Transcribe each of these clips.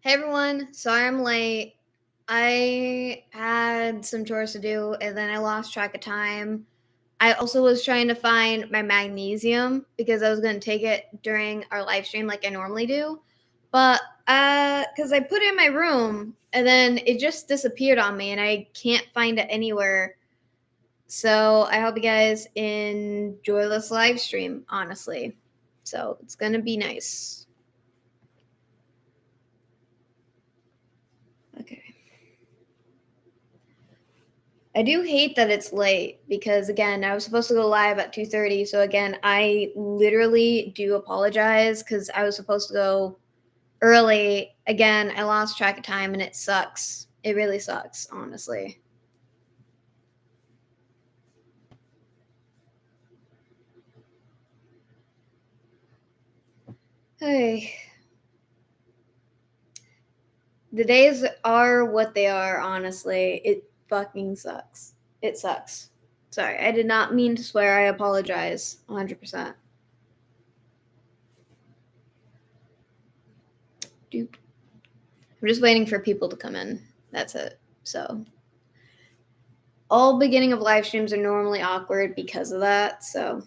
Hey everyone, sorry I'm late. I had some chores to do and then I lost track of time. I also was trying to find my magnesium because I was going to take it during our live stream like I normally do. But cuz I put it in my room and then it just disappeared on me and I can't find it anywhere. So, I hope you guys enjoy this live stream, honestly. So, it's going to be nice. Okay. I do hate that it's late because again, I was supposed to go live at 2:30. So again, I literally do apologize cuz I was supposed to go early. Again, I lost track of time and it sucks. It really sucks, honestly. Hey. The days are what they are, honestly. It fucking sucks. It sucks. Sorry, I did not mean to swear. I apologize 100%. Doop. I'm just waiting for people to come in. That's it. So, all beginning of live streams are normally awkward because of that. So,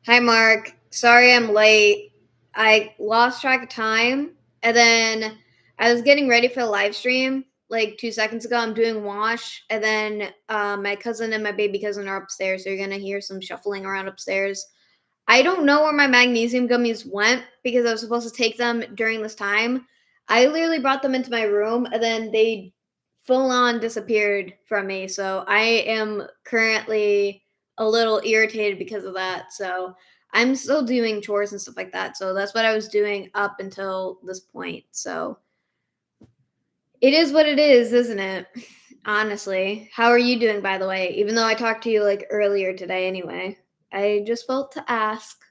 hi, Mark. Sorry I'm late. I lost track of time. And then I was getting ready for the live stream like 2 seconds ago. I'm doing wash. And then my cousin and my baby cousin are upstairs. So, you're going to hear some shuffling around upstairs. I don't know where my magnesium gummies went because I was supposed to take them during this time. I literally brought them into my room and then they full on disappeared from me. So I am currently a little irritated because of that. So I'm still doing chores and stuff like that. So that's what I was doing up until this point. So it is what it is, isn't it? Honestly. How are you doing, by the way? Even though I talked to you like earlier today anyway. I just felt to ask.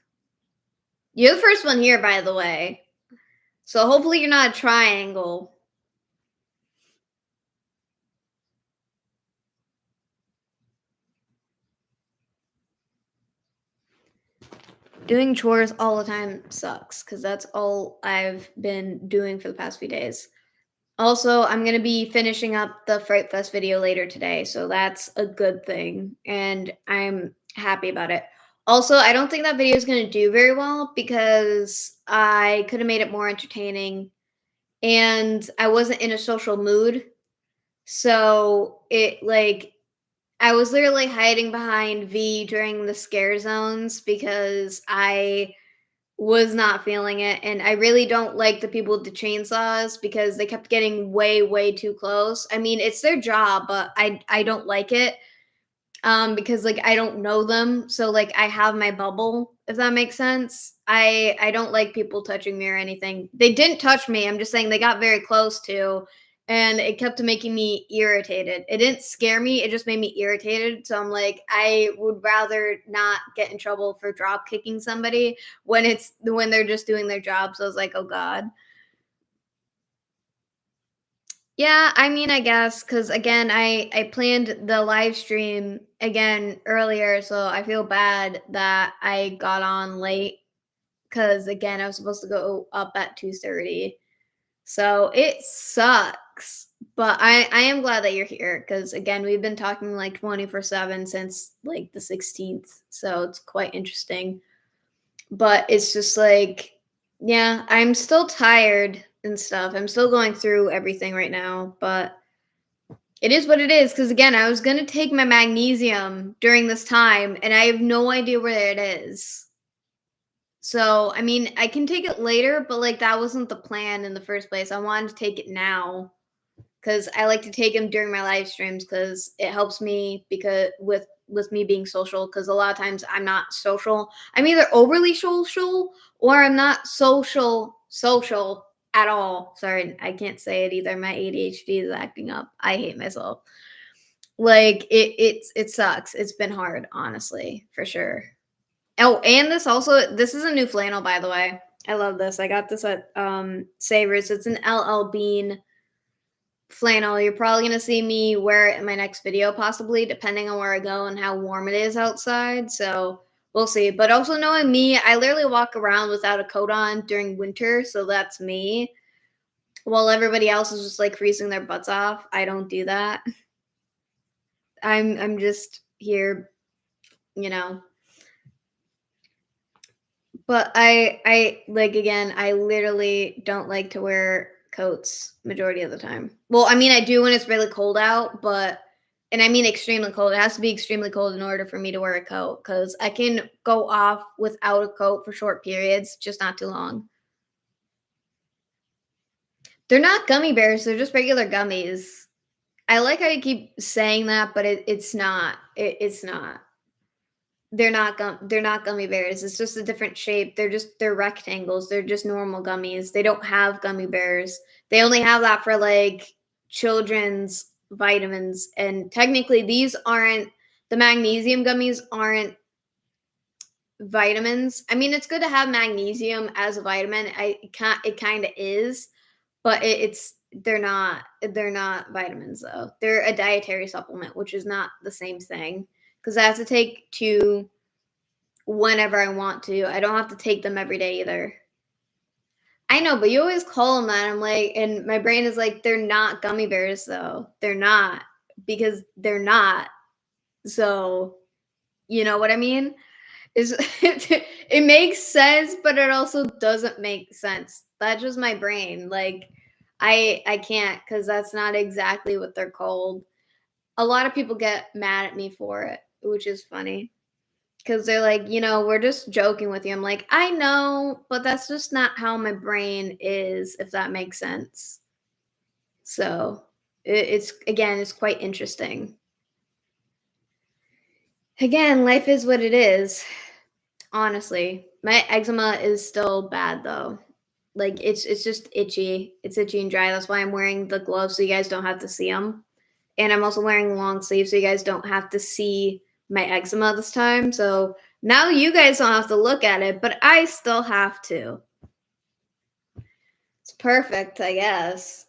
You're the first one here, by the way. So hopefully you're not a triangle. Doing chores all the time sucks because that's all I've been doing for the past few days. Also, I'm going to be finishing up the Fright Fest video later today, so that's a good thing, and I'm happy about it. Also, I don't think that video is going to do very well because I could have made it more entertaining, and I wasn't in a social mood. So it like I was literally hiding behind V during the scare zones because I was not feeling it, and I really don't like the people with the chainsaws because they kept getting way, way too close. I mean, it's their job, but I don't like it, because, like, I don't know them, so, like, I have my bubble, if that makes sense. I don't like people touching me or anything. They didn't touch me, I'm just saying they got very close to, and it kept making me irritated. It didn't scare me, it just made me irritated, so I'm like, I would rather not get in trouble for drop kicking somebody when they're just doing their job, so I was like, "Oh god." Yeah, I mean, I guess because again, I planned the live stream again earlier, so I feel bad that I got on late because again, I was supposed to go up at 2:30. So it sucks. But I am glad that you're here because again, we've been talking like 24/7 since like the 16th. So it's quite interesting. But it's just like, yeah, I'm still tired and stuff. I'm still going through everything right now, but it is what it is. Because again, I was gonna take my magnesium during this time, and I have no idea where it is. So, I mean, I can take it later, but, like, that wasn't the plan in the first place. I wanted to take it now because I like to take them during my live streams because it helps me because with me being social. Because a lot of times I'm not social. I'm either overly social or I'm not social at all. Sorry, I can't say it either. My ADHD is acting up. I hate myself. Like, it sucks. It's been hard, honestly, for sure. Oh, and this is a new flannel, by the way. I love this. I got this at Savers. It's an LL Bean flannel. You're probably gonna see me wear it in my next video, possibly, depending on where I go and how warm it is outside. So we'll see. But also knowing me, I literally walk around without a coat on during winter, so that's me. while everybody else is just like freezing their butts off. I don't do that. I'm just here, you know. But I like again, I literally don't like to wear coats majority of the time. Well, I mean I do when it's really cold out, but and I mean extremely cold. It has to be extremely cold in order for me to wear a coat cuz I can go off without a coat for short periods, just not too long. They're not gummy bears, they're just regular gummies. I like how you keep saying that, but it's not. It's not. They're not gummy bears. It's just a different shape. They're rectangles. They're just normal gummies. They don't have gummy bears. They only have that for like children's vitamins. And technically these aren't the magnesium gummies aren't vitamins. I mean, it's good to have magnesium as a vitamin. It kind of is, but it's they're not vitamins though. They're a dietary supplement, which is not the same thing because I have to take two whenever I want to. I don't have to take them every day either. I know, but you always call them that. I'm like, and my brain is like, they're not gummy bears though. They're not because they're not. So, you know what I mean? Is it makes sense, but it also doesn't make sense. That's just my brain. Like I can't because that's not exactly what they're called. A lot of people get mad at me for it, which is funny. Because they're like, we're just joking with you. I'm like, I know, but that's just not how my brain is, if that makes sense. So it's, again, it's quite interesting. Again, life is what it is. Honestly, my eczema is still bad though. Like it's just itchy. It's itchy and dry. That's why I'm wearing the gloves so you guys don't have to see them. And I'm also wearing long sleeves so you guys don't have to see my eczema this time. So now you guys don't have to look at it, but I still have to. It's perfect, I guess.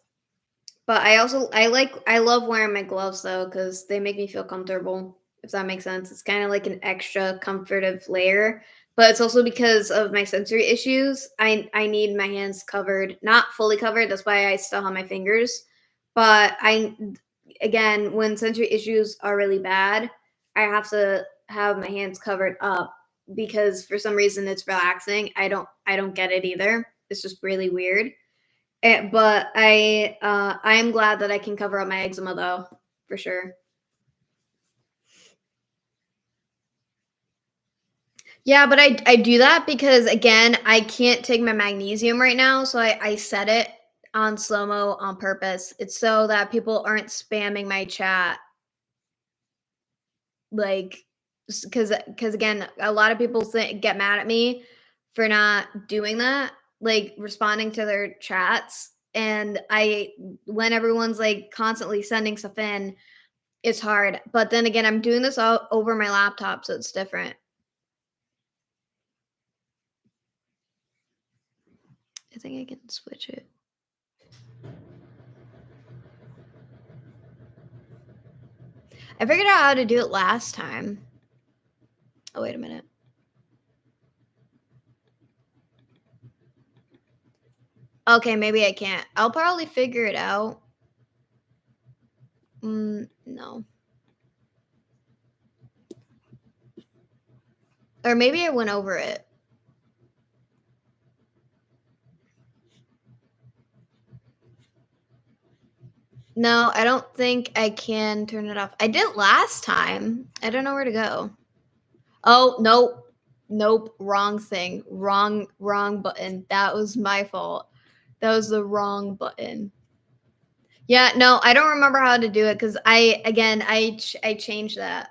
But I love wearing my gloves though cuz they make me feel comfortable, if that makes sense. It's kind of like an extra comfortive layer, but it's also because of my sensory issues. I need my hands covered, not fully covered. That's why I still have my fingers. But I again, when sensory issues are really bad, I have to have my hands covered up because for some reason it's relaxing. I don't get it either. It's just really weird. But I am glad that I can cover up my eczema though, for sure. Yeah, but I do that because again, I can't take my magnesium right now, so I set it on slow mo on purpose. It's so that people aren't spamming my chat like because again, a lot of people get mad at me for not doing that, like responding to their chats. And I when everyone's like constantly sending stuff in, it's hard, but then again, I'm doing this all over my laptop, so it's different. I think I can switch it. I figured out how to do it last time. Oh, wait a minute. Okay, maybe I can't. I'll probably figure it out. No. Or maybe I went over it. No, I don't think I can turn it off. I did last time. I don't know where to go. Oh, nope. Nope. Wrong thing. Wrong button. That was my fault. That was the wrong button. Yeah, no, I don't remember how to do it because I changed that.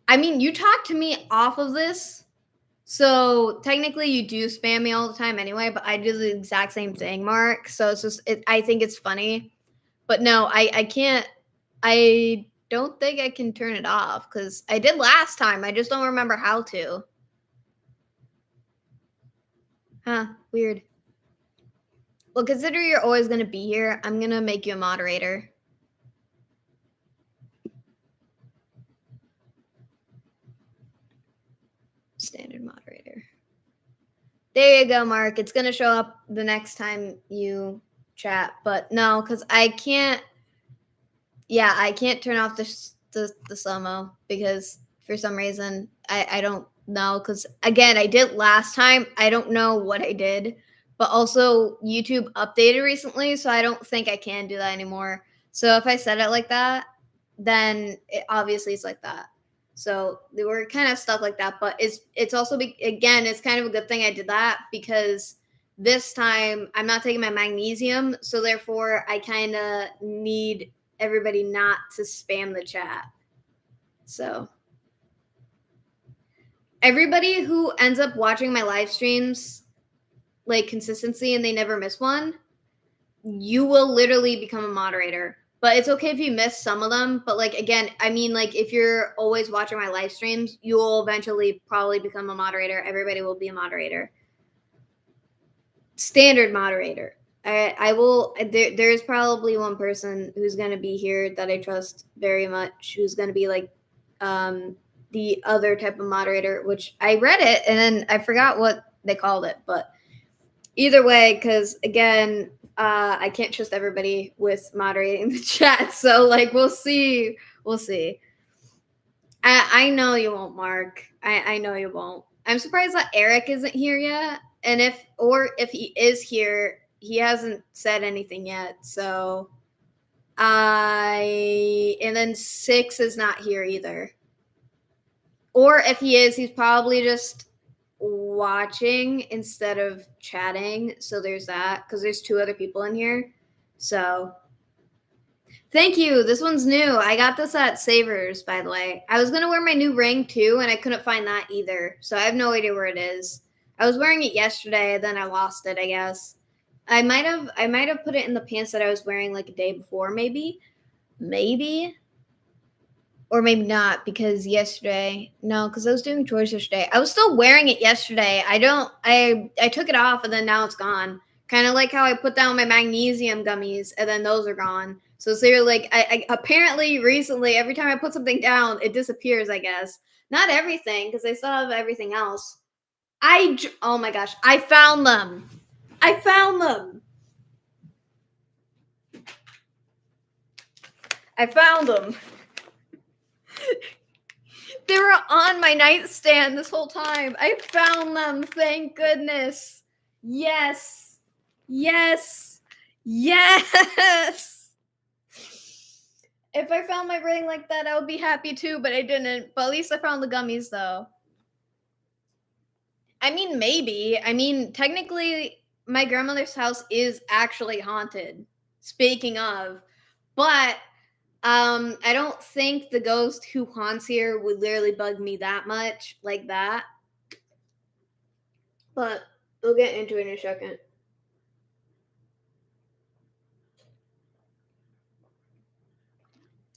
I mean, you talk to me off of this, so technically you do spam me all the time anyway. But I do the exact same thing, Mark. So it's just I think it's funny, but no, I can't. I don't think I can turn it off because I did last time. I just don't remember how to. Huh? Weird. Well, consider you're always gonna be here. I'm gonna make you a moderator. Standard moderator. There you go, Mark. It's gonna show up the next time you chat, but no, because I can't. Yeah, I can't turn off the slow mo because for some reason I don't know because again I did last time. I don't know what I did, but also YouTube updated recently, so I don't think I can do that anymore. So if I said it like that, then obviously it's like that. So they were kind of stuff like that, but it's also again it's kind of a good thing I did that because this time I'm not taking my magnesium, so therefore I kind of need everybody not to spam the chat. So everybody who ends up watching my live streams like consistency and they never miss one, you will literally become a moderator. But it's okay if you miss some of them. But like again, I mean like if you're always watching my live streams, you will eventually probably become a moderator. Everybody will be a moderator. Standard moderator. I will there's probably one person who's going to be here that I trust very much who's going to be like the other type of moderator, which I read it and then I forgot what they called it, but either way, because again, I can't trust everybody with moderating the chat, so like we'll see. I know you won't, Mark. I know you won't. I'm surprised that Eric isn't here yet. And if he is here, he hasn't said anything yet. So I and then Six is not here either. Or if he is, he's probably just watching instead of chatting. So there's that because there's two other people in here. So thank you. This one's new. I got this at Savers, by the way. I was gonna wear my new ring too, and I couldn't find that either. So I have no idea where it is. I was wearing it yesterday, then I lost it, I guess. I might have put it in the pants that I was wearing like a day before, maybe. Maybe. Or maybe not, because yesterday no, because I was doing chores yesterday. I was still wearing it yesterday. I took it off and then now it's gone. Kind of like how I put down my magnesium gummies and then those are gone. So they're like I apparently recently every time I put something down, it disappears, I guess. Not everything, because I still have everything else. Oh my gosh, I found them. I found them. I found them. They were on my nightstand this whole time. I found them. Thank goodness. Yes. Yes. Yes. If I found my ring like that, I would be happy too, but I didn't. But at least I found the gummies though. I mean, maybe. I mean, technically, my grandmother's house is actually haunted. Speaking of, but I don't think the ghost who haunts here would literally bug me that much like that. But we'll get into it in a second.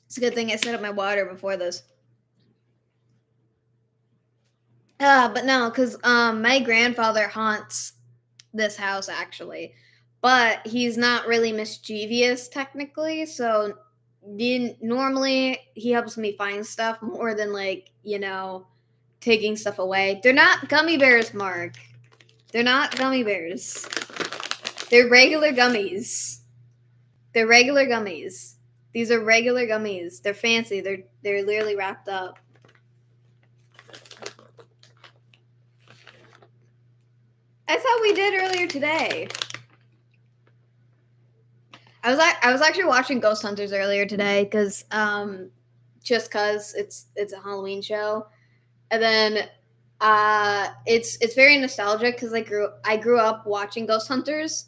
It's a good thing I set up my water before this. But no, because my grandfather haunts this house actually, but he's not really mischievous technically. So normally he helps me find stuff more than like taking stuff away. They're not gummy bears, Mark. They're not gummy bears. They're regular gummies. They're regular gummies. These are regular gummies. They're fancy. They're literally wrapped up. I thought we did earlier today. I was actually watching Ghost Hunters earlier today because just cause it's a Halloween show, and then it's very nostalgic because I grew up watching Ghost Hunters,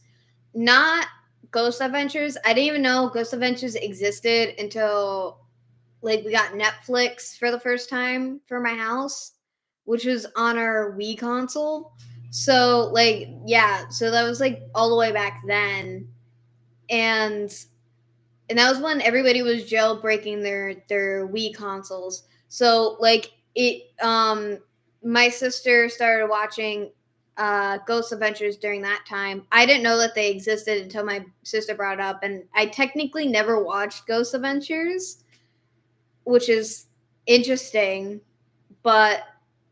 not Ghost Adventures. I didn't even know Ghost Adventures existed until like we got Netflix for the first time for my house, which was on our Wii console. So like yeah, so that was like all the way back then, and that was when everybody was jailbreaking their Wii consoles. So like my sister started watching Ghost Adventures during that time. I didn't know that they existed until my sister brought it up, and I technically never watched Ghost Adventures, which is interesting, but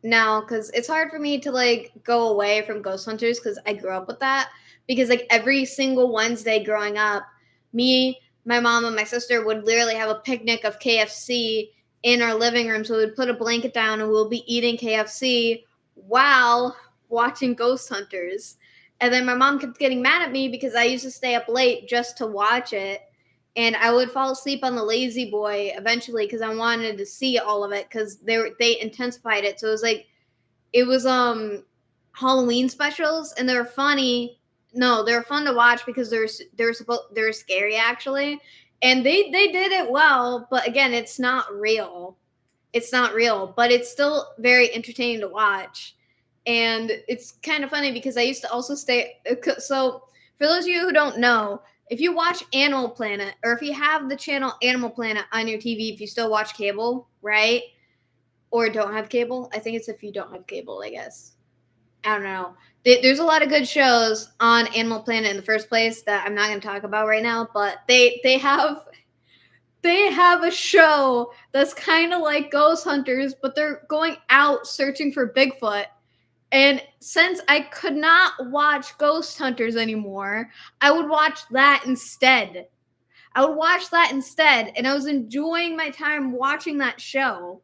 No, because it's hard for me to like go away from Ghost Hunters because I grew up with that. Because like every single Wednesday growing up, me, my mom, and my sister would literally have a picnic of KFC in our living room. So we'd put a blanket down and we'll be eating KFC while watching Ghost Hunters. And then my mom kept getting mad at me because I used to stay up late just to watch it. And I would fall asleep on the lazy boy eventually because I wanted to see all of it because they intensified it. So it was Halloween specials and they were funny. No, they were fun to watch because they were scary actually, and they did it well. But again, it's not real. It's not real, but it's still very entertaining to watch. And it's kind of funny because I used to also stay. So, for those of you who don't know, if you watch Animal Planet or if you have the channel Animal Planet on your TV, if you still watch cable, right? Or don't have cable, I think it's if you don't have cable, I guess. I don't know. There's a lot of good shows on Animal Planet in the first place that I'm not going to talk about right now, but they have a show that's kind of like Ghost Hunters, but they're going out searching for Bigfoot. And since I could not watch Ghost Hunters anymore, I would watch that instead. I would watch that instead, and I was enjoying my time watching that show.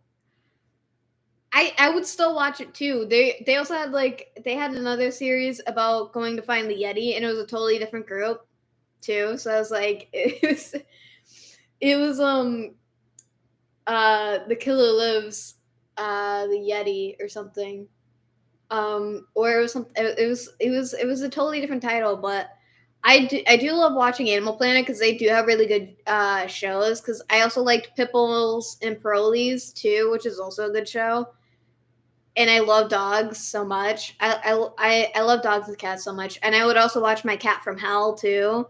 I would still watch it too. They also had they had another series about going to find the Yeti, and it was a totally different group too. So I was like, it was the Killer Lives the Yeti or something. Or it was some it was a totally different title, but I do love watching Animal Planet because they do have really good shows. Because I also liked Pipples and Pearlies too, which is also a good show. And I love dogs so much. I love dogs and cats so much. And I would also watch My Cat from Hell too.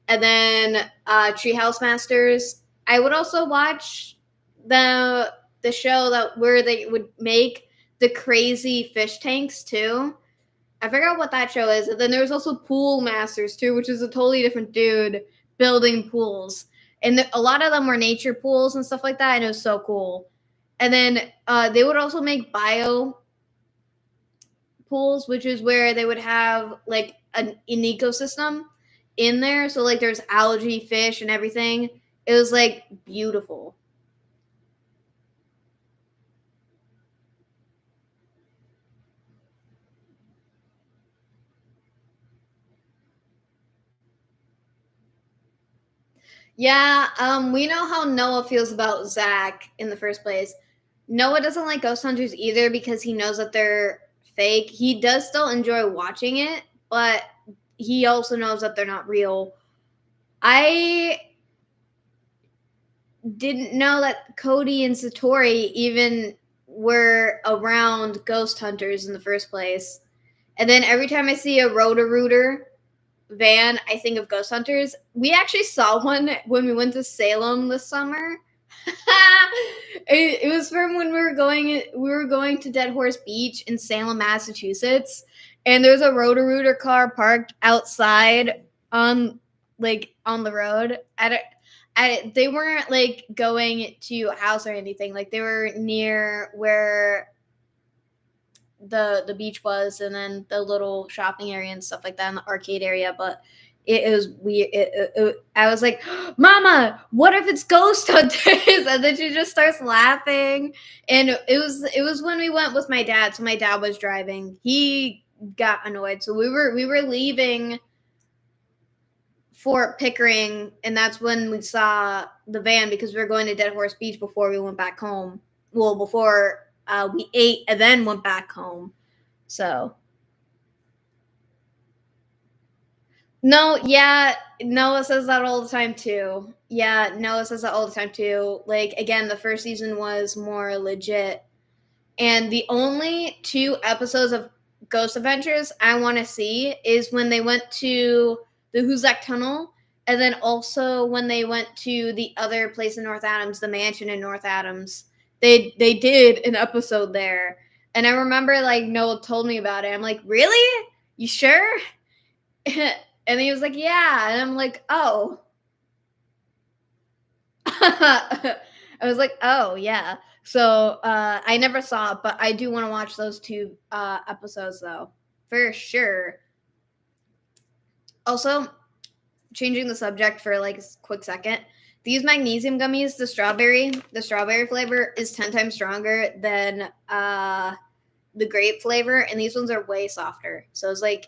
And then Treehouse Masters. I would also watch the show that where they would make the crazy fish tanks too. I forgot what that show is. And then there was also Pool Masters too, which is a totally different dude building pools. And a lot of them were nature pools and stuff like that. And it was so cool. And then they would also make bio pools, which is where they would have like an ecosystem in there. So like there's algae, fish, and everything. It was like beautiful. Yeah, we know how Noah feels about Zach in the first place. Noah doesn't like Ghost Hunters either because he knows that they're fake. He does still enjoy watching it, but he also knows that they're not real. I didn't know that Cody and Satori even were around Ghost Hunters in the first place. And then every time I see a Roto-Rooter van, I think of Ghost Hunters. We actually saw one when we went to Salem this summer. it was from when we were going to Dead Horse Beach in Salem, Massachusetts, and there's a Roto-Rooter car parked outside on on the road. They weren't like going to a house or anything. Like they were near where the beach was, and then the little shopping area and stuff like that, in the arcade area. But it was weird. I was like, "Mama, what if it's Ghost Hunters?" And then she just starts laughing. And it was when we went with my dad. So my dad was driving. He got annoyed. So we were leaving Fort Pickering, and that's when we saw the van because we were going to Dead Horse Beach before we went back home. Well, before we ate and then went back home. So no, yeah, Noah says that all the time too. Yeah, Noah says that all the time too. Like again, the first season was more legit. And the only two episodes of Ghost Adventures I want to see is when they went to the Huzak Tunnel, and then also when they went to the other place in North Adams, the mansion in North Adams. They did an episode there, and I remember like Noah told me about it. I'm like, really? You sure? And he was like, yeah, and I'm like, oh. I was like, oh yeah. So I never saw it, but I do want to watch those two episodes though, for sure. Also, changing the subject for like a quick second. These magnesium gummies, the strawberry flavor is 10 times stronger than the grape flavor, and these ones are way softer. So it's like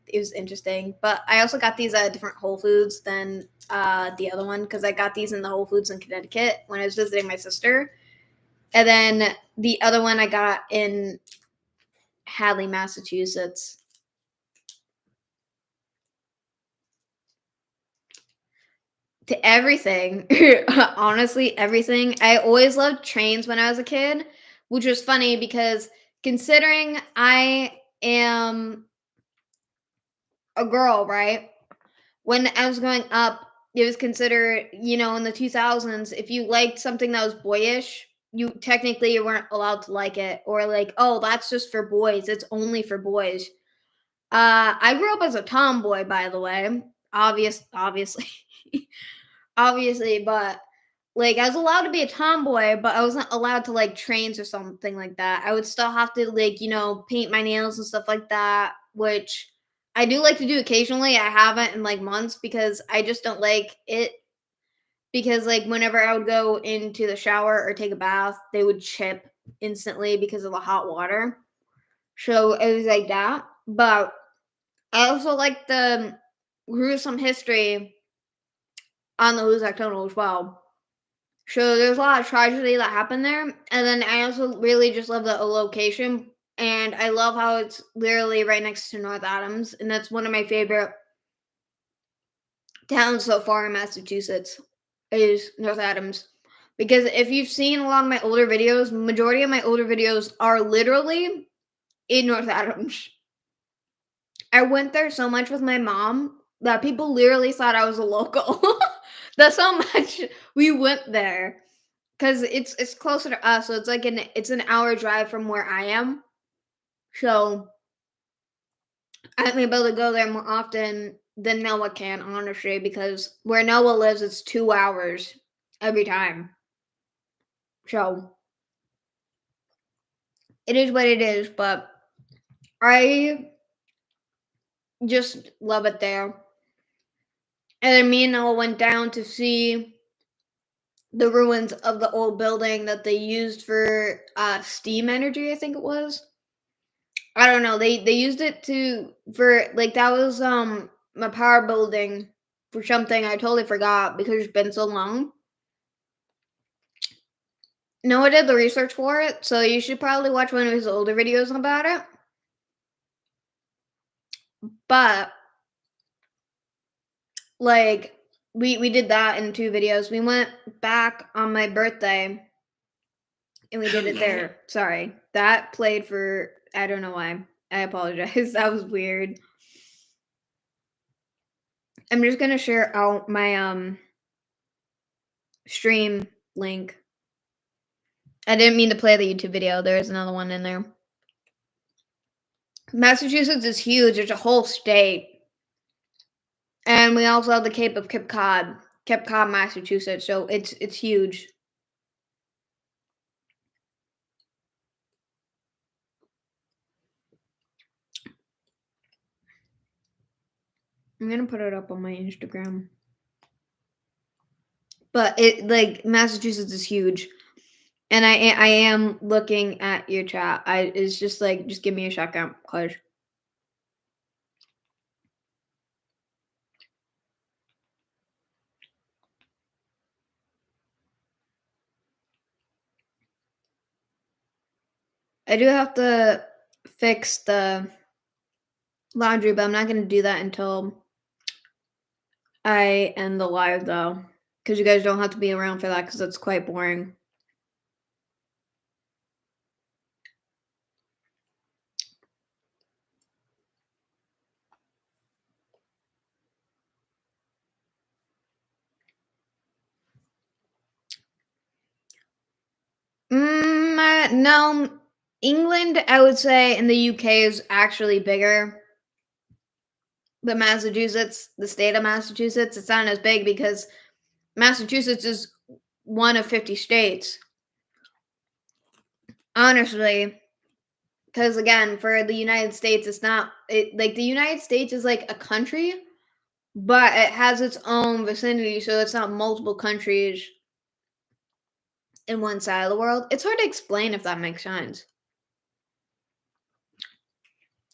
it was interesting. But I also got these at different Whole Foods than the other one because I got these in the Whole Foods in Connecticut when I was visiting my sister, and then the other one I got in Hadley, Massachusetts. To everything. Honestly, everything. I always loved trains when I was a kid, which was funny because considering I am a girl, right? When I was growing up, it was considered, in the 2000s, if you liked something that was boyish, you weren't allowed to like it, or like, oh, that's just for boys. It's only for boys. I grew up as a tomboy, by the way. Obviously. Obviously, but like I was allowed to be a tomboy, but I wasn't allowed to like trains or something like that. I would still have to like, paint my nails and stuff like that, which I do like to do occasionally. I haven't in like months because I just don't like it because like whenever I would go into the shower or take a bath, they would chip instantly because of the hot water. So it was like that. But I also like the gruesome history on the Hoosac Tunnel as well. So there's a lot of tragedy that happened there, and then I also really just love the location, and I love how it's literally right next to North Adams, and that's one of my favorite towns so far in Massachusetts is North Adams. Because if you've seen a lot of my older videos, majority of my older videos are literally in North Adams. I went there so much with my mom that people literally thought I was a local. That's how much we went there. Because it's closer to us, so it's an hour drive from where I am. So I'm able to go there more often than Noah can, honestly, because where Noah lives, it's 2 hours every time. So it is what it is, but I just love it there. And then me and Noah went down to see the ruins of the old building that they used for steam energy, I think it was. I don't know. They used it to for like that was a power building for something I totally forgot because it's been so long. Noah did the research for it, so you should probably watch one of his older videos about it. But like we did that in two videos. We went back on my birthday and we did it there. Sorry. That played for I don't know why. I apologize. That was weird. I'm just gonna share out my stream link. I didn't mean to play the YouTube video. There is another one in there. Massachusetts is huge. It's a whole state. And we also have the Cape Cod, Massachusetts. So it's huge. I'm gonna put it up on my Instagram. But it like Massachusetts is huge. And I am looking at your chat. It's just like just give me a second, cause I do have to fix the laundry, but I'm not gonna do that until I end the live though. Because you guys don't have to be around for that because that's quite boring. No, England, I would say, and the UK is actually bigger. But Massachusetts, the state of Massachusetts, it's not as big because Massachusetts is one of 50 states. Honestly, because again, for the United States, it's not like the United States is like a country, but it has its own vicinity, so it's not multiple countries in one side of the world. It's hard to explain if that makes sense.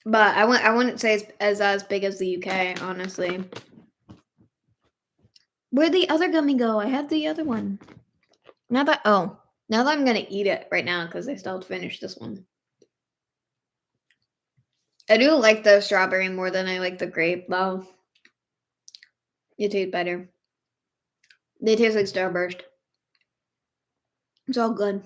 But I wouldn't say it's as big as the UK, honestly. Where'd the other gummy go? I had the other one. Now that I'm gonna eat it right now because I still have to finish this one. I do like the strawberry more than I like the grape, though. It tastes better. They taste like Starburst. It's all good.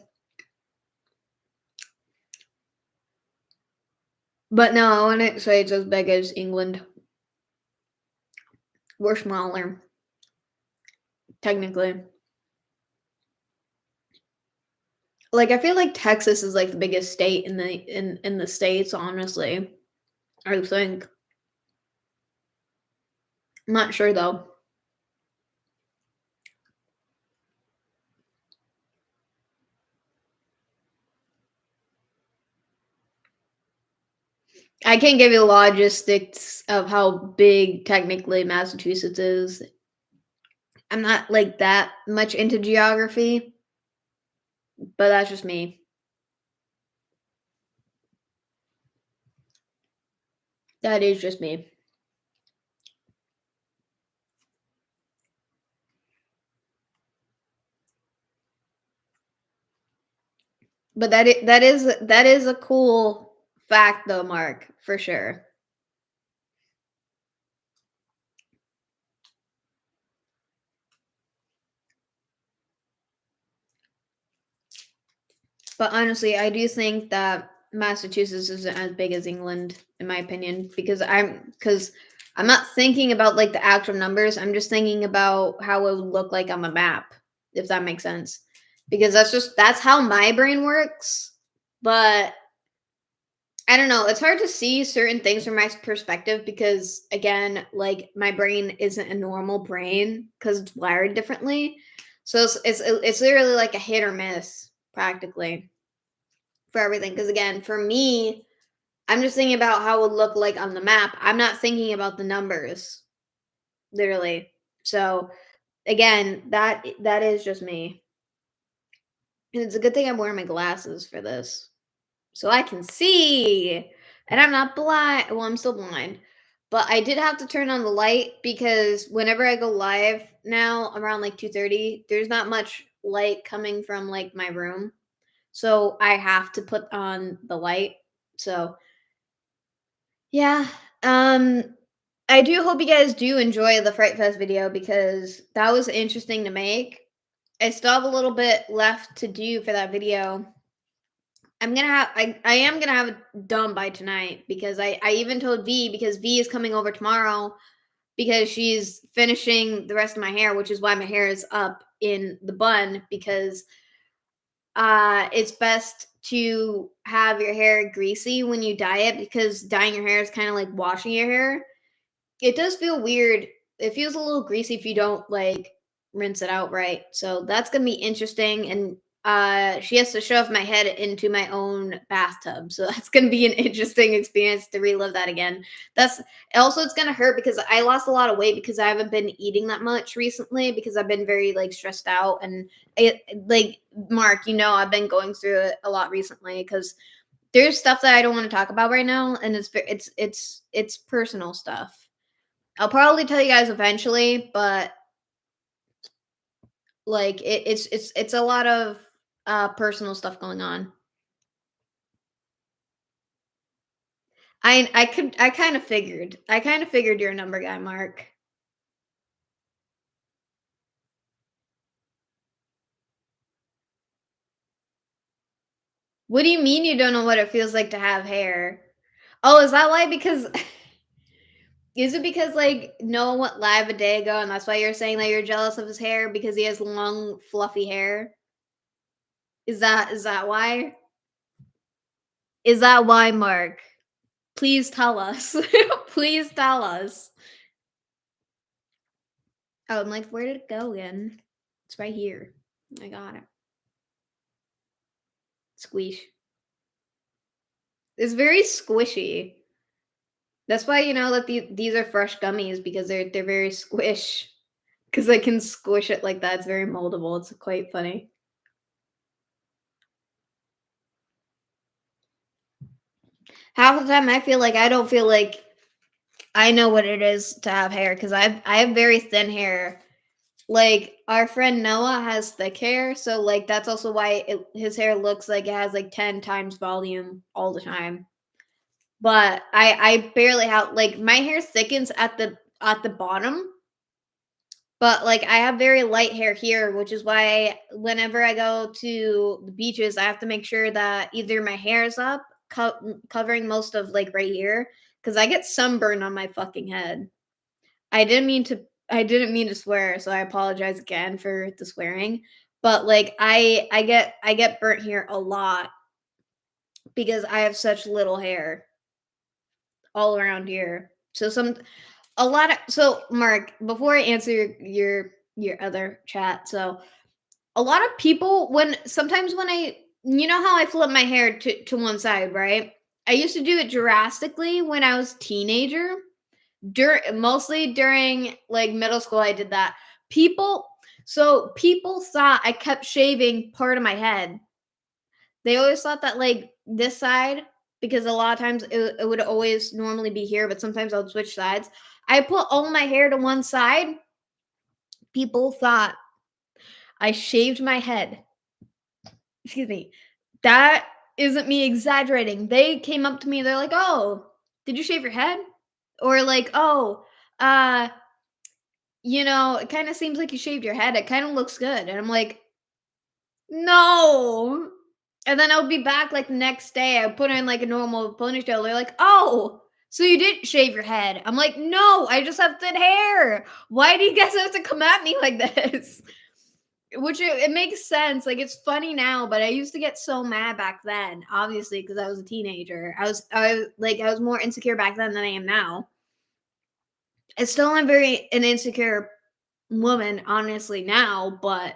But no, I wouldn't say it's as big as England. We're smaller, technically. Like I feel like Texas is like the biggest state in the states, honestly. I think. I'm not sure though. I can't give you logistics of how big technically Massachusetts is. I'm not like that much into geography, but that's just me. That is just me. But that is a cool fact though, Mark, for sure. But honestly, I do think that Massachusetts isn't as big as England, in my opinion, because I'm not thinking about like the actual numbers. I'm just thinking about how it would look like on the map, if that makes sense. Because that's how my brain works. But I don't know. It's hard to see certain things from my perspective because, again, like my brain isn't a normal brain because it's wired differently. So it's literally like a hit or miss, practically, for everything. Because again, for me, I'm just thinking about how it would look like on the map. I'm not thinking about the numbers, literally. So again, that is just me, and it's a good thing I'm wearing my glasses for this. So I can see. And I'm not blind. Well, I'm still blind. But I did have to turn on the light because whenever I go live now around like 2:30, there's not much light coming from like my room. So I have to put on the light. So, yeah. Um I do hope you guys do enjoy the Fright Fest video because that was interesting to make. I still have a little bit left to do for that video. I am gonna have it done by tonight because I even told V because V is coming over tomorrow because she's finishing the rest of my hair, which is why my hair is up in the bun because it's best to have your hair greasy when you dye it because dyeing your hair is kind of like washing your hair. It does feel weird. It feels a little greasy if you don't like rinse it out right. So that's gonna be interesting. And she has to shove my head into my own bathtub. So that's gonna be an interesting experience to relive that again. That's also it's gonna hurt because I lost a lot of weight because I haven't been eating that much recently because I've been very like stressed out and it like Mark, you know, I've been going through it a lot recently because there's stuff that I don't want to talk about right now, and it's personal stuff. I'll probably tell you guys eventually, but like it's a lot of personal stuff going on. I kind of figured. I kind of figured you're a number guy, Mark. What do you mean you don't know what it feels like to have hair? Oh, is that why? Because is it because like Noah went live a day ago, and that's why you're saying that you're jealous of his hair because he has long, fluffy hair? Is that why? Is that why, Mark? Please tell us. Please tell us. Oh, I'm like, where did it go again? It's right here. I got it. Squeeze. It's very squishy. That's why you know that these are fresh gummies because they're very squish. Because I can squish it like that. It's very moldable. It's quite funny. Half the time I feel like I don't feel like I know what it is to have hair because I have very thin hair. Like our friend Noah has thick hair, so like that's also why his hair looks like it has like 10 times volume all the time. But I barely have like my hair thickens at the bottom, but like I have very light hair here, which is why whenever I go to the beaches, I have to make sure that either my hair is up, covering most of like right here, because I get sunburn on my fucking head. I didn't mean to I didn't mean to swear, so I apologize again for the swearing. But like I get burnt here a lot because I have such little hair all around here. So a lot of so Mark, before I answer your other chat, so a lot of people when sometimes when I you know how I flip my hair to one side, right? I used to do it drastically when I was a teenager mostly during like middle school I did that. People people thought I kept shaving part of my head. They always thought that like this side because a lot of times it would always normally be here, but sometimes I would switch sides. I put all my hair to one side. People thought I shaved my head. Excuse me. That isn't me exaggerating. They came up to me, they're like, "Oh, did you shave your head?" Or like, "Oh, uh it kind of seems like you shaved your head. It kind of looks good." And I'm like, no. And then I would be back like the next day. I put in like a normal ponytail. They're like, oh, so you didn't shave your head. I'm like, no, I just have thin hair. Why do you guys have to come at me like this? Which it makes sense. Like it's funny now, but I used to get so mad back then, obviously, because I was a teenager. I was more insecure back then than I am now. I still am very an insecure woman, honestly, now, but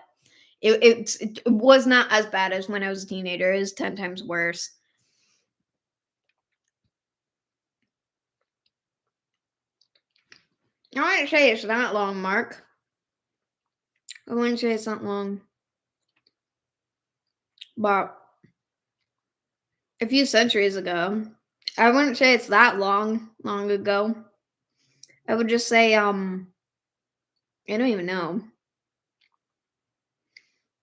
it was not as bad as when I was a teenager. It was 10 times worse. I wouldn't say it's that long, Mark. I wouldn't say it's not long. But a few centuries ago, I wouldn't say it's that long ago. I would just say, I don't even know.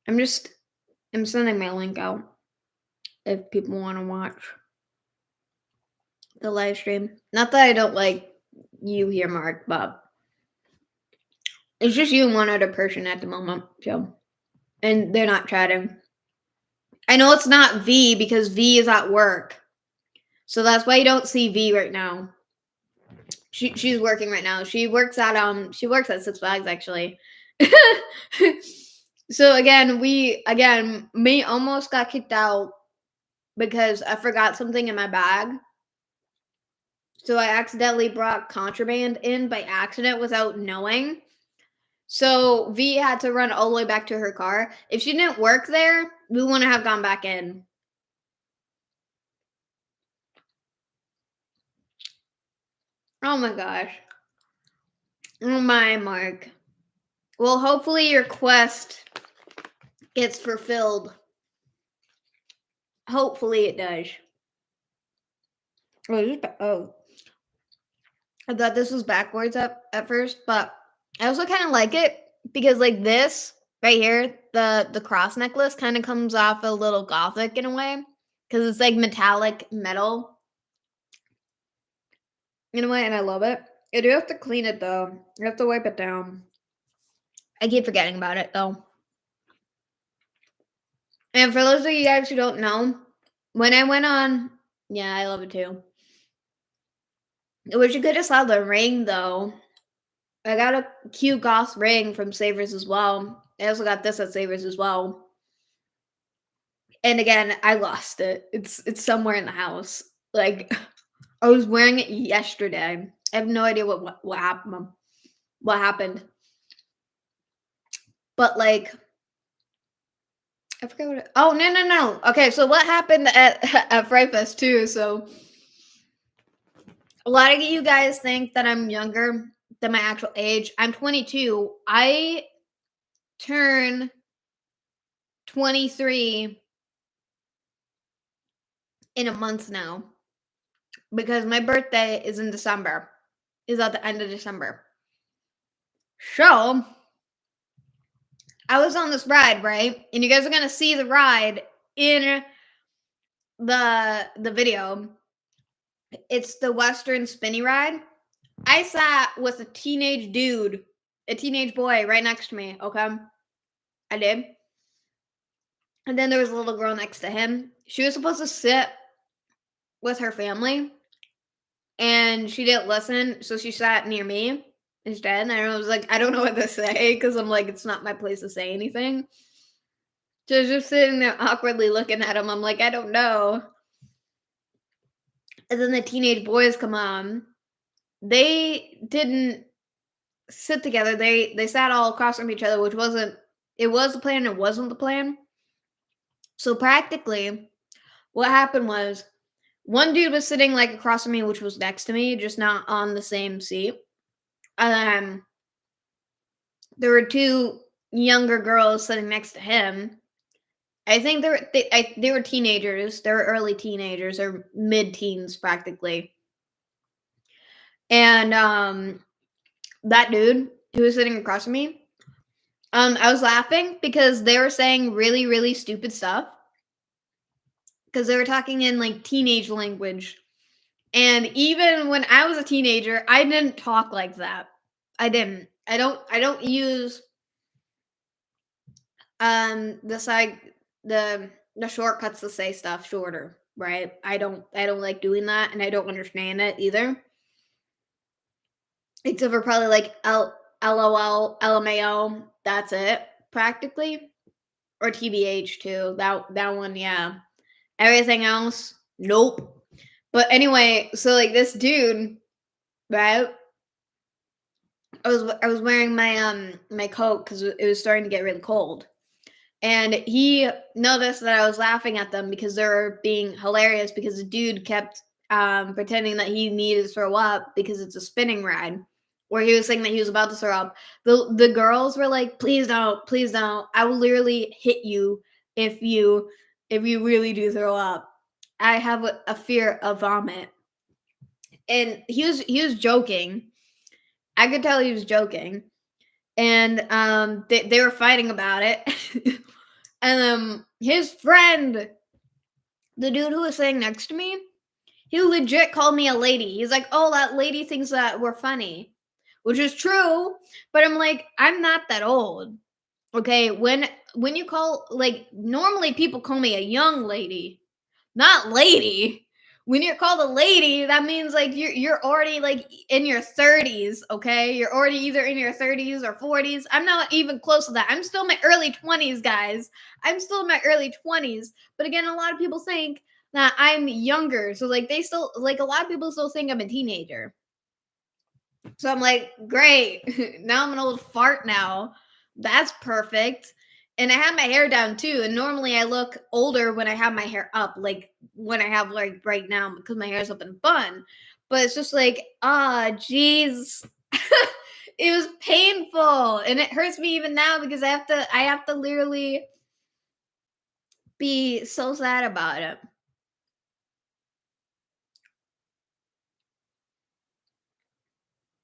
I'm just, I'm sending my link out if people want to watch the live stream. Not that I don't like you here, Mark, but it's just you and one other person at the moment. So, and they're not chatting. I know it's not V because V is at work. So that's why you don't see V right now. She's working right now. She works at Six Flags actually. So me almost got kicked out because I forgot something in my bag. So I accidentally brought contraband in by accident without knowing. So V had to run all the way back to her car. If she didn't work there, we wouldn't have gone back in. Oh my gosh. Oh my, Mark. Well, hopefully your quest gets fulfilled. Hopefully it does. Oh, I thought this was backwards at first, but I also kind of like it because like this right here, the cross necklace kind of comes off a little gothic in a way because it's like metallic metal in a way, and I love it. I do have to clean it though. I have to wipe it down. I keep forgetting about it though. And for those of you guys who don't know, when I went on, yeah, I love it too. I wish you could have saw the ring though. I got a cute goth ring from Savers as well. I also got this at Savers as well. And again, I lost it. It's somewhere in the house. Like I was wearing it yesterday. I have no idea what happened. What happened? But like I forgot what oh, no, no, no. Okay, so what happened at at Fright Fest too, so a lot of you guys think that I'm younger than my actual age. I'm 22. I turn 23 in a month now because my birthday is in December. Is at the end of December. So, I was on this ride, right? And you guys are gonna see the ride in the video. It's the Western Spinny ride. I sat with a teenage dude, a teenage boy right next to me, okay? I did. And then there was a little girl next to him. She was supposed to sit with her family and she didn't listen, so she sat near me instead. And I was like, I don't know what to say because I'm like, it's not my place to say anything. So I was just sitting there awkwardly looking at him. I'm like, I don't know. And then the teenage boys come on. They didn't sit together. They sat all across from each other, which wasn't it was the plan, it wasn't the plan. So practically what happened was one dude was sitting like across from me, which was next to me, just not on the same seat. Um there were two younger girls sitting next to him. I think they were teenagers. They were early teenagers or mid-teens practically. And that dude who was sitting across from me, I was laughing because they were saying really, really stupid stuff. Because they were talking in like teenage language. And even when I was a teenager, I didn't talk like that. I didn't. I don't use the side the shortcuts to say stuff shorter, right? I don't like doing that and I don't understand it either. Except for probably like LOL, LMAO, that's it practically. Or TBH too. That one, yeah. Everything else, nope. But anyway, so like this dude, right? I was wearing my coat because it was starting to get really cold. And he noticed that I was laughing at them because they were being hilarious because the dude kept pretending that he needed to throw up because it's a spinning ride where he was saying that he was about to throw up. The girls were like, please don't, please don't. I will literally hit you if you really do throw up. I have a fear of vomit. And he was joking. I could tell he was joking. And they were fighting about it. And his friend, the dude who was sitting next to me, he legit called me a lady. He's like, "Oh, that lady thinks that we're funny," which is true. But I'm like, I'm not that old. Okay, when you call like normally people call me a young lady, not lady. When you're called a lady, that means like you're already like in your 30s, okay? You're already either in your 30s or 40s. I'm not even close to that. I'm still in my early 20s, guys. I'm still in my early 20s. But again, a lot of people think that I'm younger. So like they still like a lot of people still think I'm a teenager. So I'm like, great. Now I'm an old fart now. That's perfect. And I have my hair down too. And normally I look older when I have my hair up, like when I have like right now because my hair's up in a bun. But it's just like, ah, jeez. It was painful. And it hurts me even now because I have to literally be so sad about it.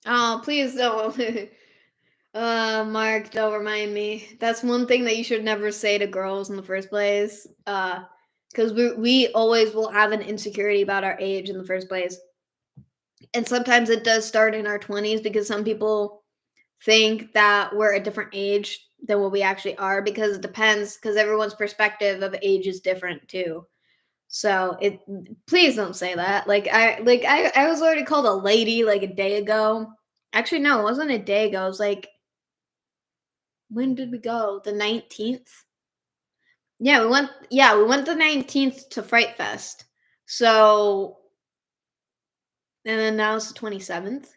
Oh, please don't. Mark, don't remind me. That's one thing that you should never say to girls in the first place. Because we always will have an insecurity about our age in the first place. And sometimes it does start in our 20s because some people think that we're a different age than what we actually are because it depends because everyone's perspective of age is different too. So it please don't say that. I was already called a lady like a day ago. Actually, no, it wasn't a day ago. It was like when did we go? The 19th? Yeah, we went the 19th to Fright Fest. So and then now it's the 27th.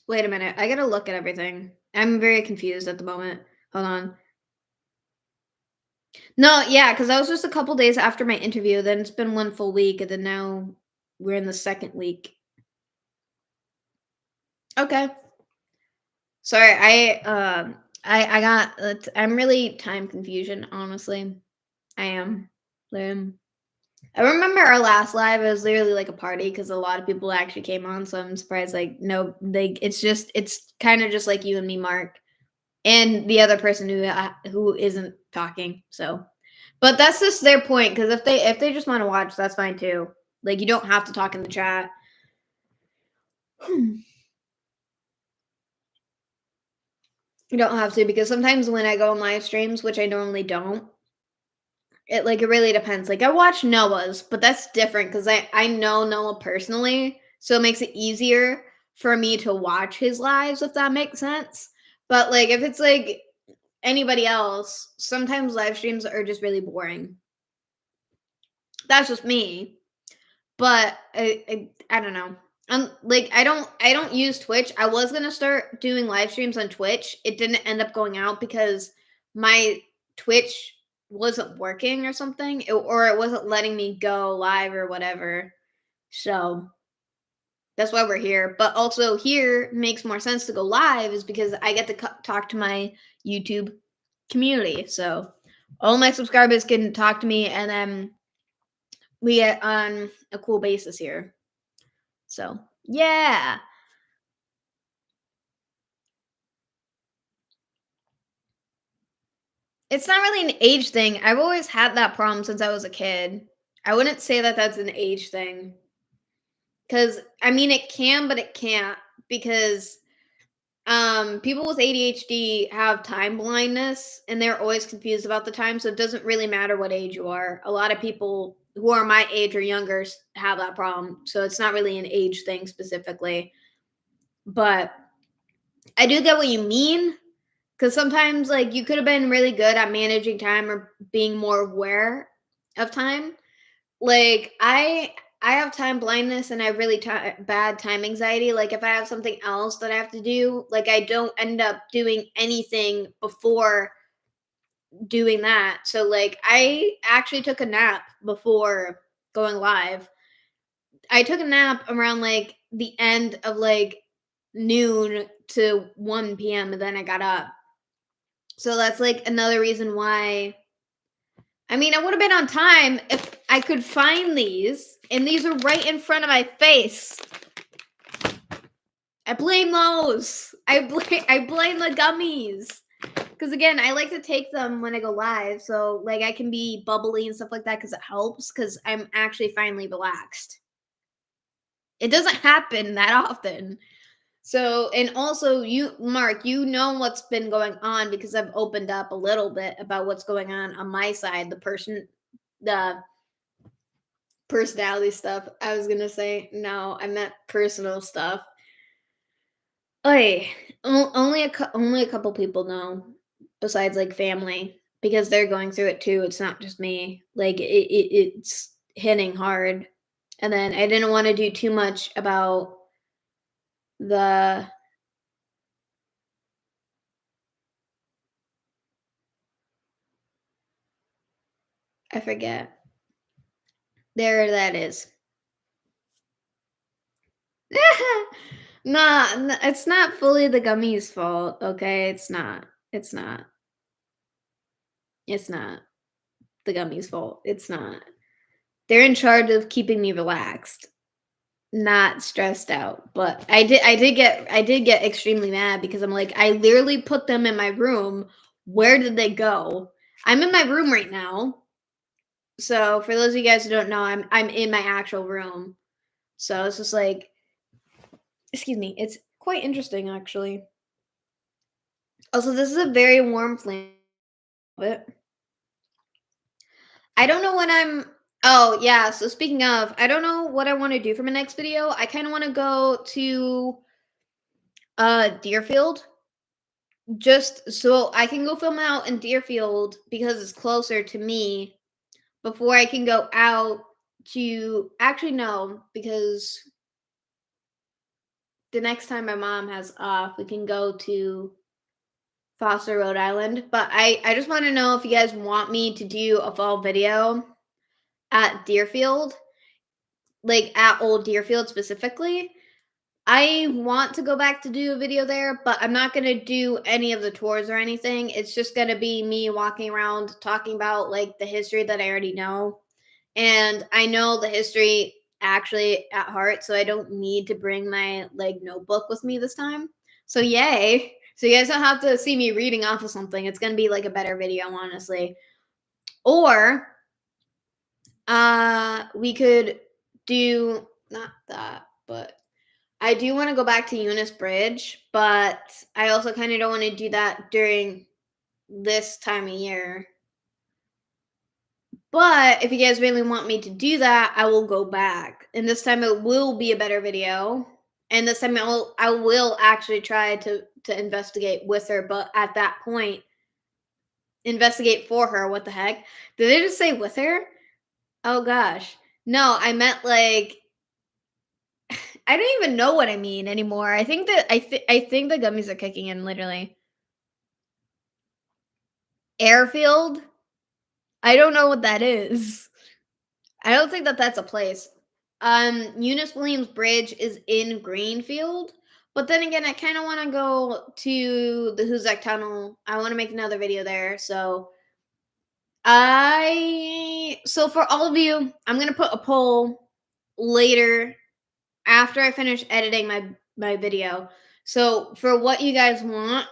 Wait a minute. I gotta look at everything. I'm very confused at the moment. Hold on. No, yeah, because that was just a couple days after my interview, then it's been 1 full week, and then now we're in the 2nd week. Okay. Sorry, I got I'm really time confusion, honestly. I am. Um, I remember our last live, it was literally like a party because a lot of people actually came on, so I'm surprised, like, no, they it's kinda just like you and me, Mark, and the other person who isn't talking, so but that's just their point, because if they just wanna watch, that's fine too. Like, you don't have to talk in the chat. You don't have to, because sometimes when I go on live streams, which I normally don't, it really depends. Like, I watch Noah's, but that's different because I know Noah personally, so it makes it easier for me to watch his lives, if that makes sense. But, like, if it's, like, anybody else, sometimes live streams are just really boring. That's just me. But I don't know. Like, I don't use Twitch. I was gonna start doing live streams on Twitch. It didn't end up going out because my Twitch wasn't working or something, or it wasn't letting me go live or whatever. So that's why we're here. But also here makes more sense to go live is because I get to talk to my YouTube community. So all my subscribers can talk to me, and then we get on a cool basis here. So, yeah. It's not really an age thing. I've always had that problem since I was a kid. I wouldn't say that that's an age thing. Cause I mean, it can, but it can't, because people with ADHD have time blindness and they're always confused about the time, so it doesn't really matter what age you are. A lot of people who are my age or younger have that problem, so it's not really an age thing specifically. But I do get what you mean. Because sometimes, like, you could have been really good at managing time or being more aware of time. Like, I have time blindness and I have really bad time anxiety. Like, if I have something else that I have to do, like, I don't end up doing anything before doing that. So, like, I actually took a nap before going live. I took a nap around, like, the end of, like, noon to 1 p.m., and then I got up. So that's, like, another reason why. I mean, I would have been on time if I could find these, and these are right in front of my face. I blame those. I blame the gummies. Because again, I like to take them when I go live, so, like, I can be bubbly and stuff like that because it helps. Because I'm actually finally relaxed. It doesn't happen that often. So, and also you, Mark, you know what's been going on because I've opened up a little bit about what's going on my side, the personality stuff. I was gonna say no, I meant personal stuff. Oy, only a couple people know, besides, like, family, because they're going through it too. It's not just me. Like, it's hitting hard, and then I didn't want to do too much about the. I forget. There, that is. Nah, it's not fully the gummies' fault, okay? It's not. It's not. It's not the gummies' fault. It's not. They're in charge of keeping me relaxed, not stressed out. But I did get extremely mad because I'm like, I literally put them in my room. Where did they go? I'm in my room right now. So for those of you guys who don't know, I'm in my actual room. So it's just like, excuse me, it's quite interesting actually. Also, this is a very warm flame. But I don't know when I'm. Oh yeah. So speaking of, I don't know what I want to do for my next video. I kind of want to go to Deerfield, just so I can go film out in Deerfield because it's closer to me before I can go out to. Actually, no, because the next time my mom has off, we can go to Foster, Rhode Island. But I just want to know if you guys want me to do a fall video at Deerfield, like at Old Deerfield specifically. I want to go back to do a video there, but I'm not going to do any of the tours or anything. It's just going to be me walking around talking about like the history that I already know. And I know the history actually at heart, so I don't need to bring my like notebook with me this time. So yay. So you guys don't have to see me reading off of something. It's going to be like a better video, honestly. Or we could do not that, but I do want to go back to Eunice Bridge, but I also kind of don't want to do that during this time of year. But if you guys really want me to do that, I will go back. And this time it will be a better video. And this time I will actually try to investigate with her, but at that point, investigate for her. What the heck? Did they just say with her? Oh gosh. No, I meant like I don't even know what I mean anymore. I think that I think the gummies are kicking in literally. Airfield? I don't know what that is. I don't think that that's a place. Eunice Williams Bridge is in Greenfield, but then again, I kind of want to go to the Hoosac Tunnel. I want to make another video there, so for all of you, I'm gonna put a poll later after I finish editing my video. So for what you guys want,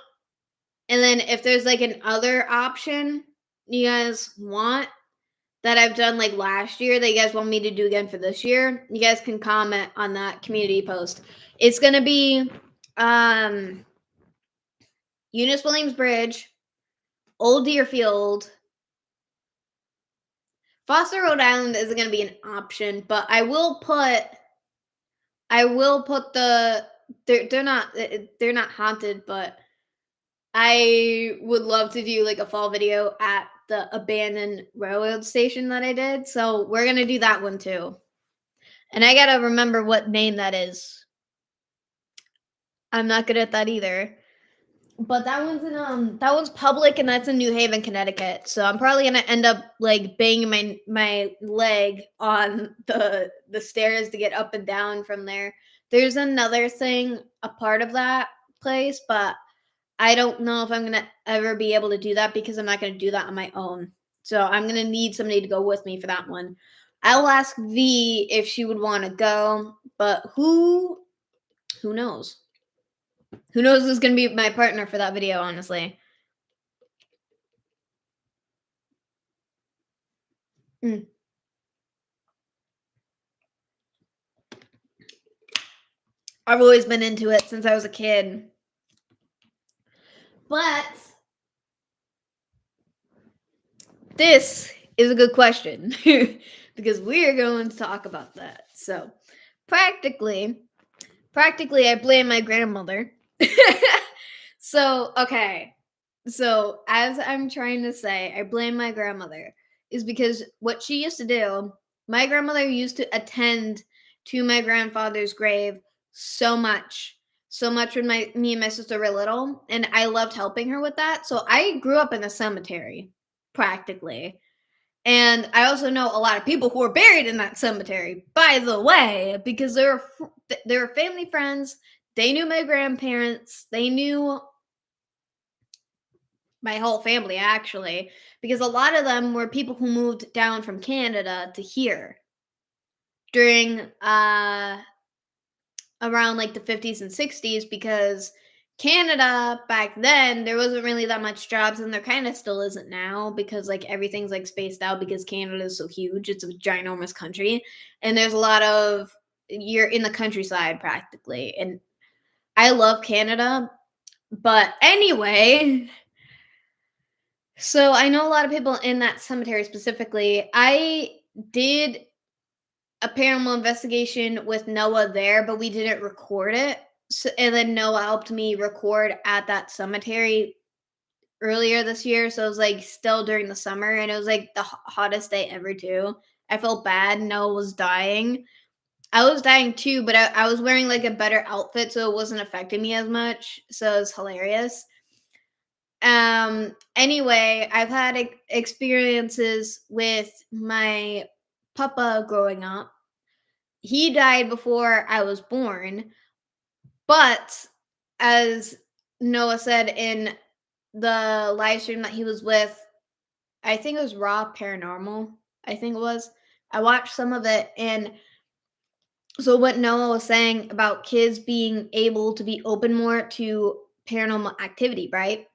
and then if there's like an other option you guys want that I've done like last year that you guys want me to do again for this year, you guys can comment on that community post. It's gonna be Eunice Williams Bridge, Old Deerfield. Foster, Rhode Island isn't gonna be an option, but I will put they're not haunted, but I would love to do like a fall video at the abandoned railroad station that I did. So we're gonna do that one too. And I gotta remember what name that is. I'm not good at that either. But that one's public and that's in New Haven, Connecticut. So I'm probably gonna end up like banging my leg on the stairs to get up and down from there. There's another thing, a part of that place, but I don't know if I'm gonna ever be able to do that because I'm not gonna do that on my own. So I'm gonna need somebody to go with me for that one. I'll ask V if she would want to go, but who knows? Who knows who's gonna be my partner for that video, honestly. Mm. I've always been into it since I was a kid. But this is a good question because we're going to talk about that. So, practically, I blame my grandmother. So, okay. So, as I'm trying to say, I blame my grandmother is because what she used to do, my grandmother used to attend to my grandfather's grave so much. So much when me and my sister were little, and I loved helping her with that. So I grew up in a cemetery, practically. And I also know a lot of people who are buried in that cemetery, by the way, because they were family friends. They knew my grandparents. They knew my whole family, actually, because a lot of them were people who moved down from Canada to here during around like the 50s and 60s because Canada back then there wasn't really that much jobs and there kind of still isn't now because like everything's like spaced out because Canada is so huge. It's a ginormous country and there's a lot of you're in the countryside practically. And I love Canada. But anyway, so I know a lot of people in that cemetery specifically. I did a paranormal investigation with Noah there, but we didn't record it. So, and then Noah helped me record at that cemetery earlier this year. So it was like still during the summer, and it was like the hottest day ever too. I felt bad. Noah was dying. I was dying too, but I was wearing like a better outfit, so it wasn't affecting me as much. So it was hilarious. Anyway, I've had experiences with my papa growing up. He died before I was born, but as Noah said in the live stream that he was with, I think it was Raw Paranormal. I think it was. I watched some of it, and so what Noah was saying about kids being able to be open more to paranormal activity, right?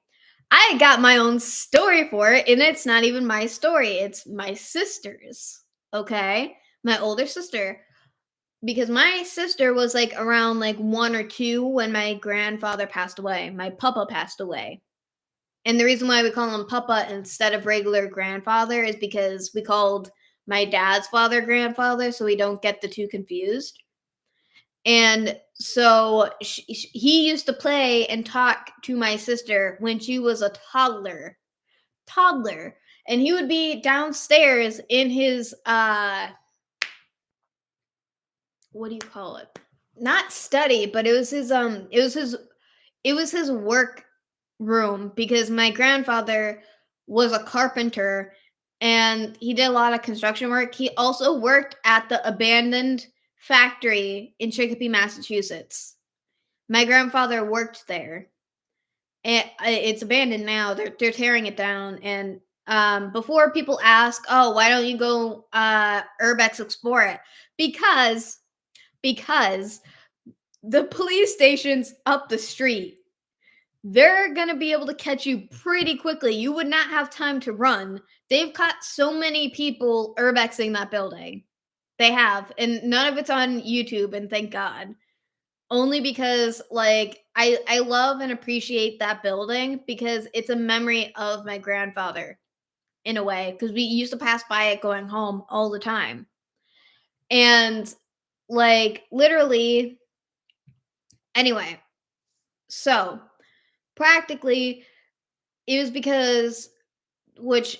I got my own story for it, and it's not even my story. It's my sister's. Okay? My older sister. Because my sister was like around like 1 or 2 when my grandfather passed away. My papa passed away. And the reason why we call him papa instead of regular grandfather is because we called my dad's father grandfather so we don't get the two confused. And so he used to play and talk to my sister when she was a toddler, and he would be downstairs in his what do you call it? Not study, but it was his work room because my grandfather was a carpenter and he did a lot of construction work. He also worked at the abandoned factory in Chicopee, Massachusetts. My grandfather worked there. It's abandoned now. They're tearing it down. And before people ask, "Oh, why don't you go urbex explore it?" Because because the police station's up the street. They're gonna be able to catch you pretty quickly. You would not have time to run. They've caught so many people urbexing that building. They have, and none of it's on YouTube. And thank God. Only because like I love and appreciate that building because it's a memory of my grandfather in a way because we used to pass by it going home all the time. And like literally anyway, so practically it was because which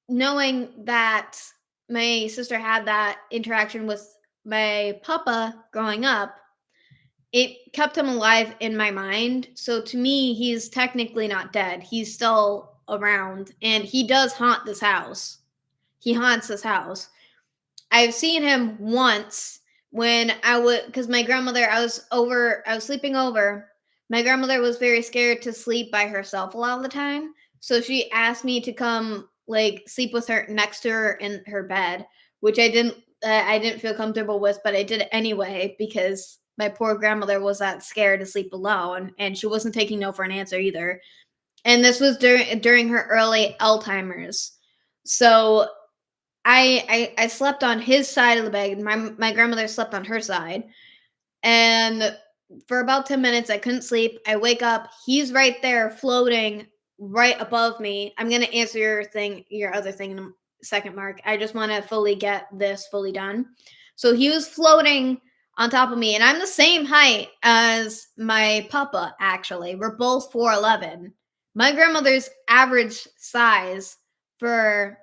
knowing that my sister had that interaction with my papa growing up, it kept him alive in my mind. So to me, he's technically not dead. He's still around and he does haunt this house. He haunts this house. I've seen him once when I would because my grandmother I was sleeping over. My grandmother was very scared to sleep by herself a lot of the time. So she asked me to come like sleep with her next to her in her bed, which I didn't feel comfortable with, but I did it anyway because my poor grandmother was that scared to sleep alone and she wasn't taking no for an answer either. And this was during her early Alzheimer's. So I slept on his side of the bed. My grandmother slept on her side. And for about 10 minutes I couldn't sleep. I wake up, he's right there floating right above me. I'm going to answer your other thing in a second, Mark. I just want to fully get this fully done. So he was floating on top of me and I'm the same height as my papa actually. We're both 4'11". My grandmother's average size for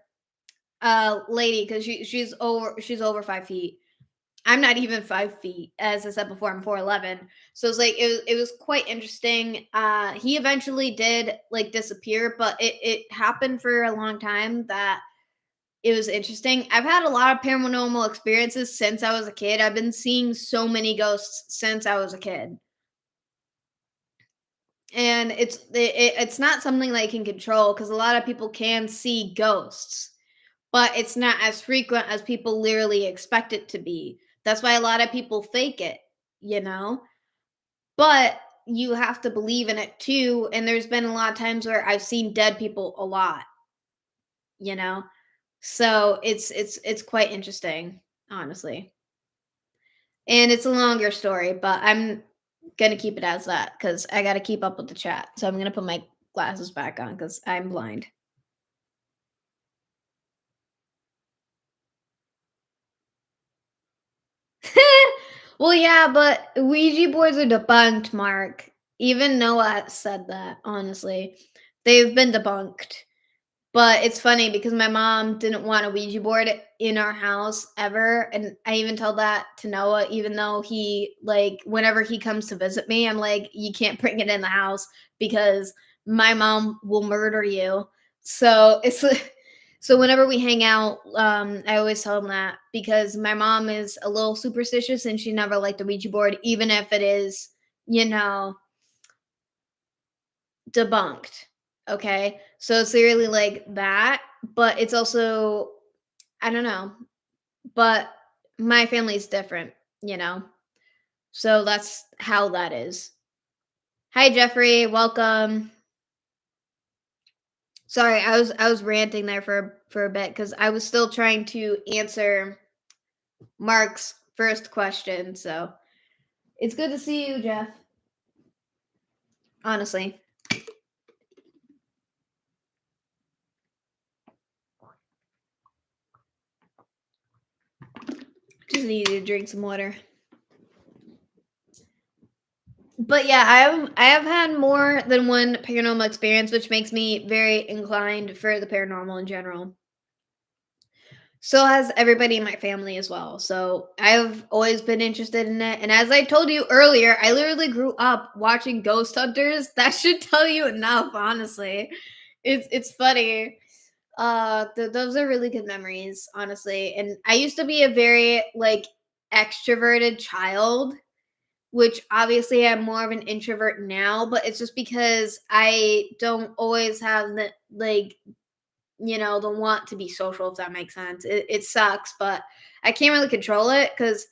lady because she's over 5 feet. I'm not even 5 feet, as I said before. I'm 4'11". So it's like it was quite interesting. He eventually did like disappear, but it happened for a long time that it was interesting. I've had a lot of paranormal experiences since I was a kid. I've been seeing so many ghosts since I was a kid. And it's not something that you can control because a lot of people can see ghosts but it's not as frequent as people literally expect it to be. That's why a lot of people fake it, you know? But you have to believe in it too. And there's been a lot of times where I've seen dead people a lot, you know? So it's quite interesting, honestly. And it's a longer story, but I'm gonna keep it as that because I gotta keep up with the chat. So I'm gonna put my glasses back on because I'm blind. Well, yeah, but Ouija boards are debunked, Mark. Even Noah said that, honestly. They've been debunked. But it's funny because my mom didn't want a Ouija board in our house ever. And I even told that to Noah, even though he, like, whenever he comes to visit me, I'm like, you can't bring it in the house because my mom will murder you. So it's so whenever we hang out, I always tell them that because my mom is a little superstitious and she never liked the Ouija board, even if it is, you know, debunked. Okay. So it's really like that, but it's also, I don't know, but my family's different, you know? So that's how that is. Hi, Jeffrey. Welcome. Sorry, I was ranting there for a bit because I was still trying to answer Mark's first question. So it's good to see you, Jeff. Honestly, just need to drink some water. But yeah, I have had more than one paranormal experience, which makes me very inclined for the paranormal in general. So has everybody in my family as well. So I've always been interested in it. And as I told you earlier, I literally grew up watching Ghost Hunters. That should tell you enough, honestly. It's funny. Those are really good memories, honestly. And I used to be a very like extroverted child, which obviously I'm more of an introvert now, but it's just because I don't always have the like the want to be social, if that makes sense. It sucks, but I can't really control it because,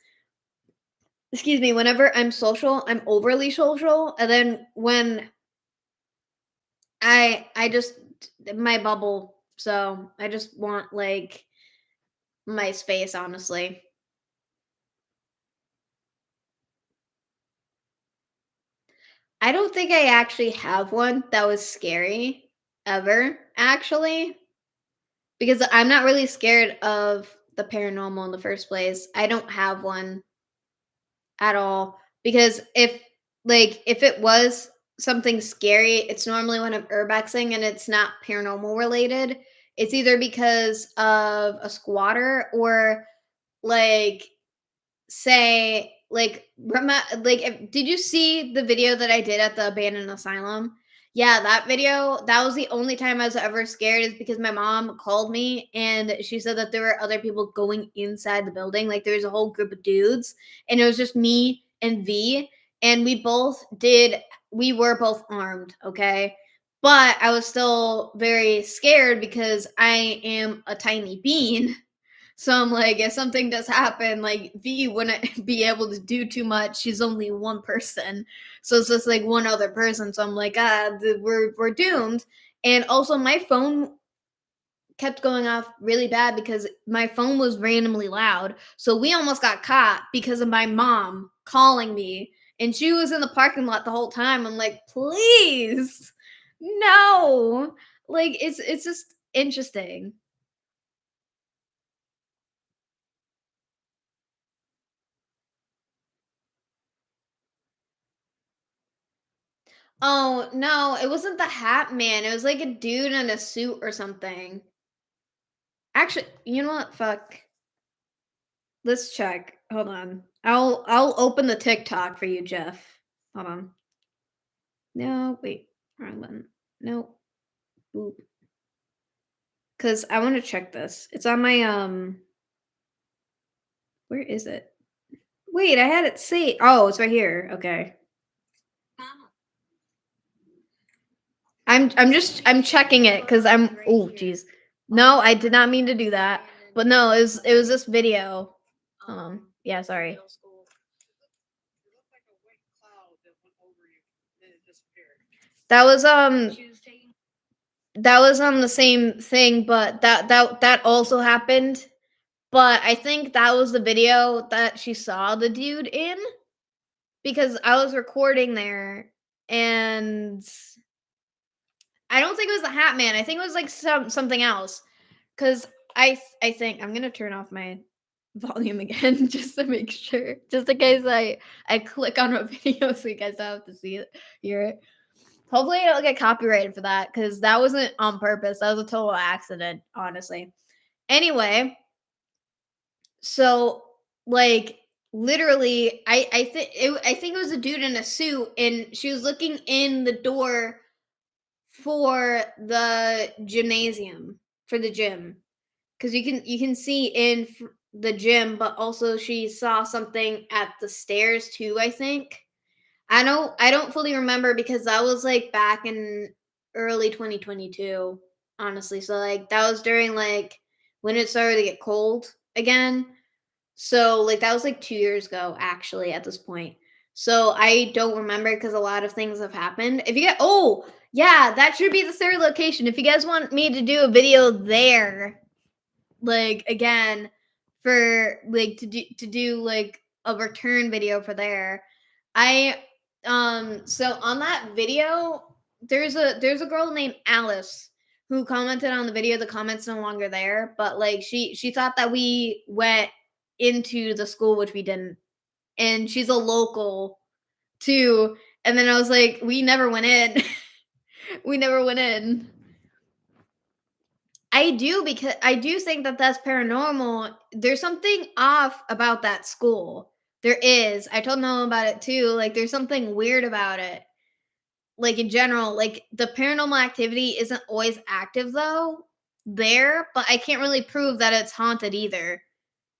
excuse me, whenever I'm social, I'm overly social. And then when I just, my bubble. So I just want like my space, honestly. I don't think I actually have one that was scary ever, actually, because I'm not really scared of the paranormal in the first place. I don't have one at all because if it was something scary, it's normally when I'm urbexing and it's not paranormal related. It's either because of a squatter or like say like did you see the video that I did at the abandoned asylum? Yeah, that video, that was the only time I was ever scared is because my mom called me and she said that there were other people going inside the building. Like there was a whole group of dudes and it was just me and V and we were both armed, okay? But I was still very scared because I am a tiny bean. So I'm like, if something does happen, like V wouldn't be able to do too much. She's only one person, so it's just like one other person. So I'm like, we're doomed. And also, my phone kept going off really bad because my phone was randomly loud. So we almost got caught because of my mom calling me, and she was in the parking lot the whole time. I'm like, please, no, like it's just interesting. Oh, no, it wasn't the Hat Man, it was like a dude in a suit or something. Actually, you know what? Fuck. Let's check. Hold on. I'll open the TikTok for you, Jeff. Hold on. No, wait. Wrong button. No. Boop. Cause I want to check this. It's on my where is it? Wait, I had it saved. Oh, it's right here. Okay. I'm checking it because I'm oh jeez. No, I did not mean to do that. But no, it was this video. Yeah, sorry. That was that was on the same thing, but that also happened. But I think that was the video that she saw the dude in because I was recording there and I don't think it was the Hat Man. I think it was like something else. Cause I think I'm gonna turn off my volume again just to make sure. Just in case I click on a video so you guys don't have to see it, hear it. Hopefully I don't get copyrighted for that because that wasn't on purpose. That was a total accident, honestly. Anyway, so like literally I think it was a dude in a suit and she was looking in the door for the gymnasium, for the gym. Because you can see in the gym, but also she saw something at the stairs too, I think. I don't fully remember because that was like back in early 2022, honestly. So like that was during like when it started to get cold again. So like that was like 2 years ago actually at this point. So I don't remember because a lot of things have happened. If you get yeah, that should be the third location. If you guys want me to do a video there, like again for like to do like a return video for there. I so on that video there's a girl named Alice who commented on the video. The comments no longer there, but like she thought that we went into the school, which we didn't, and she's a local too. And then I was like, we never went in. We never went in. I do, because I do think that that's paranormal. There's something off about that school. There is. I told Mom about it too. Like, there's something weird about it. Like, in general, like, the paranormal activity isn't always active, though, there, but I can't really prove that it's haunted either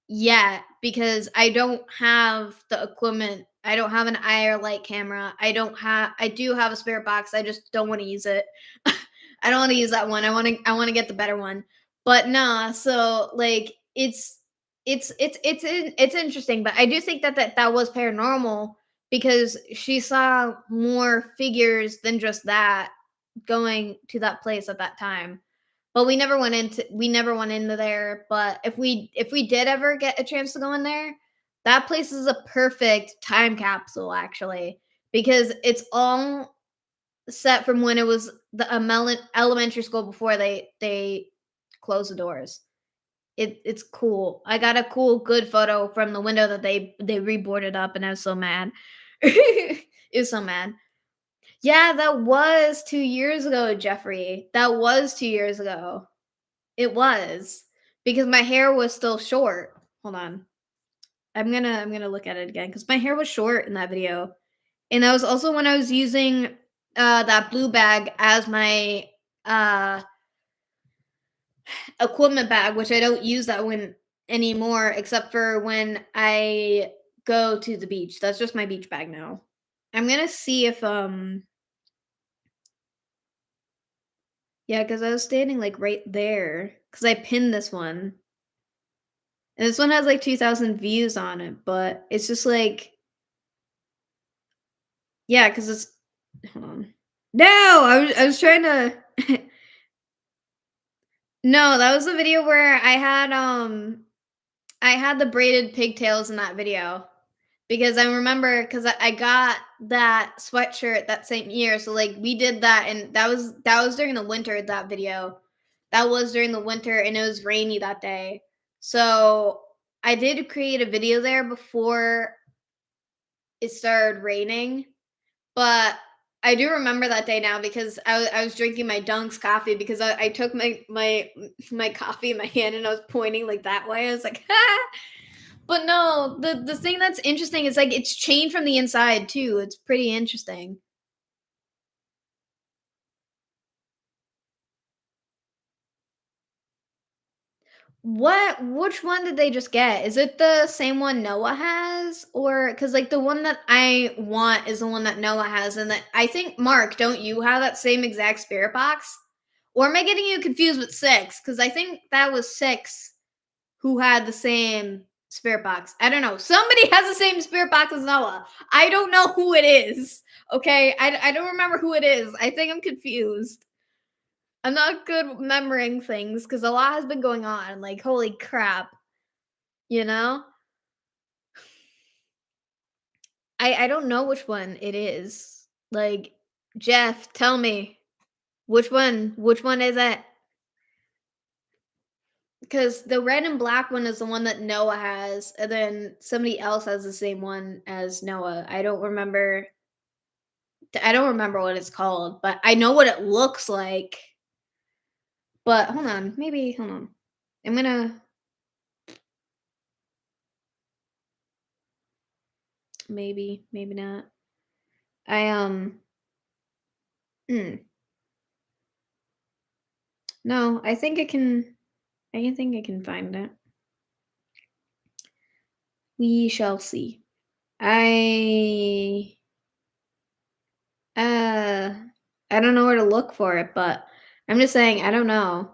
yet because I don't have the equipment. I don't have an IR light camera. I do have a spirit box. I just don't want to use it. I don't want to use that one. I want to get the better one. But nah, so like it's interesting, but I do think that was paranormal because she saw more figures than just that going to that place at that time. But we never went into there. But if we did ever get a chance to go in there, that place is a perfect time capsule actually, because it's all set from when it was the elementary school before they closed the doors. It's cool. I got a cool good photo from the window that they reboarded up, and I was so mad. It was so mad. Yeah, that was 2 years ago, Jeffrey. That was 2 years ago. It was because my hair was still short. Hold on. I'm gonna look at it again because my hair was short in that video. And that was also when I was using that blue bag as my uh equipment bag, which I don't use that one anymore except for when I go to the beach. That's just my beach bag now. I'm gonna see if yeah, because I was standing like right there because I pinned this one. And this one has like 2,000 views on it, but it's just like, yeah, because it's, hold on. No, I was trying to, no, that was a video where I had the braided pigtails in that video because I remember because I got that sweatshirt that same year. So like we did that, and that was during the winter, that video. That was during the winter and it was rainy that day. So I did create a video there before it started raining. But I do remember that day now because I was drinking my Dunks coffee because I took my coffee in my hand and I was pointing like that way. I was like, ah! But no, the thing that's interesting is like it's chained from the inside too. It's pretty interesting. Which one did they just get? Is it the same one Noah has? Or because like the one that I want is the one that Noah has, and that I think Mark, don't you have that same exact spirit box? Or am I getting you confused with six? Because I think that was six who had the same spirit box. I don't know. Somebody has the same spirit box as Noah. I don't know who it is. Okay. I don't remember who it is. I think I'm confused. I'm not good remembering things because a lot has been going on. Like, holy crap, you know? I don't know which one it is. Like, Jeff, tell me which one. Which one is it? Because the red and black one is the one that Noah has, and then somebody else has the same one as Noah. I don't remember what it's called, but I know what it looks like. But hold on. I'm gonna maybe not. I. Hmm. No, I think I can find it. We shall see. I uh I don't know where to look for it, but I'm just saying I don't know.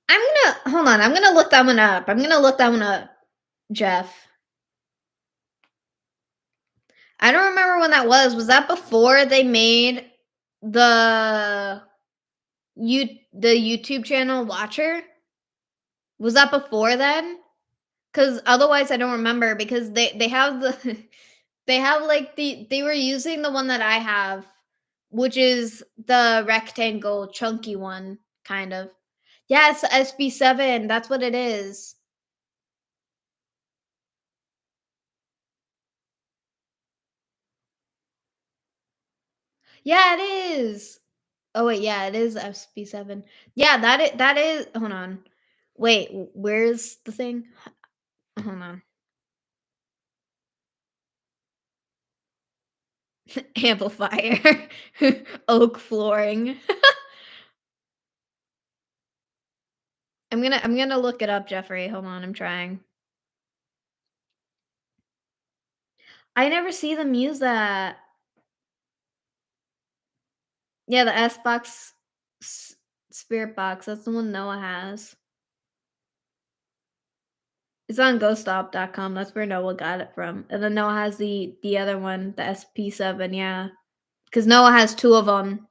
I'm gonna hold on. I'm gonna look that one up. I'm gonna look that one up, Jeff. I don't remember when that was. Was that before they made the the YouTube channel Watcher? Was that before then? Because otherwise, I don't remember. Because they have the they have like they were using the one that I have, which is the rectangle chunky one, kind of. Yeah, it's SB7. That's what it is. Yeah, it is. Oh wait, yeah, it is SB7. Yeah, that is. Hold on. Wait, where's the thing? Hold on. Amplifier. Oak flooring. I'm gonna look it up, Jeffrey. Hold on, I'm trying. I never see them use that. Yeah, the S box spirit box. That's the one Noah has. It's on ghoststop.com. That's where Noah got it from. And then Noah has the other one, the SP7, yeah. Cuz Noah has two of them.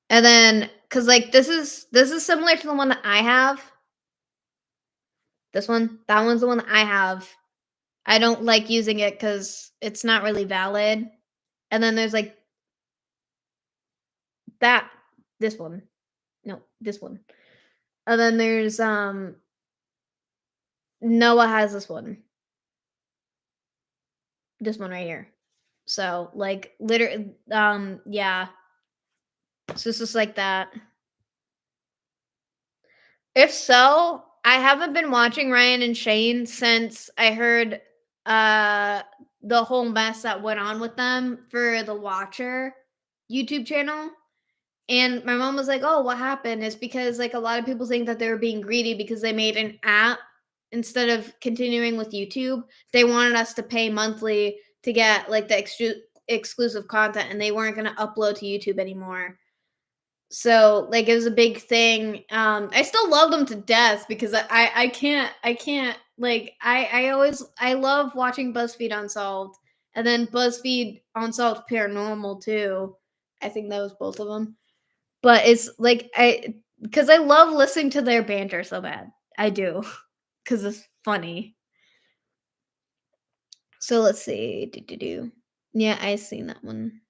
And then cuz like this is similar to the one that I have. This one, that one's the one that I have. I don't like using it cuz it's not really valid. And then there's like that this one. No, this one. And then there's Noah has this one. This one right here. So like literally yeah. So it's just like that. If so, I haven't been watching Ryan and Shane since I heard uh the whole mess that went on with them for the Watcher YouTube channel. And my mom was like, "Oh, what happened?" It's because like a lot of people think that they were being greedy because they made an app instead of continuing with YouTube. They wanted us to pay monthly to get like the exclusive content, and they weren't going to upload to YouTube anymore. So like it was a big thing. I still love them to death because I can't like I love watching BuzzFeed Unsolved and then BuzzFeed Unsolved Paranormal too. I think that was both of them. But it's like because I love listening to their banter so bad. I do because it's funny. So let's see. Do. Yeah, I seen that one.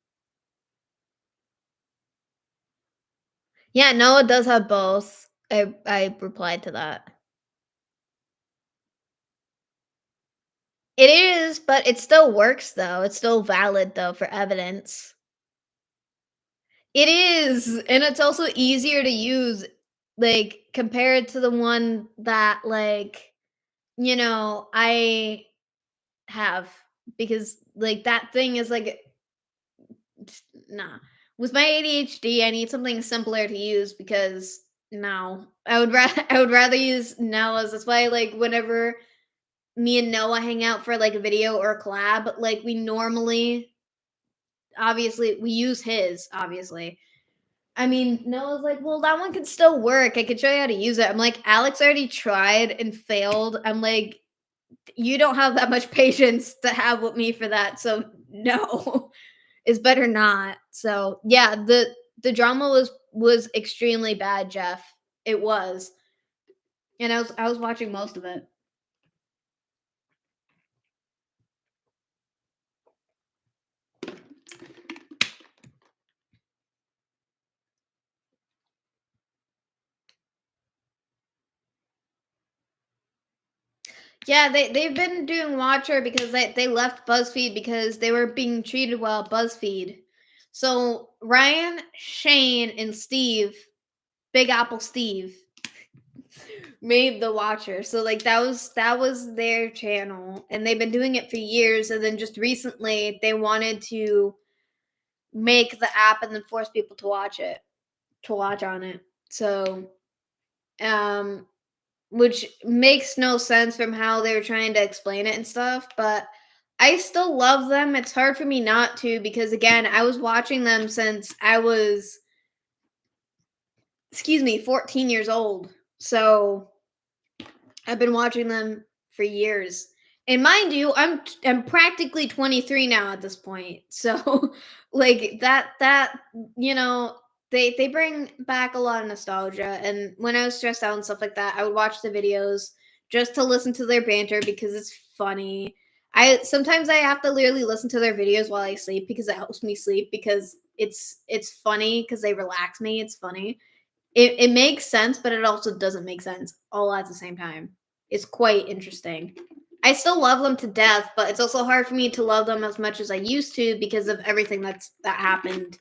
Yeah, Noah does have both. I replied to that. It is, but it still works though. It's still valid though for evidence. It is, and it's also easier to use, like compared to the one that I have because like that thing is like nah. With my ADHD, I need something simpler to use because no, I would rather I would rather use Noah's. That's why like whenever me and Noah hang out for like a video or a collab, like we normally obviously we use his obviously. I mean, Noah's like, well, that one could still work. I could show you how to use it. I'm like, Alex already tried and failed. I'm like, you don't have that much patience to have with me for that. So no, it's better not. So yeah, the drama was extremely bad, Jeff. It was. And I was watching most of it. Yeah, they've been doing Watcher because they left BuzzFeed because they were being treated well at BuzzFeed. So Ryan, Shane, and Steve, Big Apple Steve, made The Watcher. So like that was their channel and they've been doing it for years and then just recently they wanted to make the app and then force people to watch it, to watch on it. So um which makes no sense from how they were trying to explain it and stuff, but I still love them. It's hard for me not to because again, I was watching them since I was 14 years old. So I've been watching them for years. And mind you, I'm practically 23 now at this point. So like that you know, they bring back a lot of nostalgia and when I was stressed out and stuff like that, I would watch the videos just to listen to their banter because it's funny. I sometimes I have to literally listen to their videos while I sleep because it helps me sleep because it's funny because they relax me. It's funny. It makes sense, but it also doesn't make sense all at the same time. It's quite interesting. I still love them to death, but it's also hard for me to love them as much as I used to because of everything that happened,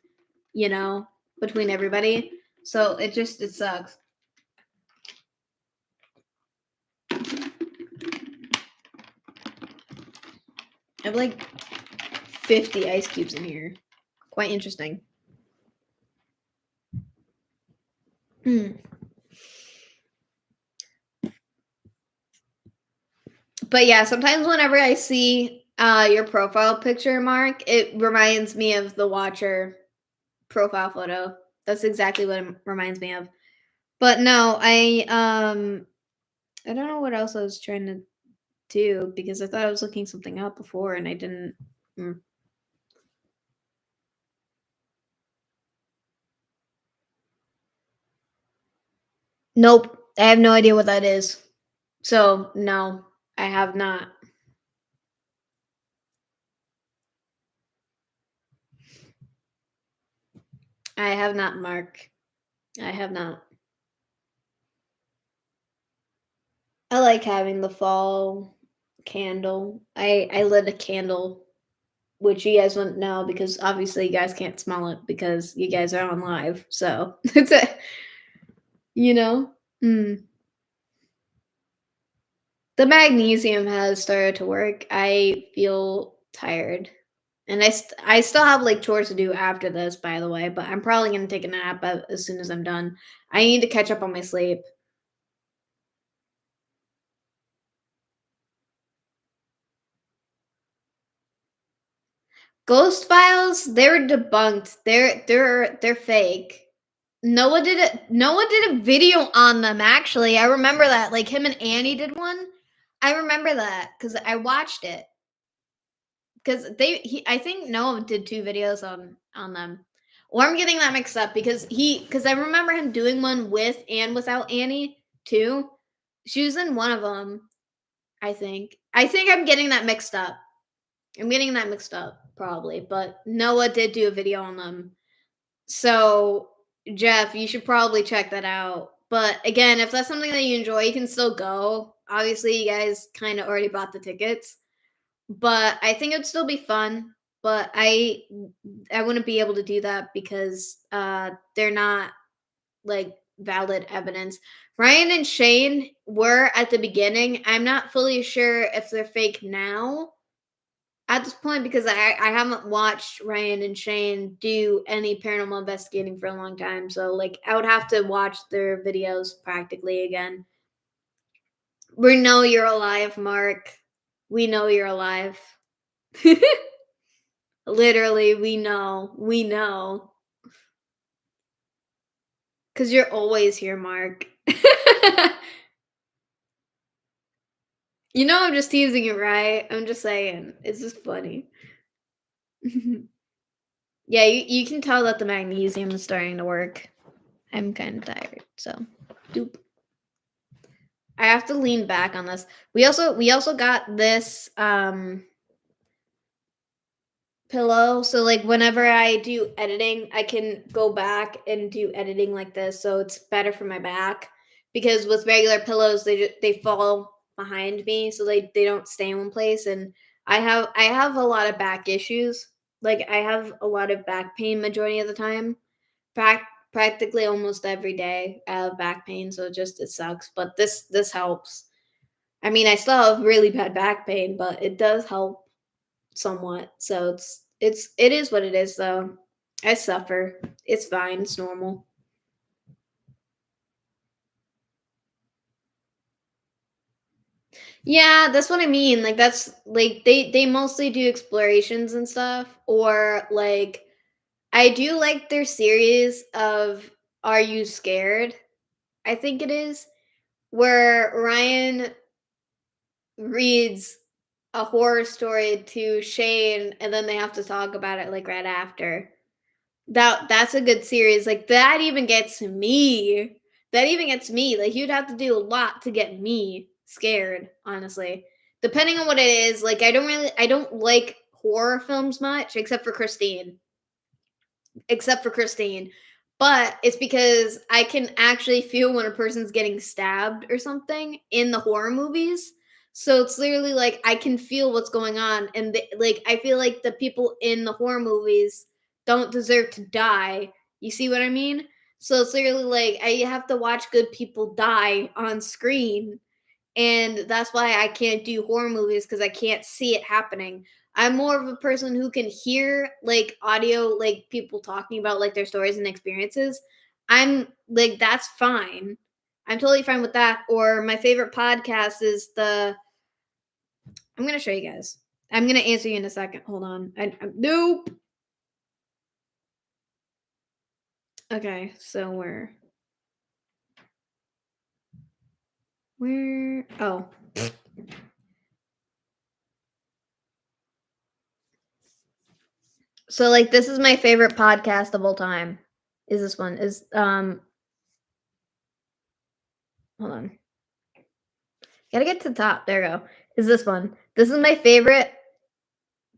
you know, between everybody. So it sucks. I have like 50 ice cubes in here. Quite interesting. Mm. But yeah, sometimes whenever I see your profile picture, Mark, it reminds me of the Watcher profile photo. That's exactly what it reminds me of. But no, I don't know what else I was trying to do because I thought I was looking something up before and I didn't. Mm. Nope, I have no idea what that is. So no, I have not. I have not, Mark. I have not. I like having the fall candle. I lit a candle, which you guys wouldn't know because obviously you guys can't smell it because you guys are on live. So it's a, you know. Mm. The magnesium has started to work. I feel tired. And I still have like chores to do after this, by the way, but I'm probably going to take a nap as soon as I'm done. I need to catch up on my sleep. Ghost Files, they're debunked. They're fake. Noah did a video on them actually. I remember that. Like him and Annie did one. I remember that cuz I watched it. Cuz I think Noah did two videos on them. Or I'm getting that mixed up because cuz I remember him doing one with and without Annie too. She was in one of them, I think. I think I'm getting that mixed up. I'm getting that mixed up probably, but Noah did do a video on them. So, Jeff, you should probably check that out. But again, if that's something that you enjoy, you can still go. Obviously, you guys kind of already bought the tickets, but I think it'd still be fun. But I wouldn't be able to do that because they're not like valid evidence. Ryan and Shane were at the beginning. I'm not fully sure if they're fake now at this point because I haven't watched Ryan and Shane do any paranormal investigating for a long time. So like I would have to watch their videos practically again. We know you're alive, Mark. We know you're alive. Literally, we know. We know. Cause you're always here, Mark. You know I'm just teasing you, right? I'm just saying. It's just funny. Yeah, you can tell that the magnesium is starting to work. I'm kind of tired, so doop. I have to lean back on this. We also got this pillow, so like whenever I do editing, I can go back and do editing like this, so it's better for my back. Because with regular pillows, they fall behind me, so they don't stay in one place. And I have a lot of back issues. Like I have a lot of back pain majority of the time. Back practically almost every day. I have back pain, so it sucks. But this helps. I mean, I still have really bad back pain, but it does help somewhat. So it is what it is though. I suffer. It's fine. It's normal. Yeah, that's what I mean. Like that's like they mostly do explorations and stuff, or like I do like their series of Are You Scared? I think it is, where Ryan reads a horror story to Shane and then they have to talk about it like right after. That's a good series. Like that even gets me. That even gets me. Like you'd have to do a lot to get me scared, honestly. Depending on what it is, like I don't like horror films much except for Christine. Except for Christine. But it's because I can actually feel when a person's getting stabbed or something in the horror movies. So it's literally like I can feel what's going on, and like I feel like the people in the horror movies don't deserve to die. You see what I mean? So it's literally like I have to watch good people die on screen, and that's why I can't do horror movies because I can't see it happening. I'm more of a person who can hear like audio, like people talking about like their stories and experiences. I'm like, that's fine. I'm totally fine with that. Or my favorite podcast is I'm going to show you guys. I'm going to answer you in a second. Hold on. Nope. Okay. So oh, so like this is my favorite podcast of all time. Is this one? Hold on. Gotta get to the top. There we go. Is this one? This is my favorite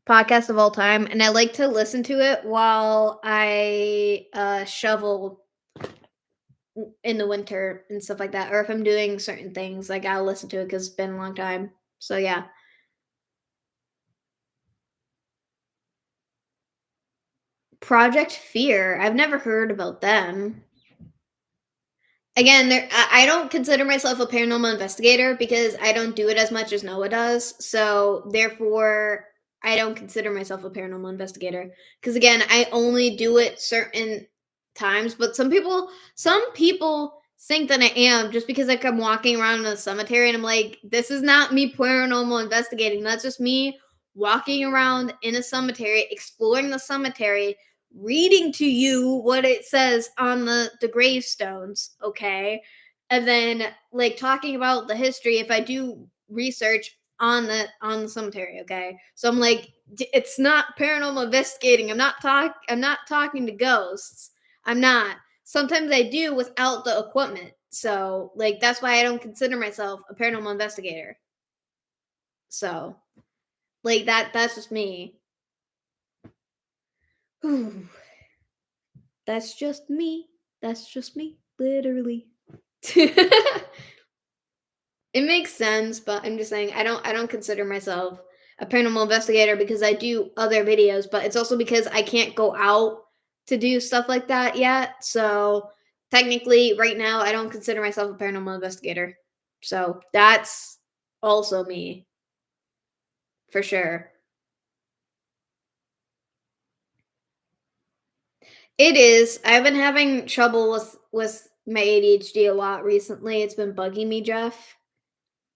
podcast of all time, and I like to listen to it while I shovel in the winter and stuff like that. Or if I'm doing certain things, like I'll listen to it because it's been a long time. So yeah. Project Fear. I've never heard about them. Again, I don't consider myself a paranormal investigator because I don't do it as much as Noah does. So therefore, I don't consider myself a paranormal investigator because again, I only do it certain times. But some people think that I am just because like I'm walking around in a cemetery and I'm like, this is not me paranormal investigating. That's just me walking around in a cemetery, exploring the cemetery, reading to you what it says on the gravestones, okay? And then like talking about the history if I do research on the cemetery, okay? So I'm like it's not paranormal investigating. I'm not talking to ghosts. I'm not. Sometimes I do without the equipment. So like that's why I don't consider myself a paranormal investigator. So like that's just me. That's just me. That's just me, literally. It makes sense, but I'm just saying I don't consider myself a paranormal investigator because I do other videos, but it's also because I can't go out to do stuff like that yet. So technically right now I don't consider myself a paranormal investigator. So that's also me for sure. It is. I've been having trouble with my ADHD a lot recently. It's been bugging me, Jeff.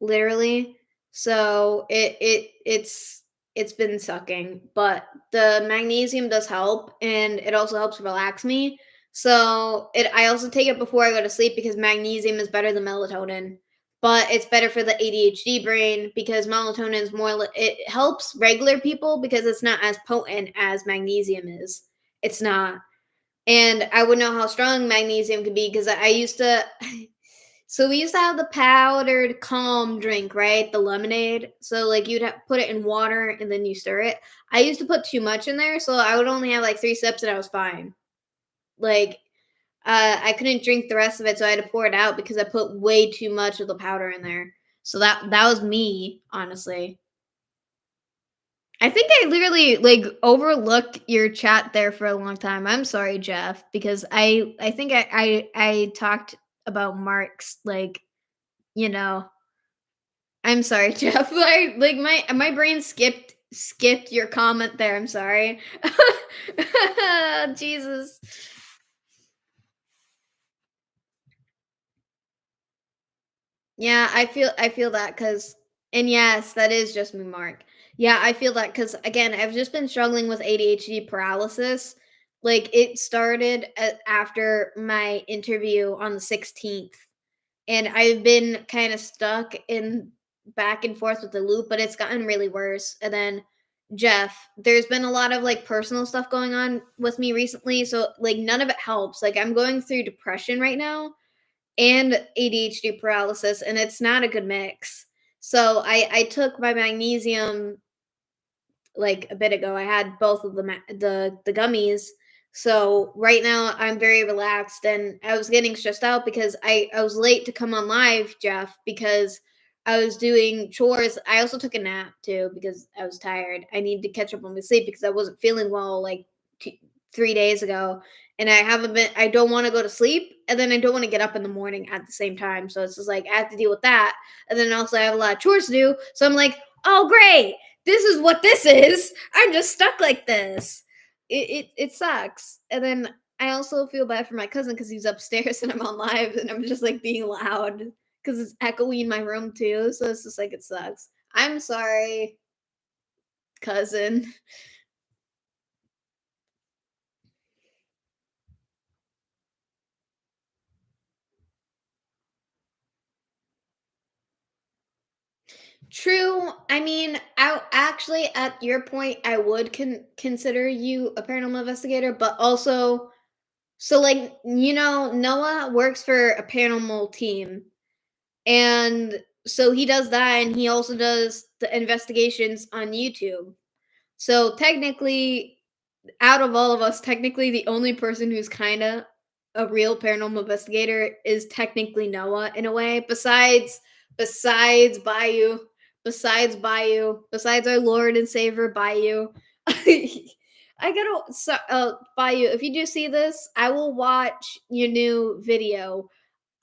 Literally. So it's been sucking, but the magnesium does help and it also helps relax me. So it I also take it before I go to sleep because magnesium is better than melatonin. But it's better for the ADHD brain because melatonin is it helps regular people because it's not as potent as magnesium is. It's not. And I would know how strong magnesium could be because I used to so we used to have the powdered calm drink, right? The lemonade. So like put it in water and then you stir it. I used to put too much in there, so I would only have like 3 sips and I was fine. Like I couldn't drink the rest of it, so I had to pour it out because I put way too much of the powder in there. So that was me, honestly. I think I literally like overlooked your chat there for a long time. I'm sorry, Jeff, because I think I talked about Mark's like, you know, I'm sorry, Jeff. Like my brain skipped your comment there. I'm sorry. Jesus. Yeah, I feel that cuz and yes, that is just me, Mark. Yeah, I feel that cuz again, I've just been struggling with ADHD paralysis. Like it started after my interview on the 16th, and I've been kind of stuck in back and forth with the loop, but it's gotten really worse. And then Jeff, there's been a lot of like personal stuff going on with me recently, so like none of it helps. Like I'm going through depression right now and ADHD paralysis, and it's not a good mix. So I took my magnesium like a bit ago. I had both of the gummies. So right now I'm very relaxed, and I was getting stressed out because I was late to come on live, Jeff, because I was doing chores. I also took a nap too because I was tired. I needed to catch up on my sleep because I wasn't feeling well like 3 days ago, and I haven't been. I don't want to go to sleep, and then I don't want to get up in the morning at the same time. So it's just like I have to deal with that, and then also I have a lot of chores to do. So I'm like, oh great, this is what this is. I'm just stuck like this. It sucks. And then I also feel bad for my cousin because he's upstairs and I'm on live and I'm just like being loud because it's echoey in my room too. So it's just like it sucks. I'm sorry, cousin. True. I mean, I actually at your point, I would consider you a paranormal investigator, but also, so like Noah works for a paranormal team. And so he does that, and he also does the investigations on YouTube. So technically, out of all of us, technically the only person who's kind of a real paranormal investigator is technically Noah in a way. Besides Bayou, besides our Lord and Savior Bayou. I gotta Bayou. If you do see this, I will watch your new video.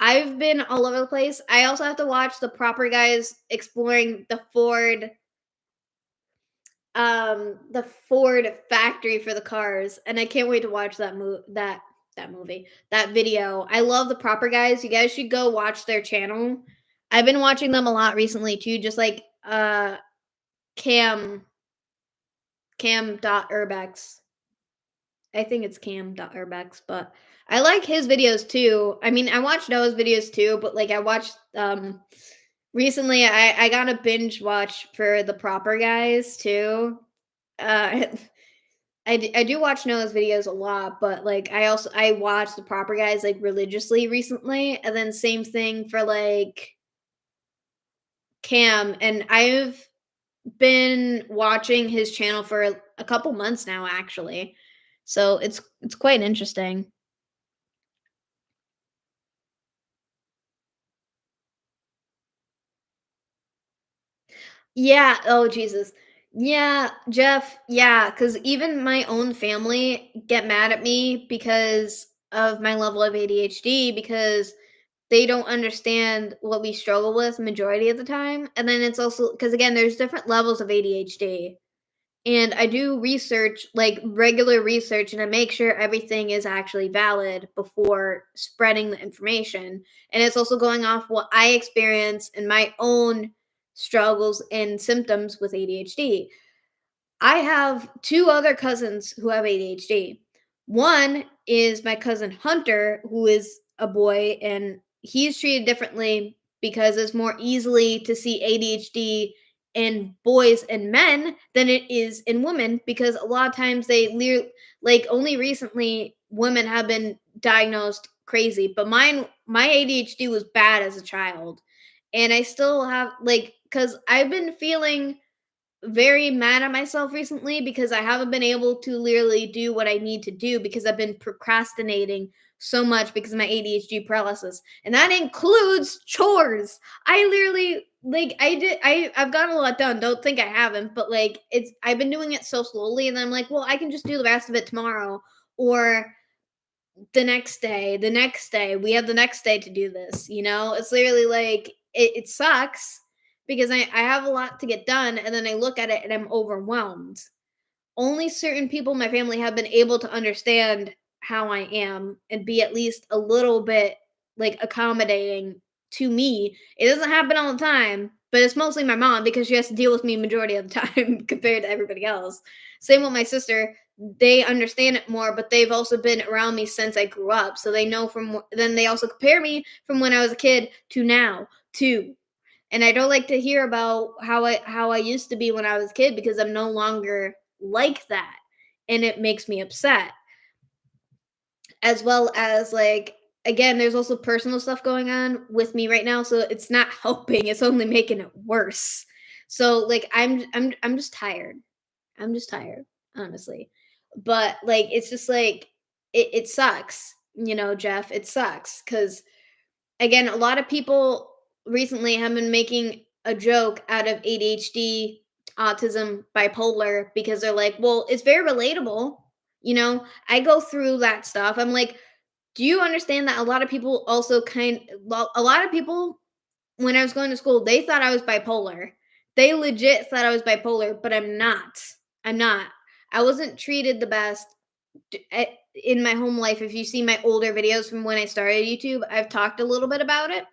I've been all over the place. I also have to watch the proper guys exploring the Ford factory for the cars, and I can't wait to watch that movie, that video. I love the proper guys. You guys should go watch their channel. I've been watching them a lot recently too, just like Cam Cam.urbex. I think it's Cam.urbex, but I like his videos too. I mean, I watch Noah's videos too, but like I watched recently I got a binge watch for the proper guys too. Uh I do watch Noah's videos a lot, but like I watch the proper guys like religiously recently, and then same thing for like Cam, and I've been watching his channel for a couple months now actually. So it's quite interesting. Yeah, oh Jesus. Yeah, Jeff, yeah, cuz even my own family get mad at me because of my level of ADHD because they don't understand what we struggle with majority of the time. And then it's also because again, there's different levels of ADHD. And I do research, like regular research, and I make sure everything is actually valid before spreading the information. And it's also going off what I experience and my own struggles and symptoms with ADHD. I have two other cousins who have ADHD. One is my cousin Hunter, who is a boy, and he's treated differently because it's more easily to see ADHD in boys and men than it is in women because a lot of times like only recently women have been diagnosed crazy, but my ADHD was bad as a child. And I still have like cuz I've been feeling very mad at myself recently because I haven't been able to literally do what I need to do because I've been procrastinating so much because of my ADHD paralysis. And that includes chores. I literally like I've gotten a lot done. Don't think I haven't, but like I've been doing it so slowly, and then I'm like, well, I can just do the rest of it tomorrow or the next day, the next day. We have the next day to do this. It's literally like it sucks because I have a lot to get done, and then I look at it and I'm overwhelmed. Only certain people in my family have been able to understand how I am and be at least a little bit like accommodating to me. It doesn't happen all the time, but it's mostly my mom because she has to deal with me majority of the time compared to everybody else. Same with my sister. They understand it more, but they've also been around me since I grew up. So they know then they also compare me from when I was a kid to now too. And I don't like to hear about how I used to be when I was a kid because I'm no longer like that. And it makes me upset. As well as like again, there's also personal stuff going on with me right now, so it's not helping. It's only making it worse. So like I'm just tired. I'm just tired, honestly. But like it's just like it sucks, Jeff. It sucks because again, a lot of people recently have been making a joke out of ADHD, autism, bipolar because they're like, well, it's very relatable. I go through that stuff. I'm like, do you understand that a lot of people also well, a lot of people when I was going to school, they thought I was bipolar. They legit thought I was bipolar, but I'm not. I'm not. I wasn't treated the best in my home life. If you see my older videos from when I started YouTube, I've talked a little bit about it.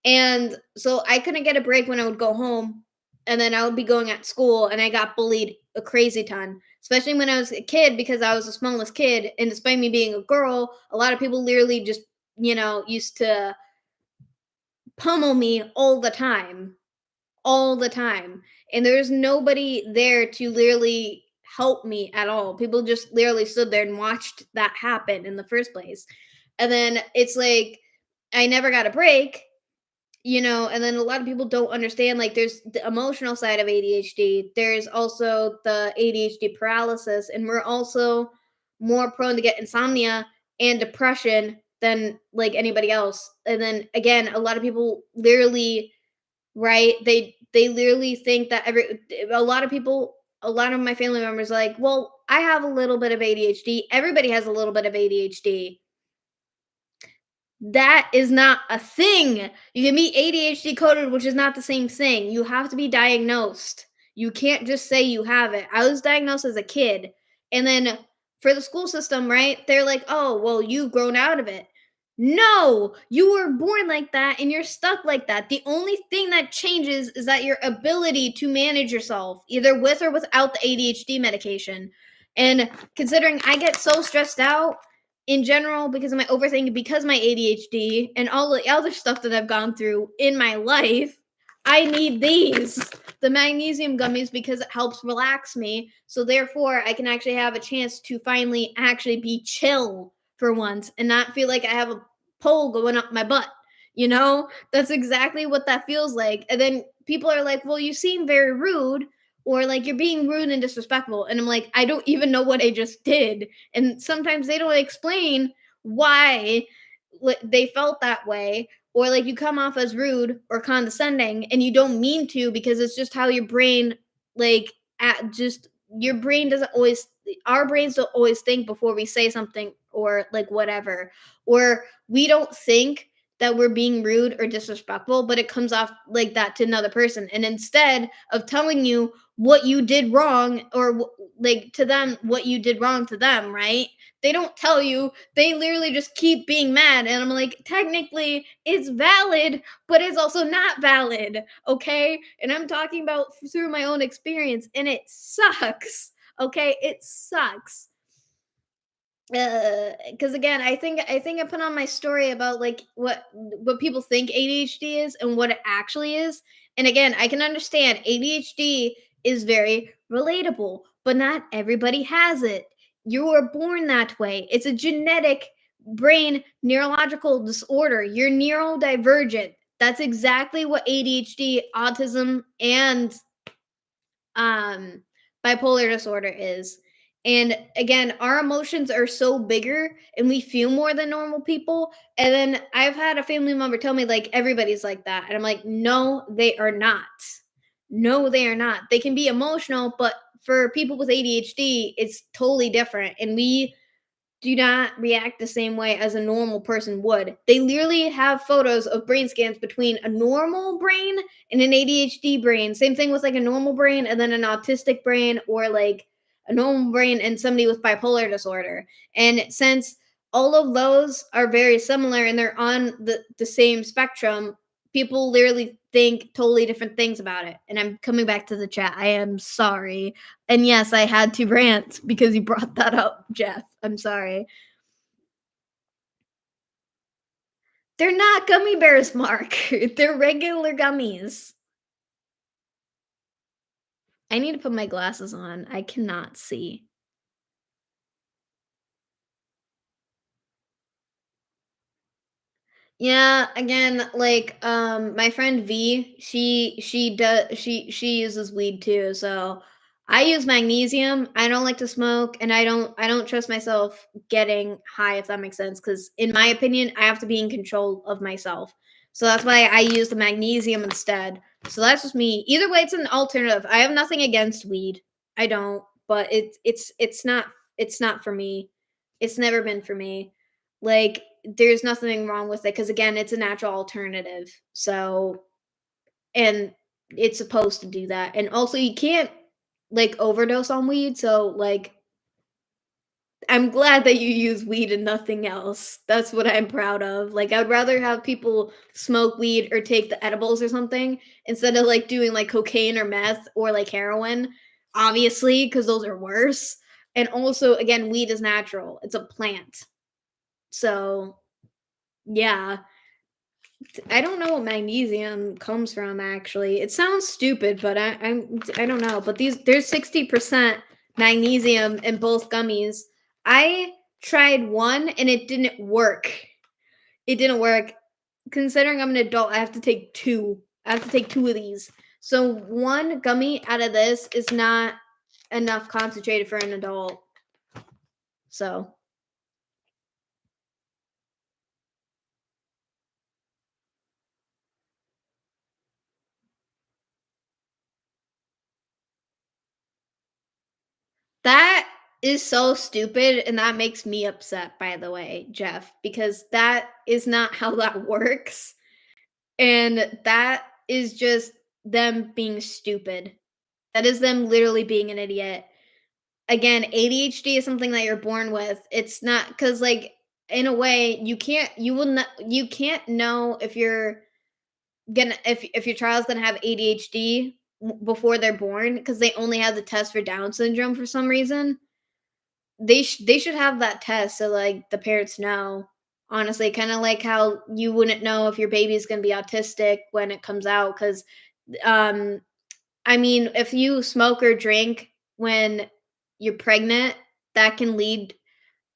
And so I couldn't get a break when I would go home. And then I would be going at school and I got bullied a crazy ton, especially when I was a kid because I was the smallest kid. And despite me being a girl, a lot of people literally just, used to pummel me all the time. And there's nobody there to literally help me at all. People just literally stood there and watched that happen in the first place. And then it's like, I never got a break. And then a lot of people don't understand like there's the emotional side of ADHD. There's also the ADHD paralysis, and we're also more prone to get insomnia and depression than like anybody else. And then again, a lot of people literally, right? They literally think that a lot of people, a lot of my family members are like, well, I have a little bit of ADHD. Everybody has a little bit of ADHD. That is not a thing. You can be ADHD coded, which is not the same thing. You have to be diagnosed. You can't just say you have it. I was diagnosed as a kid. And then for the school system, right? They're like, oh, well, you've grown out of it. No, you were born like that and you're stuck like that. The only thing that changes is that your ability to manage yourself, either with or without the ADHD medication. And considering I get so stressed out in general because of my overthinking, because of my ADHD and all the other stuff that I've gone through in my life, I need the magnesium gummies because it helps relax me. So therefore, I can actually have a chance to finally actually be chill for once and not feel like I have a pole going up my butt. That's exactly what that feels like. And then people are like, "Well, you seem very rude." Or like you're being rude and disrespectful. And I'm like, I don't even know what I just did. And sometimes they don't explain why they felt that way, or like you come off as rude or condescending and you don't mean to because it's just how your brain like at just your brain doesn't always our brains don't always think before we say something or like whatever, or we don't think that we're being rude or disrespectful, but it comes off like that to another person. And instead of telling you what you did wrong, or like to them what you did wrong to them, right? They don't tell you. They literally just keep being mad. And I'm like, technically it's valid, but it's also not valid, okay? And I'm talking about through my own experience, and it sucks. Okay, it sucks. Because again, I think I put on my story about like what people think ADHD is and what it actually is. And again, I can understand ADHD is very relatable, but not everybody has it. You were born that way. It's a genetic brain neurological disorder. You're neurodivergent. That's exactly what ADHD, autism, and um bipolar disorder is. And again, our emotions are so bigger and we feel more than normal people. And then I've had a family member tell me, like, everybody's like that. And I'm like, no, they are not. No, they are not. They can be emotional, but for people with ADHD, it's totally different. And we do not react the same way as a normal person would. They literally have photos of brain scans between a normal brain and an ADHD brain. Same thing with like a normal brain and then an autistic brain, or like a normal brain and somebody with bipolar disorder. And since all of those are very similar and they're on the same spectrum, people literally think totally different things about it. And I'm coming back to the chat. I am sorry. And yes, I had to rant because you brought that up, Jeff. I'm sorry. They're not gummy bears, Mark. They're regular gummies. I need to put my glasses on. I cannot see. Yeah, again, like my friend V, she uses weed too. So I use magnesium. I don't like to smoke and I don't trust myself getting high, if that makes sense, cuz in my opinion, I have to be in control of myself. So that's why I use the magnesium instead. So that's just me. Either way, it's an alternative. I have nothing against weed. I don't, but it's not for me. It's never been for me. Like, there's nothing wrong with it because again, it's a natural alternative. So, and it's supposed to do that. And also, you can't like overdose on weed. So, like, I'm glad that you use weed and nothing else. That's what I'm proud of. Like, I'd rather have people smoke weed or take the edibles or something instead of like doing like cocaine or meth or like heroin, obviously, because those are worse. And also, again, weed is natural, it's a plant. So, yeah, I don't know what magnesium comes from actually. It sounds stupid, but I don't know. But there's 60% magnesium in both gummies. I tried one and it didn't work. It didn't work. Considering I'm an adult, I have to take two. I have to take two of these. So one gummy out of this is not enough concentrated for an adult. So that is so stupid, and that makes me upset, by the way, Jeff, because that is not how that works. And that is just them being stupid. That is them literally being an idiot. Again, ADHD is something that you're born with. It's not because, like, in a way, you can't know if you're gonna if your child's gonna have ADHD before they're born because they only have the test for Down syndrome for some reason. They should have that test so, like, the parents know, honestly, kinda like how you wouldn't know if your baby's gonna be autistic when it comes out. Because um, I mean, if you smoke or drink when you're pregnant, that can lead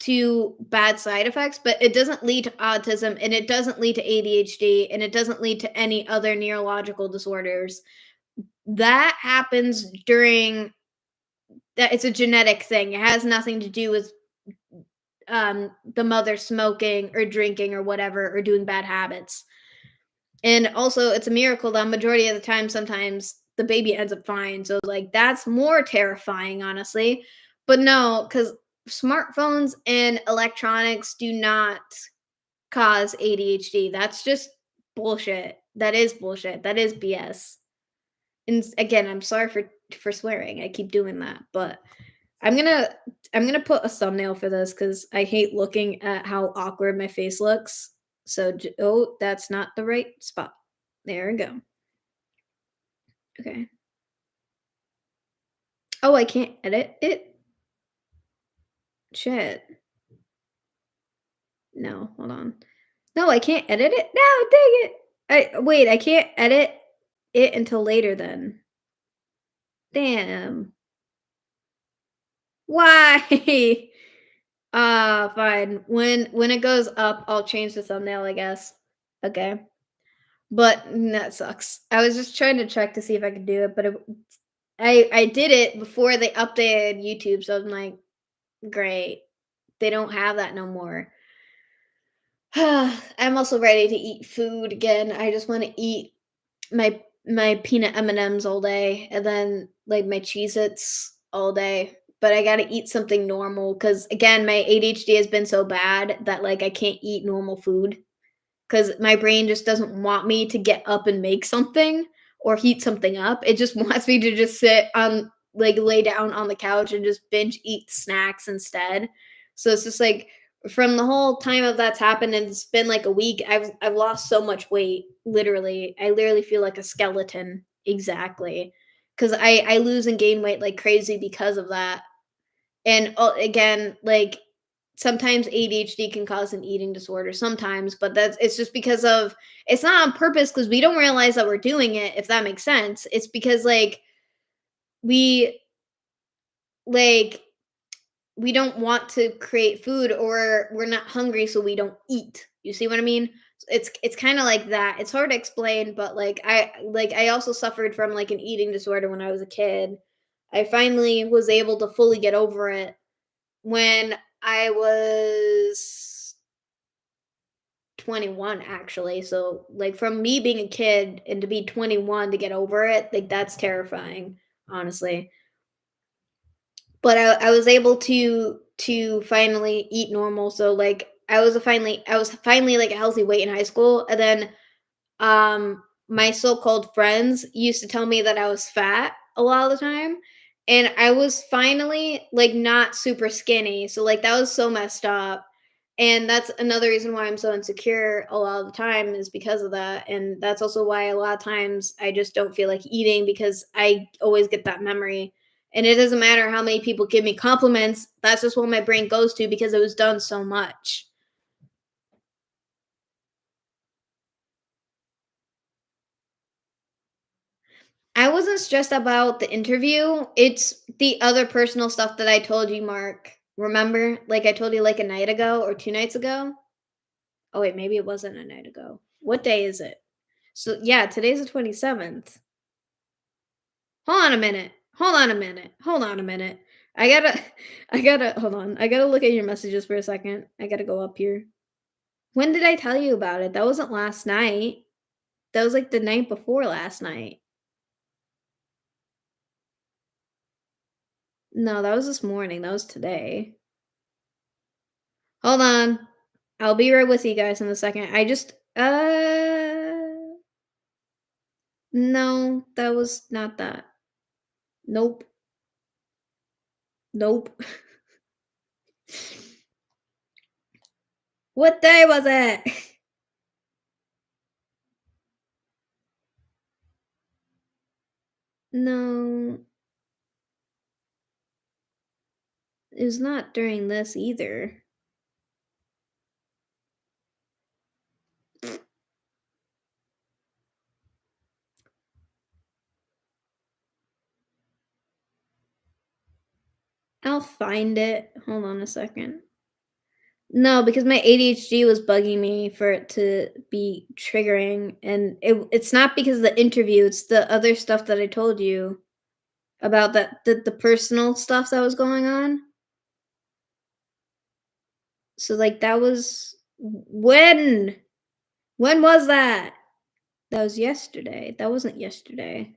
to bad side effects, but it doesn't lead to autism, and it doesn't lead to ADHD, and it doesn't lead to any other neurological disorders. That happens during that it's a genetic thing. It has nothing to do with the mother smoking or drinking or whatever or doing bad habits. And also, it's a miracle that majority of the time, sometimes the baby ends up fine. So, like, that's more terrifying, honestly. But no, because smartphones and electronics do not cause ADHD. That's just bullshit. That is bullshit. That is BS. And again, I'm sorry for swearing. I keep doing that, but I'm gonna I'm gonna put a thumbnail for this because I hate looking at how awkward my face looks. So, oh, that's not the right spot. There we go. Okay. Oh, I can't edit it. Shit. No, hold on. No, I can't edit it. No, dang it. I wait. I can't edit it until later. Then. Damn. Why? Fine. When it goes up, I'll change the thumbnail, I guess. Okay. But that sucks. I was just trying to check to see if I could do it, but I did it before they updated YouTube, so I'm like, Great. They don't have that no more. I'm also ready to eat food again. I just wanna eat my peanut M&Ms all day and then, like, my Cheez-Its all day, but I gotta eat something normal because again, my ADHD has been so bad that, like, I can't eat normal food. 'Cause my brain just doesn't want me to get up and make something or heat something up. It just wants me to just sit on like, lay down on the couch and just binge eat snacks instead. So it's just like from the whole time of that's happened and it's been like a week, I've lost so much weight, literally. I literally feel like a skeleton. Exactly. 'Cause I lose and gain weight like crazy because of that. And, again, like, sometimes ADHD can cause an eating disorder sometimes, but that's it's just because of it's not on purpose because we don't realize that we're doing it, if that makes sense. It's because, we like, we don't want to create food or we're not hungry, so we don't eat. You see what I mean? It's kinda like that. It's hard to explain, but, I also suffered from, like, an eating disorder when I was a kid. I finally was able to fully get over it when I was 21 actually. So, like, from me being a kid and to be 21 to get over it, like, that's terrifying, honestly. But I was able to finally eat normal, so, like, I was finally, like, a healthy weight in high school, and then my so-called friends used to tell me that I was fat a lot of the time, and I was finally, like, not super skinny, so, like, that was so messed up, and that's another reason why I'm so insecure a lot of the time is because of that, and that's also why a lot of times I just don't feel like eating because I always get that memory, and it doesn't matter how many people give me compliments, that's just what my brain goes to because it was done so much. I wasn't stressed about the interview. It's the other personal stuff that I told you, Mark. Remember? Like I told you like a night ago or 2 nights ago? Oh wait, maybe it wasn't a night ago. What day is it? So yeah, today's the 27th. Hold on a minute. Hold on a minute. Hold on a minute. I gotta I gotta hold on. I gotta look at your messages for a second. I gotta go up here. When did I tell you about it? That wasn't last night. That was like the night before last night. No, that was this morning. That was today. Hold on. I'll be right with you guys in a second. No, that was not that. Nope. Nope. What day was it? No, it was not during this either. I'll find it. Hold on a second. No, because my ADHD was bugging me for it to be triggering, and it's not because of the interview, it's the other stuff that I told you about the personal stuff that was going on. So, like, that was when? When was that? That was yesterday. That wasn't yesterday.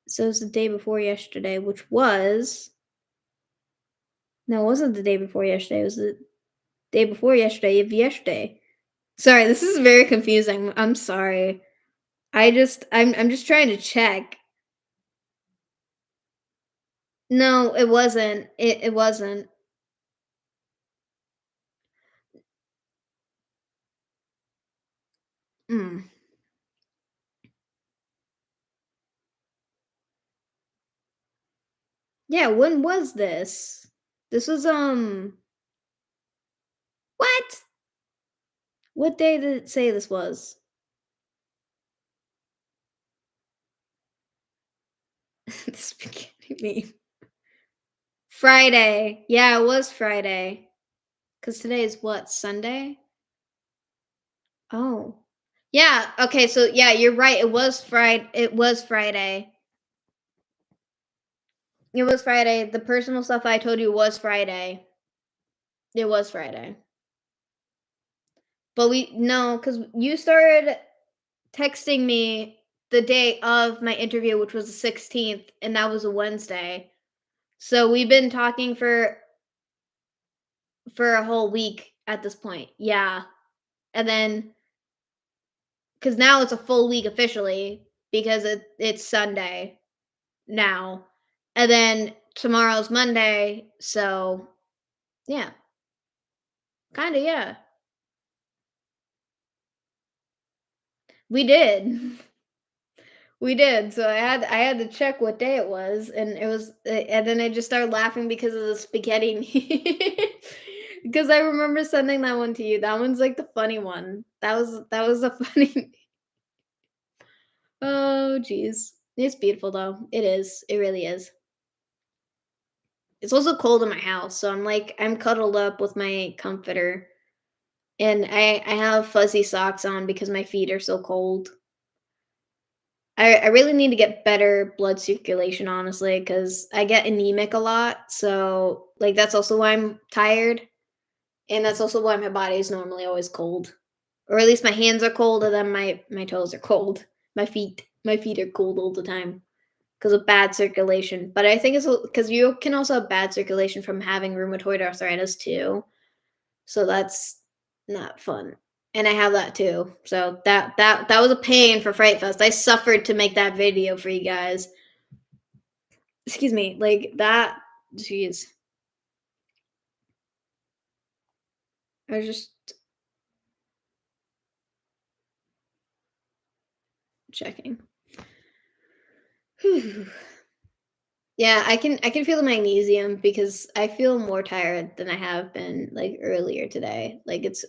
So it was the day before yesterday, which was no, it wasn't the day before yesterday. It was the day before yesterday of yesterday. Sorry, this is very confusing. I'm sorry. I'm just trying to check. No, it wasn't. It wasn't. Mm. Yeah, when was this? This was what? What day did it say this was? This beginning. Friday. Yeah, it was Friday. 'Cause today is what, Sunday? Oh. Yeah, okay, so yeah, you're right, it was Friday. It was Friday. The personal stuff I told you was Friday. It was Friday. But we no, because you started texting me the day of my interview, which was the 16th, and that was a Wednesday. So we've been talking for a whole week at this point. Yeah. And then because now it's a full week officially because it's Sunday now. And then tomorrow's Monday. So yeah, kind of, yeah. We did. We did. So I had to check what day it was, and it was, and then I just started laughing because of the spaghetti. Because I remember sending that one to you. That one's like the funny one. That was the funny. Oh, geez, it's beautiful though. It is. It really is. It's also cold in my house, so I'm cuddled up with my comforter, and I have fuzzy socks on because my feet are so cold. I really need to get better blood circulation, honestly, because I get anemic a lot. So, like, that's also why I'm tired. And that's also why my body is normally always cold. Or at least my hands are cold, and then my toes are cold. My feet are cold all the time because of bad circulation. But I think it's because you can also have bad circulation from having rheumatoid arthritis too. So that's not fun. And I have that too. So that was a pain for Fright Fest. I suffered to make that video for you guys. Excuse me, like that. Jeez, I was just checking. Whew. Yeah, I can feel the magnesium because I feel more tired than I have been like earlier today. Like it's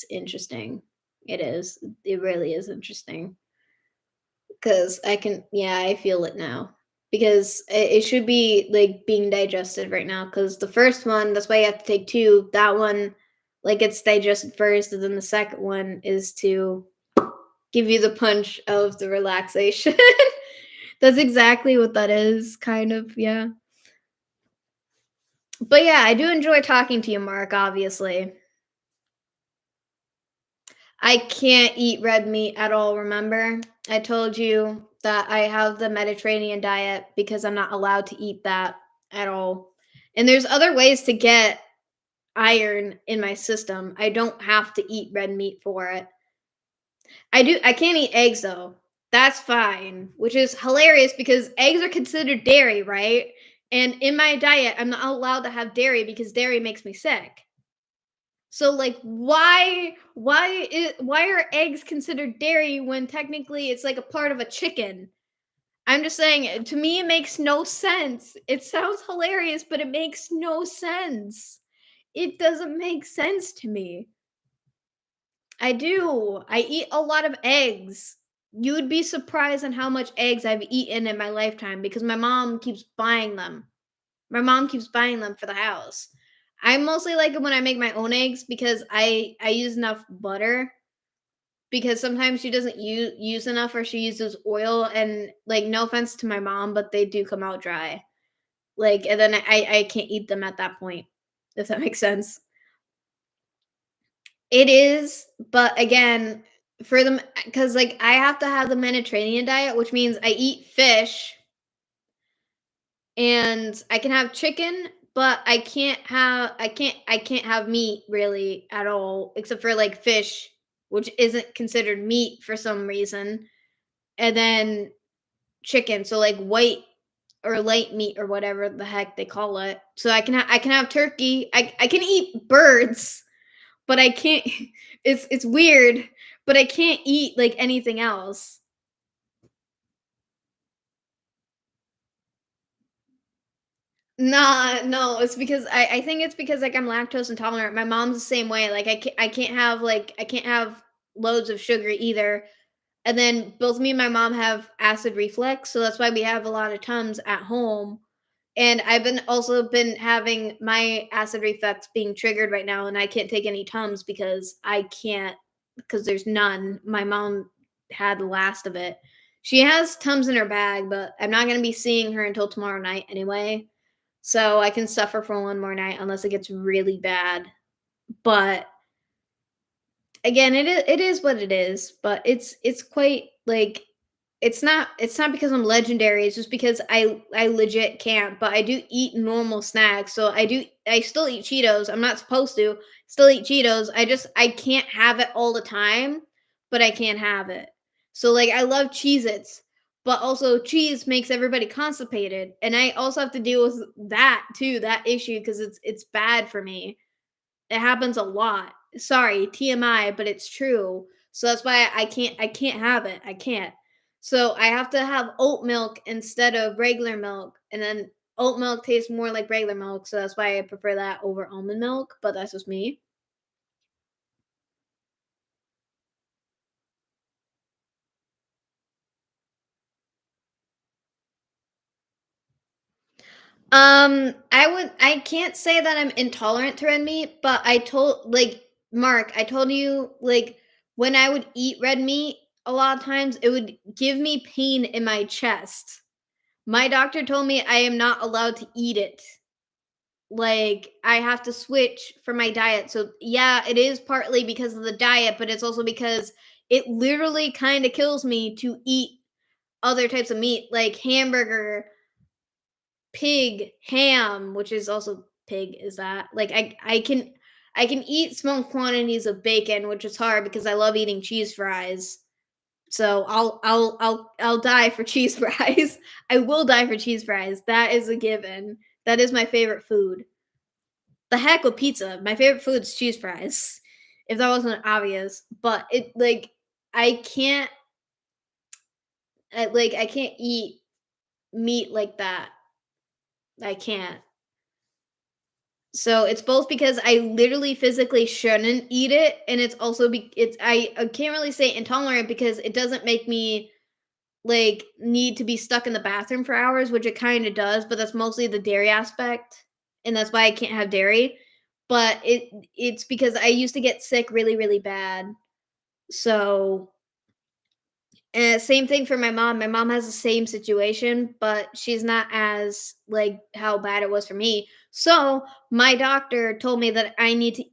interesting. It is. It really is interesting. Because I can, yeah, I feel it now. Because it should be like being digested right now. Because the first one, that's why you have to take two. That one, like it's digested first, and then the second one is to give you the punch of the relaxation. That's exactly what that is, kind of, yeah. But yeah, I do enjoy talking to you, Mark, obviously. I can't eat red meat at all, remember? I told you that I have the Mediterranean diet because I'm not allowed to eat that at all. And there's other ways to get iron in my system. I don't have to eat red meat for it. I can't eat eggs though. That's fine, which is hilarious because eggs are considered dairy, right? And in my diet, I'm not allowed to have dairy because dairy makes me sick. So like why are eggs considered dairy when technically it's like a part of a chicken? I'm just saying to me it makes no sense. It sounds hilarious, but it makes no sense. It doesn't make sense to me. I do. I eat a lot of eggs. You would be surprised on how much eggs I've eaten in my lifetime because my mom keeps buying them. My mom keeps buying them for the house. I mostly like it when I make my own eggs because I use enough butter because sometimes she doesn't use enough or she uses oil and like no offense to my mom, but they do come out dry. Like and then I can't eat them at that point. If that makes sense. It is, but again, for them because like I have to have the Mediterranean diet, which means I eat fish and I can have chicken, but I can't have meat really at all except for like fish, which isn't considered meat for some reason, and then chicken, so like white or light meat or whatever the heck they call it. So I can have turkey. I can eat birds, but I can't it's weird, but I can't eat like anything else. Nah, no, it's because I think it's because, like, I'm lactose intolerant. My mom's the same way, like, I can't have loads of sugar either, and then both me and my mom have acid reflux, so that's why we have a lot of Tums at home, and I've been having my acid reflux being triggered right now, and I can't take any Tums because I can't because there's none. My mom had the last of it, She has Tums in her bag, but I'm not gonna be seeing her until tomorrow night anyway. So I can suffer for one more night unless it gets really bad. But again, it is what it is, but it's quite like it's not because I'm legendary, it's just because I legit can't, but I do eat normal snacks. So I still eat Cheetos. I'm not supposed to still eat Cheetos. I can't have it all the time, but I can't have it. So like I love Cheez-Its, but also cheese makes everybody constipated. And I also have to deal with that too, that issue because it's bad for me. It happens a lot. Sorry, TMI, but it's true. So that's why I can't have it. I can't. So I have to have oat milk instead of regular milk. And then oat milk tastes more like regular milk, so that's why I prefer that over almond milk, but that's just me. I can't say that I'm intolerant to red meat, but I told like Mark, I told you like when I would eat red meat, a lot of times it would give me pain in my chest. My doctor told me I am not allowed to eat it. Like, I have to switch for my diet. So, yeah, it is partly because of the diet, but it's also because it literally kind of kills me to eat other types of meat, like hamburger, pig, ham, which is also pig, is that? Like, I can eat small quantities of bacon, which is hard because I love eating cheese fries. So I'll die for cheese fries. I will die for cheese fries. That is a given. That is my favorite food. The heck with pizza. My favorite food is cheese fries. If that wasn't obvious, but it like I can't I can't eat meat like that. I can't. So it's both because I literally physically shouldn't eat it, and it's also it's I can't really say intolerant because it doesn't make me like need to be stuck in the bathroom for hours, which it kind of does, but that's mostly the dairy aspect, and that's why I can't have dairy. But it's because I used to get sick really really bad. So same thing for my mom. My mom has the same situation, but she's not as like how bad it was for me. So my doctor told me that I need to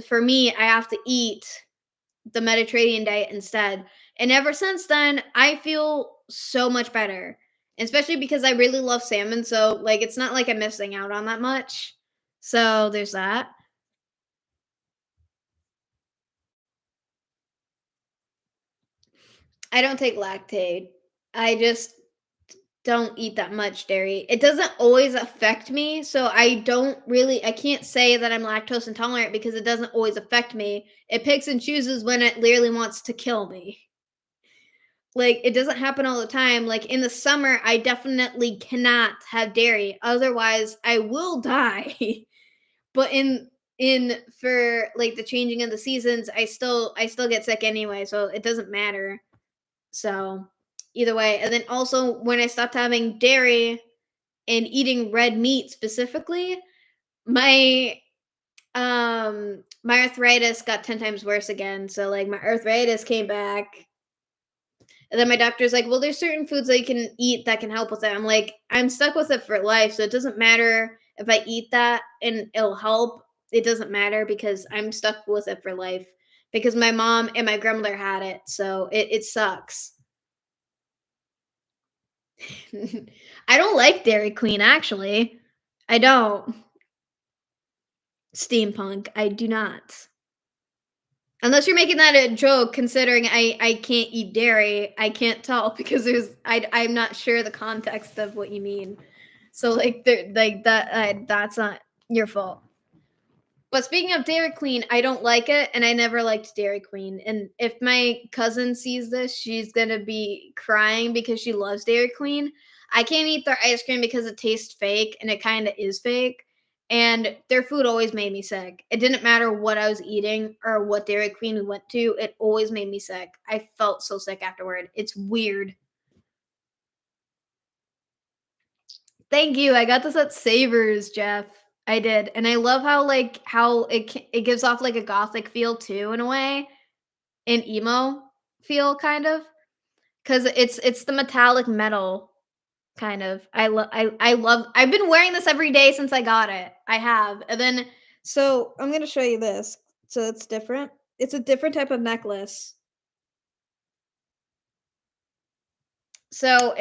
for me I have to eat the Mediterranean diet instead. And ever since then, I feel so much better. Especially because I really love salmon, so like it's not like I'm missing out on that much. So there's that. I don't take lactate. I just don't eat that much dairy. It doesn't always affect me, so I can't say that I'm lactose intolerant because it doesn't always affect me. It picks and chooses when it literally wants to kill me. Like, it doesn't happen all the time. Like, in the summer, I definitely cannot have dairy, otherwise I will die. But in for, like, the changing of the seasons, I still get sick anyway, so it doesn't matter. So, either way, and then also when I stopped having dairy and eating red meat specifically, my my arthritis got 10 times worse again. So, like, my arthritis came back. And then my doctor's like, "Well, there's certain foods that you can eat that can help with it." I'm like, "I'm stuck with it for life, so it doesn't matter if I eat that and it'll help. It doesn't matter because I'm stuck with it for life." Because my mom and my grandmother had it, so it sucks. I don't like Dairy Queen, actually. I don't. Steampunk, I do not. Unless you're making that a joke, considering I can't eat dairy, I can't tell because I'm not sure the context of what you mean. So like there like that that's not your fault. But speaking of Dairy Queen, I don't like it, and I never liked Dairy Queen. And if my cousin sees this, she's gonna be crying because she loves Dairy Queen. I can't eat their ice cream because it tastes fake, and it kind of is fake. And their food always made me sick. It didn't matter what I was eating or what Dairy Queen we went to, it always made me sick. I felt so sick afterward. It's weird. Thank you. I got this at Savers, Jeff. I did, and I love how it gives off like a gothic feel too in a way, an emo feel kind of. 'cause it's the metallic metal kind of. I love I've been wearing this every day since I got it. I have, and then so I'm gonna show you this. So it's different. It's a different type of necklace. So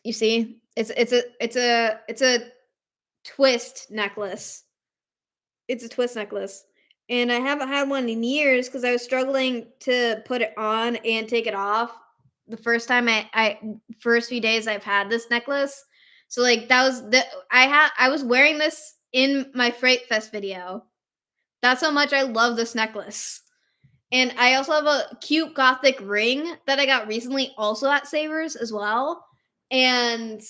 you see? It's a twist necklace. It's a twist necklace. And I haven't had one in years because I was struggling to put it on and take it off. The first time I first few days I've had this necklace. So like that was the I was wearing this in my Freight Fest video. That's how much I love this necklace. And I also have a cute gothic ring that I got recently also at Savers as well. And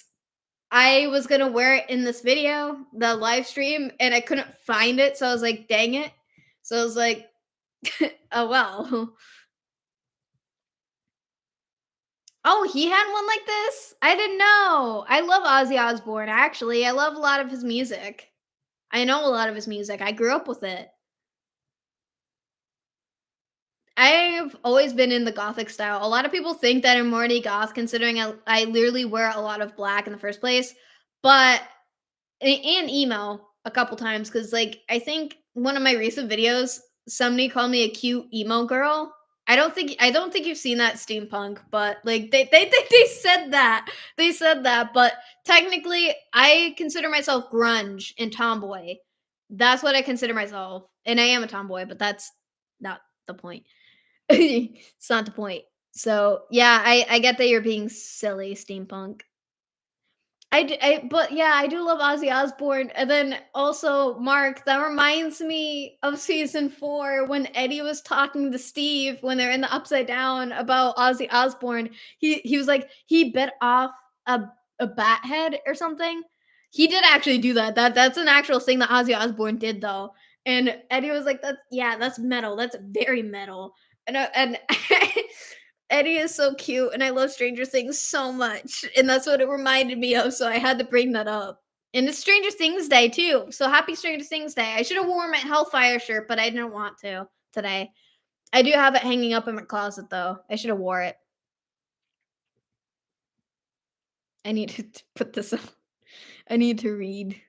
I was gonna wear it in this video, the live stream, and I couldn't find it, so I was like, "Dang it." So I was like, "Oh, well." Oh, he had one like this? I didn't know. I love Ozzy Osbourne, actually. I love a lot of his music. I know a lot of his music. I grew up with it. I've always been in the gothic style. A lot of people think that I'm already goth considering I literally wear a lot of black in the first place, but and email a couple times because like I think one of my recent videos somebody called me a cute emo girl. I don't think you've seen that steampunk, but like they said that. They said that, but technically I consider myself grunge and tomboy. That's what I consider myself. And I am a tomboy, but that's not the point. It's not the point. So yeah, I get that you're being silly, steampunk. But yeah, I do love Ozzy Osbourne, and then also, Mark, that reminds me of season 4 when Eddie was talking to Steve when they're in the Upside Down about Ozzy Osbourne. He was like, he bit off a a bat head or something. He did actually do that. That's an actual thing that Ozzy Osbourne did though. And Eddie was like, "That's yeah, that's metal. That's very metal." And Eddie is so cute, and I love Stranger Things so much, and that's what it reminded me of, so I had to bring that up. And it's Stranger Things Day too, so happy Stranger Things Day. I should have worn my Hellfire shirt, but I didn't want to today. I do have it hanging up in my closet though. I should have wore it. I need to put this up. I need to read.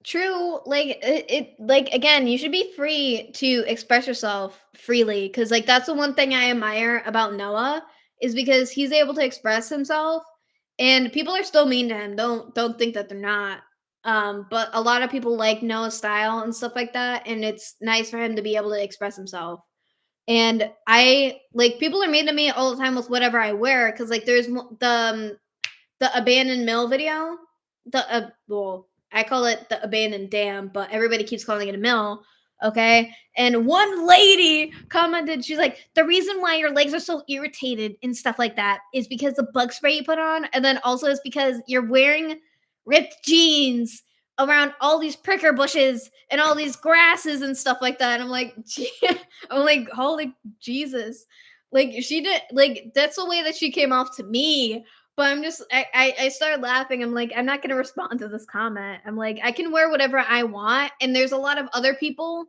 True, like it like again, you should be free to express yourself freely because like that's the one thing I admire about Noah is because he's able to express himself and people are still mean to him. Don't think that they're not. But a lot of people like Noah's style and stuff like that, and it's nice for him to be able to express himself. And I like people are mean to me all the time with whatever I wear because like the abandoned mill video, well, I call it the abandoned dam, but everybody keeps calling it a mill. Okay. And one lady commented, she's like, the reason why your legs are so irritated and stuff like that is because the bug spray you put on. And then also it's because you're wearing ripped jeans around all these pricker bushes and all these grasses and stuff like that. And I'm like, I'm like, holy Jesus. Like she did like that's the way that she came off to me, but I started laughing. I'm like, I'm not gonna respond to this comment. I'm like, I can wear whatever I want, and there's a lot of other people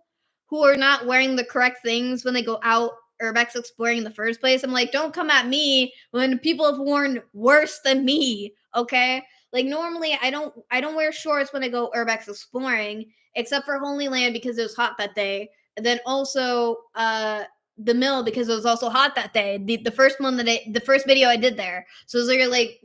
who are not wearing the correct things when they go out urbex exploring in the first place. I'm like, don't come at me when people have worn worse than me. Okay. Like normally I don't wear shorts when I go urbex exploring, except for Holy Land because it was hot that day. And then also the mill because it was also hot that day. The first one the first video I did there. So those are like,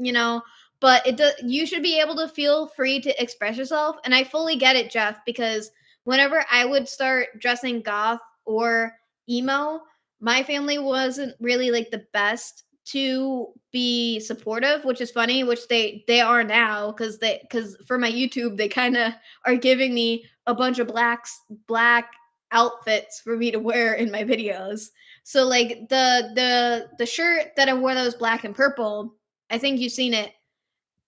but you should be able to feel free to express yourself. And I fully get it, Jeff, because whenever I would start dressing goth or emo, my family wasn't really like the best to be supportive, which is funny, which they are now because for my YouTube they kind of are giving me a bunch of black outfits for me to wear in my videos. So like the shirt that I wore that was black and purple, I think you've seen it.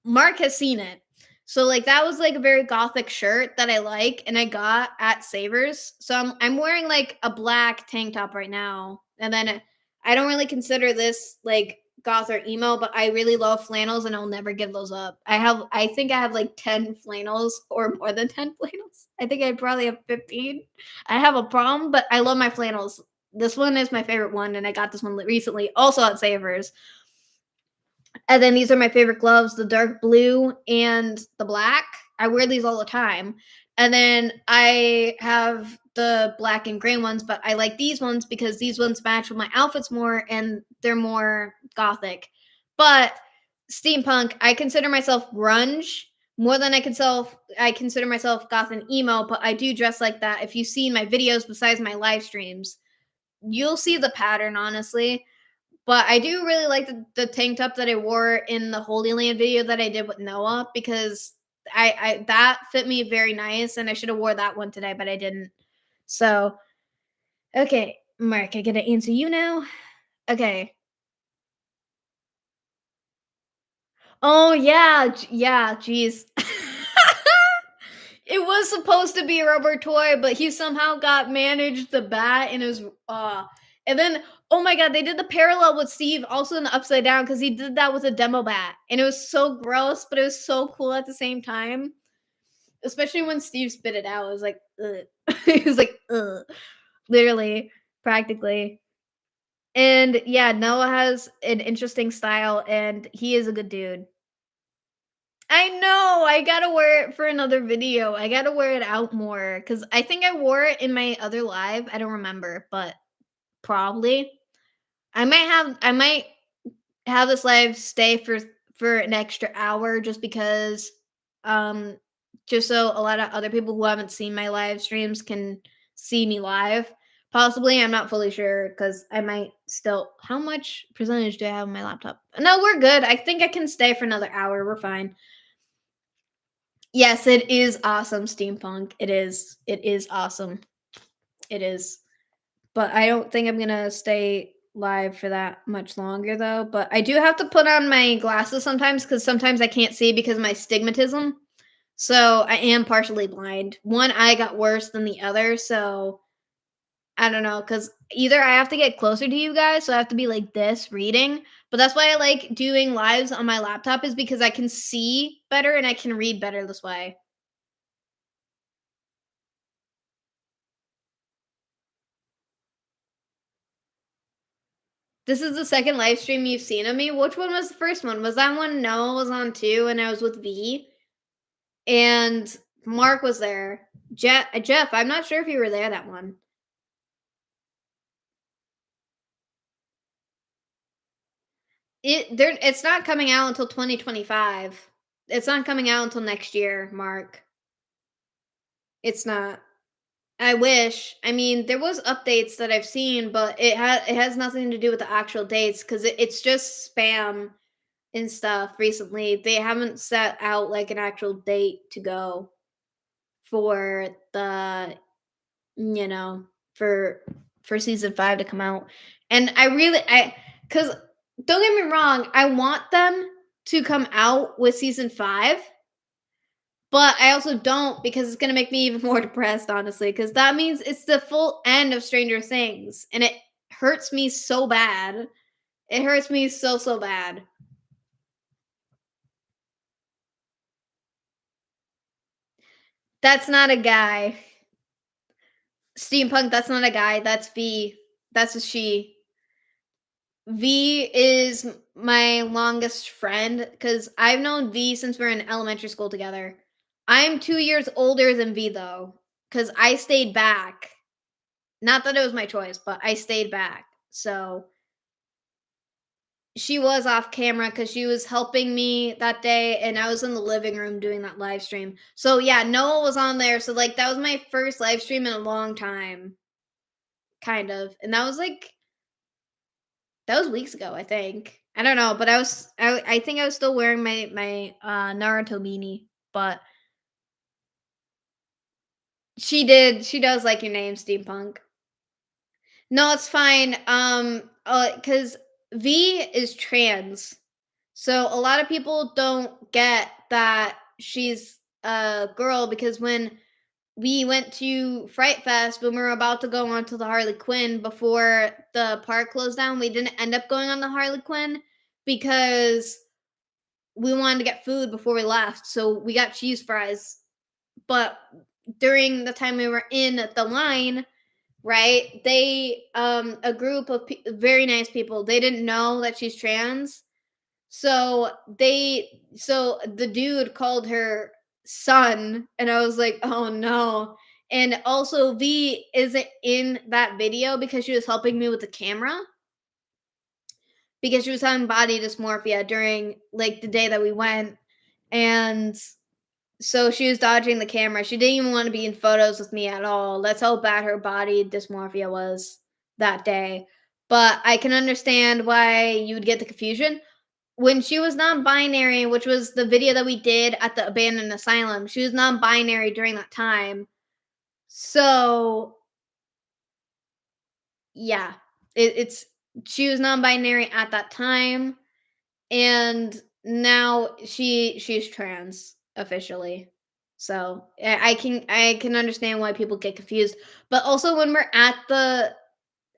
Mark has seen it. So like that was like a very gothic shirt that I like and I got at Savers. So I'm wearing like a black tank top right now. And then I don't really consider this like goth or emo, but I really love flannels and I'll never give those up. I think I have like 10 flannels or more than 10 flannels. I think I probably have 15. I have a problem, but I love my flannels. This one is my favorite one, and I got this one recently, also at Savers. And then these are my favorite gloves, the dark blue and the black. I wear these all the time. And then I have the black and gray ones, but I like these ones because these ones match with my outfits more and they're more gothic. But steampunk, I consider myself grunge more than I consider myself goth and emo, but I do dress like that. If you've seen my videos besides my live streams, you'll see the pattern honestly. But I do really like the tank top that I wore in the Holy Land video that I did with Noah because I that fit me very nice and I should have wore that one today, but I didn't. So okay, Mark, I gotta answer you now. Okay. Oh yeah, yeah, jeez. It was supposed to be a rubber toy, but he somehow got managed the bat and it was and then oh my god, they did the parallel with Steve also in the upside down because he did that with a demo bat. And it was so gross, but it was so cool at the same time. Especially when Steve spit it out. It was like, ugh. It was like, ugh. Literally, practically. And yeah, Noah has an interesting style and he is a good dude. I know. I gotta wear it for another video. I gotta wear it out more because I think I wore it in my other live. I don't remember, but probably. I might have this live stay for an extra hour just because um just so a lot of other people who haven't seen my live streams can see me live. Possibly, I'm not fully sure because I might still. How much percentage do I have on my laptop? No, we're good. I think I can stay for another hour. We're fine. Yes, it is awesome, steampunk. It is. It is awesome. It is. But I don't think I'm gonna stay live for that much longer though. But I do have to put on my glasses sometimes because sometimes I can't see because of my stigmatism. So I am partially blind. One eye got worse than the other, so I don't know. Because either I have to get closer to you guys, so I have to be like this reading. But that's why I like doing lives on my laptop is because I can see better and I can read better this way. This is the second live stream you've seen of me. Which one was the first one? Was that one Noah was on too and I was with V? And Mark was there. Jeff, I'm not sure if you were there that one. It's not coming out until 2025. It's not coming out until next year, Mark. It's not. I wish. I mean, there was updates that I've seen, but it has nothing to do with the actual dates because it's just spam and stuff recently. They haven't set out like an actual date to go for the you know, for for season 5 to come out. And I cuz don't get me wrong, I want them to come out with season 5, but I also don't because it's going to make me even more depressed honestly cuz that means it's the full end of Stranger Things and it hurts me so bad. It hurts me so bad. That's not a guy. Steampunk, that's not a guy, that's V. That's a she. V is my longest friend because I've known V since we are in elementary school together. I'm 2 years older than V though, because I stayed back. Not that it was my choice, but I stayed back. So she was off camera because she was helping me that day, and I was in the living room doing that live stream. So yeah, Noah was on there. So like that was my first live stream in a long time, kind of, and that was weeks ago, I think. I don't know, but I think I was still wearing my Naruto beanie, but she does like your name, Steampunk. No, it's fine. Cuz V is trans. So a lot of people don't get that she's a girl because when we went to Fright Fest when we were about to go on to the Harley Quinn before the park closed down, we didn't end up going on the Harley Quinn because we wanted to get food before we left, so we got cheese fries. But during the time we were in the line, right? They a group of very nice people. They didn't know that she's trans. So the dude called her son and I was like, "Oh no." And also V isn't in that video because she was helping me with the camera because she was having body dysmorphia during like the day that we went. And so she was dodging the camera. She didn't even want to be in photos with me at all. That's how bad her body dysmorphia was that day. But I can understand why you would get the confusion. When she was non-binary, which was the video that we did at the abandoned asylum, she was non-binary during that time. So yeah, it's she was non-binary at that time, and now she's trans officially. So I can understand why people get confused. But also when we're at the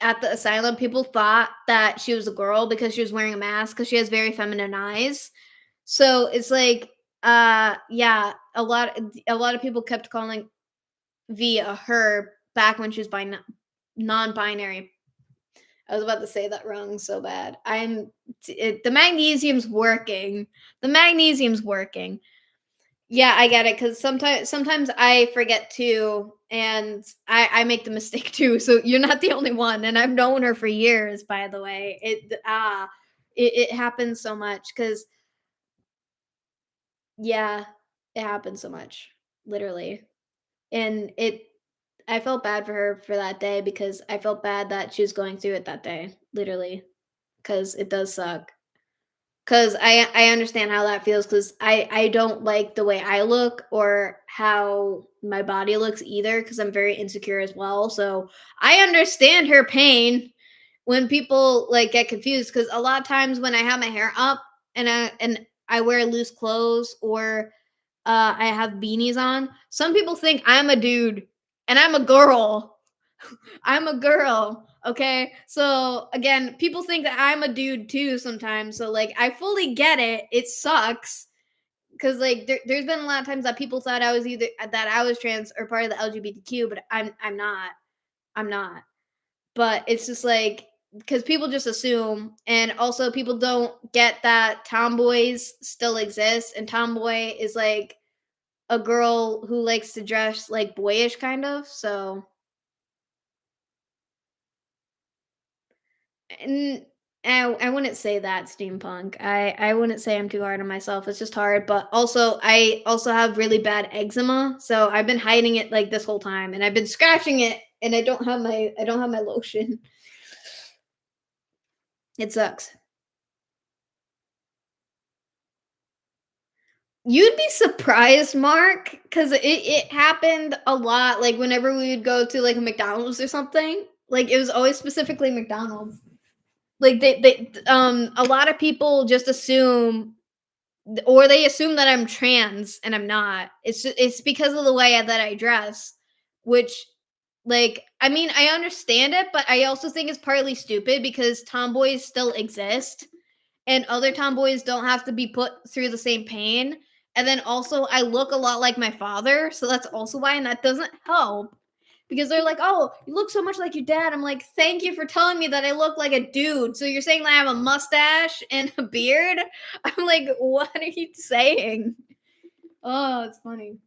asylum, people thought that she was a girl because she was wearing a mask because she has very feminine eyes. So it's like, yeah, a lot of people kept calling V a her back when she was non-binary. I was about to say that wrong so bad. The magnesium's working. The magnesium's working. Yeah, I get it because sometimes I forget too, and I make the mistake too. So you're not the only one, and I've known her for years. By the way, it happens so much because yeah, it happens so much, literally. And I felt bad for her for that day because I felt bad that she was going through it that day, literally, because it does suck. Because I understand how that feels because I don't like the way I look or how my body looks either because I'm very insecure as well. So I understand her pain when people like get confused because a lot of times when I have my hair up and I wear loose clothes or I have beanies on, some people think I'm a dude and I'm a girl. I'm a girl. Okay. So again, people think that I'm a dude too sometimes. So like I fully get it. It sucks. Cause like there's been a lot of times that people thought I was either that I was trans or part of the LGBTQ, but I'm not. I'm not. But it's just like because people just assume, and also people don't get that tomboys still exist, and tomboy is like a girl who likes to dress like boyish kind of. So and I wouldn't say that steampunk. I wouldn't say I'm too hard on myself. It's just hard, but also I also have really bad eczema, so I've been hiding it like this whole time, and I've been scratching it, and I don't have my lotion. It sucks. You'd be surprised, Mark, because it happened a lot. Like whenever we would go to like a McDonald's or something, like it was always specifically McDonald's. Like they a lot of people just assume or they assume that I'm trans and I'm not. It's because of the way that I dress, which like I mean, I understand it, but I also think it's partly stupid because tomboys still exist and other tomboys don't have to be put through the same pain. And then also I look a lot like my father, so that's also why and that doesn't help because they're like, "Oh, you look so much like your dad." I'm like, "Thank you for telling me that I look like a dude." So you're saying that I have a mustache and a beard? I'm like, "What are you saying?" Oh, it's funny.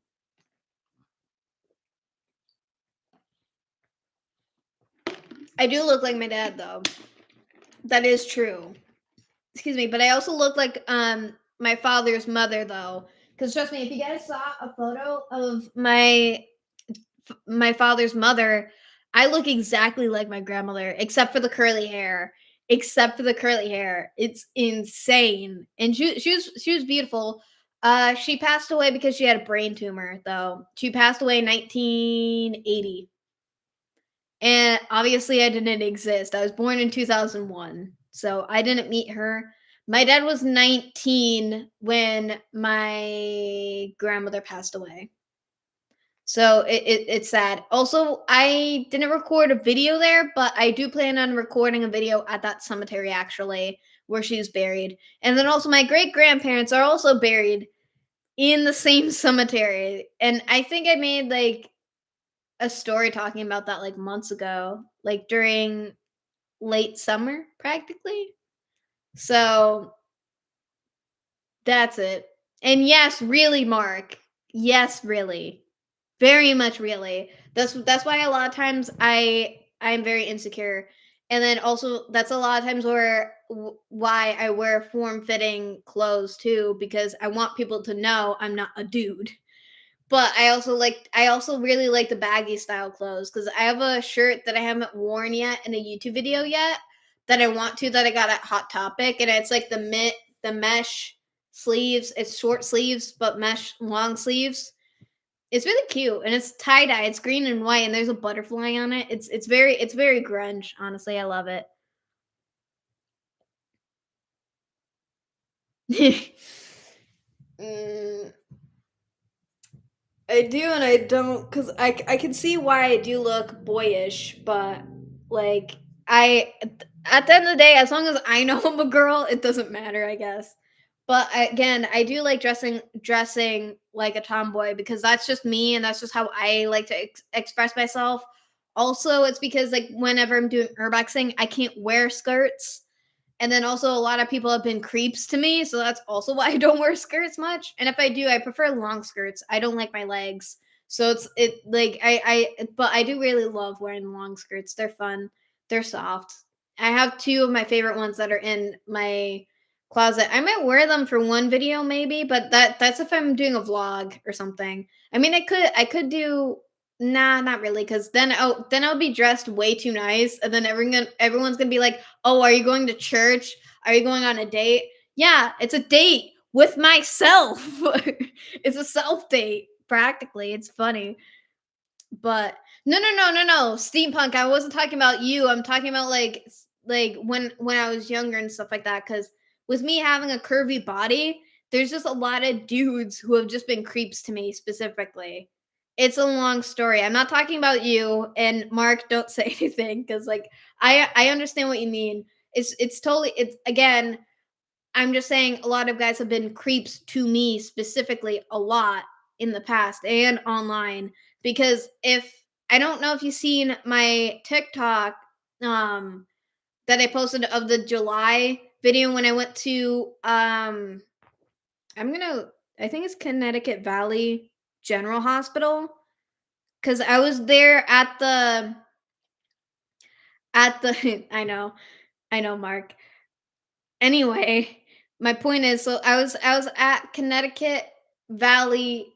I do look like my dad though. That is true. Excuse me, but I also look like my father's mother though. Cuz trust me, if you guys saw a photo of my father's mother, I look exactly like my grandmother, except for the curly hair. Except for the curly hair, it's insane. And she was beautiful. She passed away because she had a brain tumor, though. She passed away in 1980, and obviously, I didn't exist. I was born in 2001, so I didn't meet her. My dad was 19 when my grandmother passed away. So it's sad. Also, I didn't record a video there, but I do plan on recording a video at that cemetery actually where she was buried. And then also my great grandparents are also buried in the same cemetery. And I think I made like a story talking about that like months ago, like during late summer practically. So that's it. And yes, really, Mark. Yes, really. Very much really. That's why a lot of times I'm very insecure. And then also that's a lot of times where why I wear form-fitting clothes too because I want people to know I'm not a dude. But I also really like the baggy style clothes cuz I have a shirt that I haven't worn yet in a YouTube video yet that I want to that I got at Hot Topic and it's like the mesh sleeves. It's short sleeves but mesh long sleeves. It's really cute and it's tie dye. It's green and white and there's a butterfly on it. It's very grunge. Honestly, I love it. Mm, I do and I don't because I can see why I do look boyish, but like I at the end of the day, as long as I know I'm a girl, it doesn't matter, I guess. But again, I do like dressing like a tomboy because that's just me and that's just how I like to express myself. Also, it's because like whenever I'm doing urbexing, I can't wear skirts and then also a lot of people have been creeps to me, so that's also why I don't wear skirts much. And if I do, I prefer long skirts. I don't like my legs. So it like but I do really love wearing long skirts. They're fun. They're soft. I have two of my favorite ones that are in my closet. I might wear them for one video maybe, but that's if I'm doing a vlog or something. I mean, I could do nah, not really, because then I'll be dressed way too nice, and then everyone's gonna be like, "Oh, are you going to church? Are you going on a date?" Yeah, it's a date with myself. It's a self date, practically. It's funny. But no. Steampunk. I wasn't talking about you. I'm talking about like like when I was younger and stuff like that. Because with me having a curvy body, there's just a lot of dudes who have just been creeps to me specifically. It's a long story. I'm not talking about you. And Mark, don't say anything because like I understand what you mean. It's totally it's again I'm just saying a lot of guys have been creeps to me specifically a lot in the past and online because if I don't know if you've seen my TikTok um that I posted of the July video when I went to I'm going to I think it's Connecticut Valley General Hospital cuz I was there at the I know Mark. Anyway, my point is, so I was at Connecticut Valley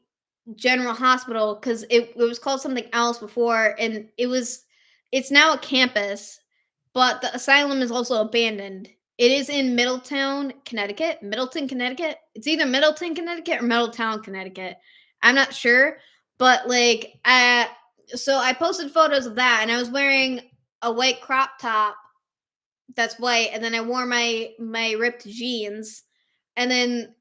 General Hospital because it was called something else before, and it's now a campus, but the asylum is also abandoned. It is in Middletown, Connecticut. Middleton, Connecticut. It's either Middleton, Connecticut, or Middletown, Connecticut. I'm not sure, but like, so I posted photos of that, and I was wearing a white crop top that's white, and then I wore my ripped jeans, and then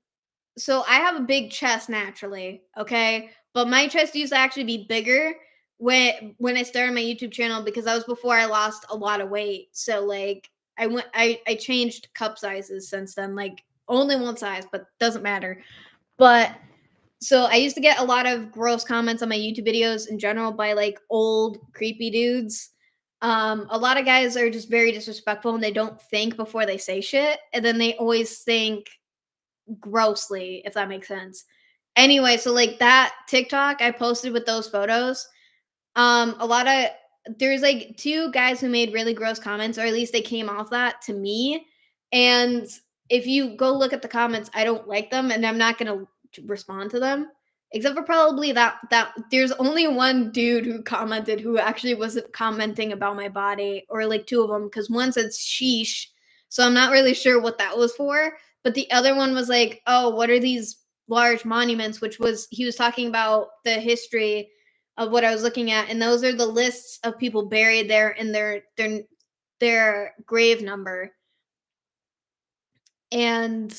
so I have a big chest naturally, okay? But my chest used to actually be bigger when I started my YouTube channel because that was before I lost a lot of weight. So like I changed cup sizes since then, like only one size, but doesn't matter. But so I used to get a lot of gross comments on my YouTube videos in general by like old creepy dudes. A lot of guys are just very disrespectful and they don't think before they say shit, and then they always think grossly, if that makes sense. Anyway, so like that TikTok I posted with those photos, a lot of there's like two guys who made really gross comments, or at least they came off that to me. And if you go look at the comments, I don't like them, and I'm not gonna respond to them. Except for probably that there's only one dude who commented who actually wasn't commenting about my body, or like two of them, because one said sheesh. So I'm not really sure what that was for. But the other one was like, oh, what are these large monuments? Which was he was talking about the history of what I was looking at, and those are the lists of people buried there and their grave number. And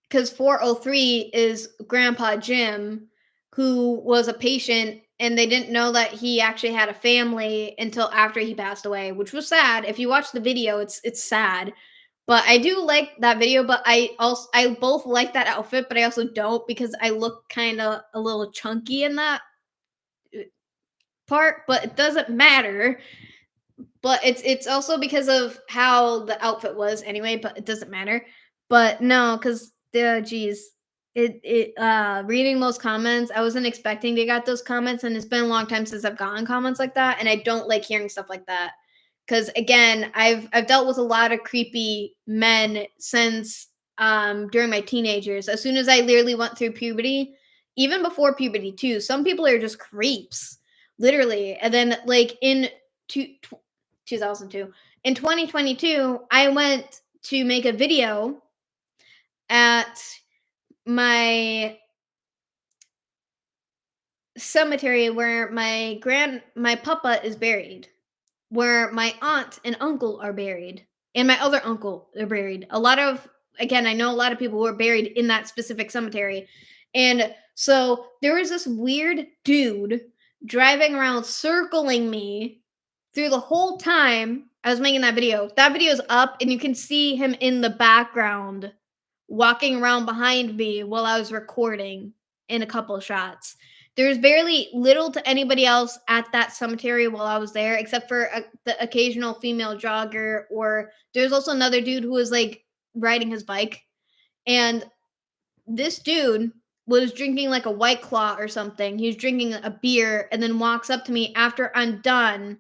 because 403 is Grandpa Jim, who was a patient, and they didn't know that he actually had a family until after he passed away, which was sad. If you watch the video, it's sad. But I do like that video, but I both like that outfit, but I also don't because I look kinda a little chunky in that, uh, part, but it doesn't matter. But it's also because of how the outfit was anyway, but it doesn't matter. But no, because the geez, reading those comments, I wasn't expecting to get those comments, and it's been a long time since I've gotten comments like that, and I don't like hearing stuff like that. Because again, I've dealt with a lot of creepy men since during my teenage years. As soon as I literally went through puberty, even before puberty too, some people are just creeps, literally. And then like in two, 2002. In 2022, I went to make a video at my cemetery where my papa is buried, where my aunt and uncle are buried, and my other uncle are buried. A lot of again, I know a lot of people who are buried in that specific cemetery. And so there was this weird dude driving around circling me through the whole time I was making that video. That video's up and you can see him in the background walking around behind me while I was recording in a couple shots. There's barely little to anybody else at that cemetery while I was there, except for the occasional female jogger. Or there's also another dude who was like riding his bike. And this dude was drinking like a white claw or something. He was drinking a beer and then walks up to me after I'm done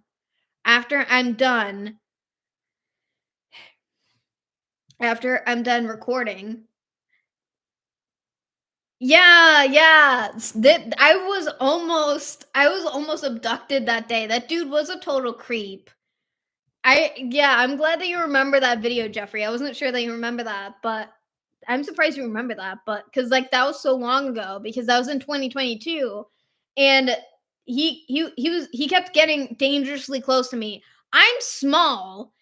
after I'm done recording. Yeah, yeah. That I was almost abducted that day. That dude was a total creep. Yeah, I'm glad that you remember that video, Jeffrey. I wasn't sure that you remember that, but I'm surprised you remember that. But because like that was so long ago, because that was in 2022, and he kept getting dangerously close to me. I'm small.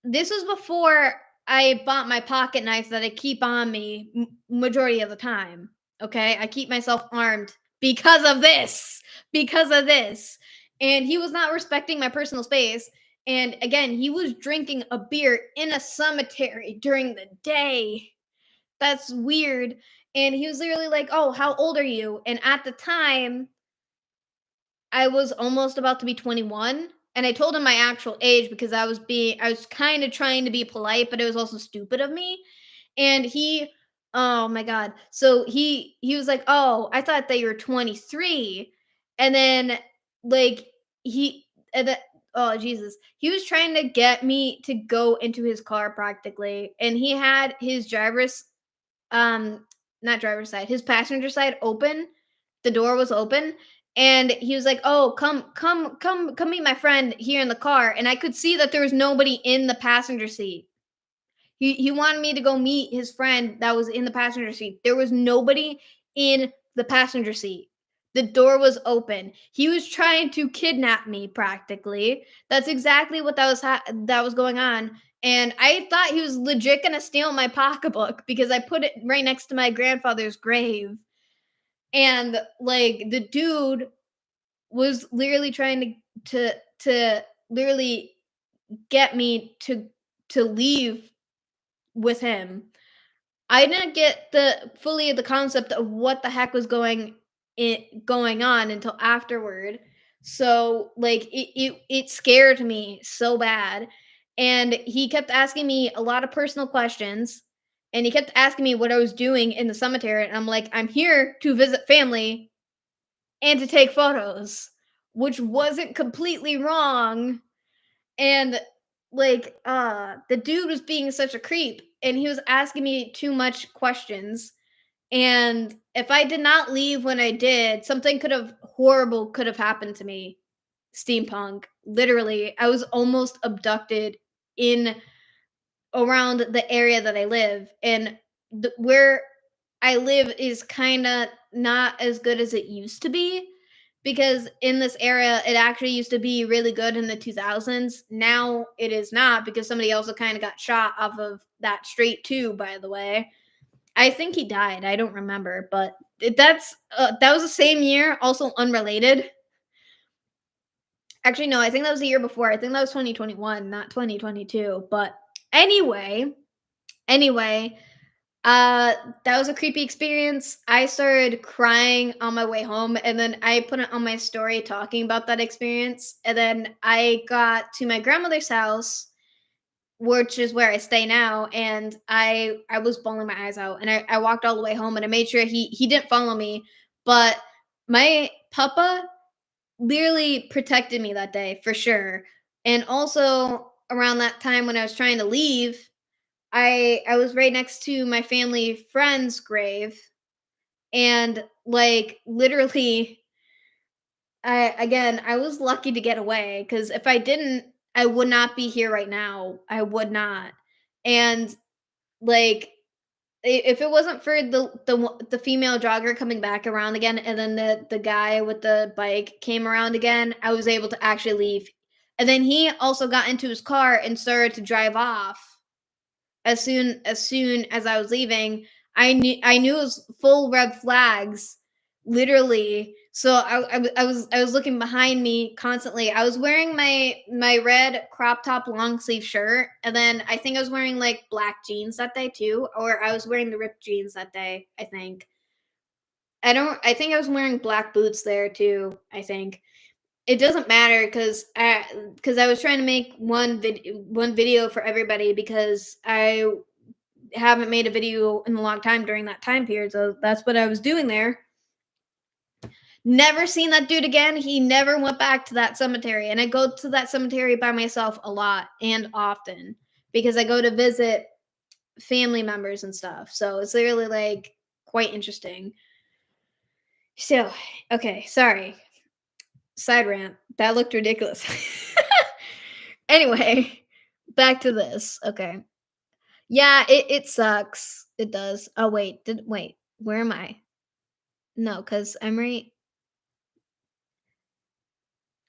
This was before I bought my pocket knife that I keep on me majority of the time. Okay, I keep myself armed because of this. Because of this, and he was not respecting my personal space. And again, he was drinking a beer in a cemetery during the day. That's weird. And he was literally like, "Oh, how old are you?" And at the time, I was almost about to be 21, and I told him my actual age because I was kind of trying to be polite, but it was also stupid of me. And oh my god. So he was like, "Oh, I thought that you were 23." And then like he and then oh Jesus. He was trying to get me to go into his car practically, and he had his um not driver's side, his passenger side open. The door was open, and he was like, "Oh, come meet my friend here in the car." And I could see that there was nobody in the passenger seat. He wanted me to go meet his friend that was in the passenger seat. There was nobody in the passenger seat. The door was open. He was trying to kidnap me practically. That's exactly what that was going on. And I thought he was legit going to steal my pocketbook because I put it right next to my grandfather's grave. And like the dude was literally trying to literally get me to leave with him. I didn't get the concept of what the heck was going on until afterward. So like it scared me so bad. And he kept asking me a lot of personal questions, and he kept asking me what I was doing in the cemetery, and I'm like, "I'm here to visit family and to take photos," which wasn't completely wrong. And like the dude was being such a creep, and he was asking me too much questions. And if I did not leave when I did, something could have happened to me. Steampunk, literally, I was almost abducted in around the area that I live. And where I live is kind of not as good as it used to be, because in this area it actually used to be really good in the 2000s. Now it is not, because somebody else kind of got shot off of that street too, by the way. I think he died. I don't remember, but that was the same year, also unrelated. Actually no, I think that was the year before. I think that was 2021, not 2022. But anyway, Anyway, uh, that was a creepy experience. I started crying on my way home, and then I put it on my story talking about that experience. And then I got to my grandmother's house, which is where I stay now, and I was bawling my eyes out, and I walked all the way home, and I made sure he didn't follow me, but my papa literally protected me that day for sure. And also around that time when I was trying to leave, I was right next to my family friend's grave, and like literally I was lucky to get away because if I didn't, I would not be here right now. I would not. And like if it wasn't for the female jogger coming back around again, and then the guy with the bike came around again, I was able to actually leave. And then he also got into his car and started to drive off. As soon as I was leaving, I knew it was full red flags, literally. So I was looking behind me constantly. I was wearing my red crop top long sleeve shirt, and then I think I was wearing like black jeans that day too, or I was wearing the ripped jeans that day. I think I don't. I think I was wearing black boots there too. I think it doesn't matter because I was trying to make one video for everybody because I haven't made a video in a long time during that time period. So that's what I was doing there. Never seen that dude again. He never went back to that cemetery. And I go to that cemetery by myself a lot and often because I go to visit family members and stuff. So it's really like quite interesting. So, okay, sorry. Side rant. That looked ridiculous. Anyway, back to this. Okay. Yeah, it sucks. It does. Oh wait. Where am I? No, because I'm right.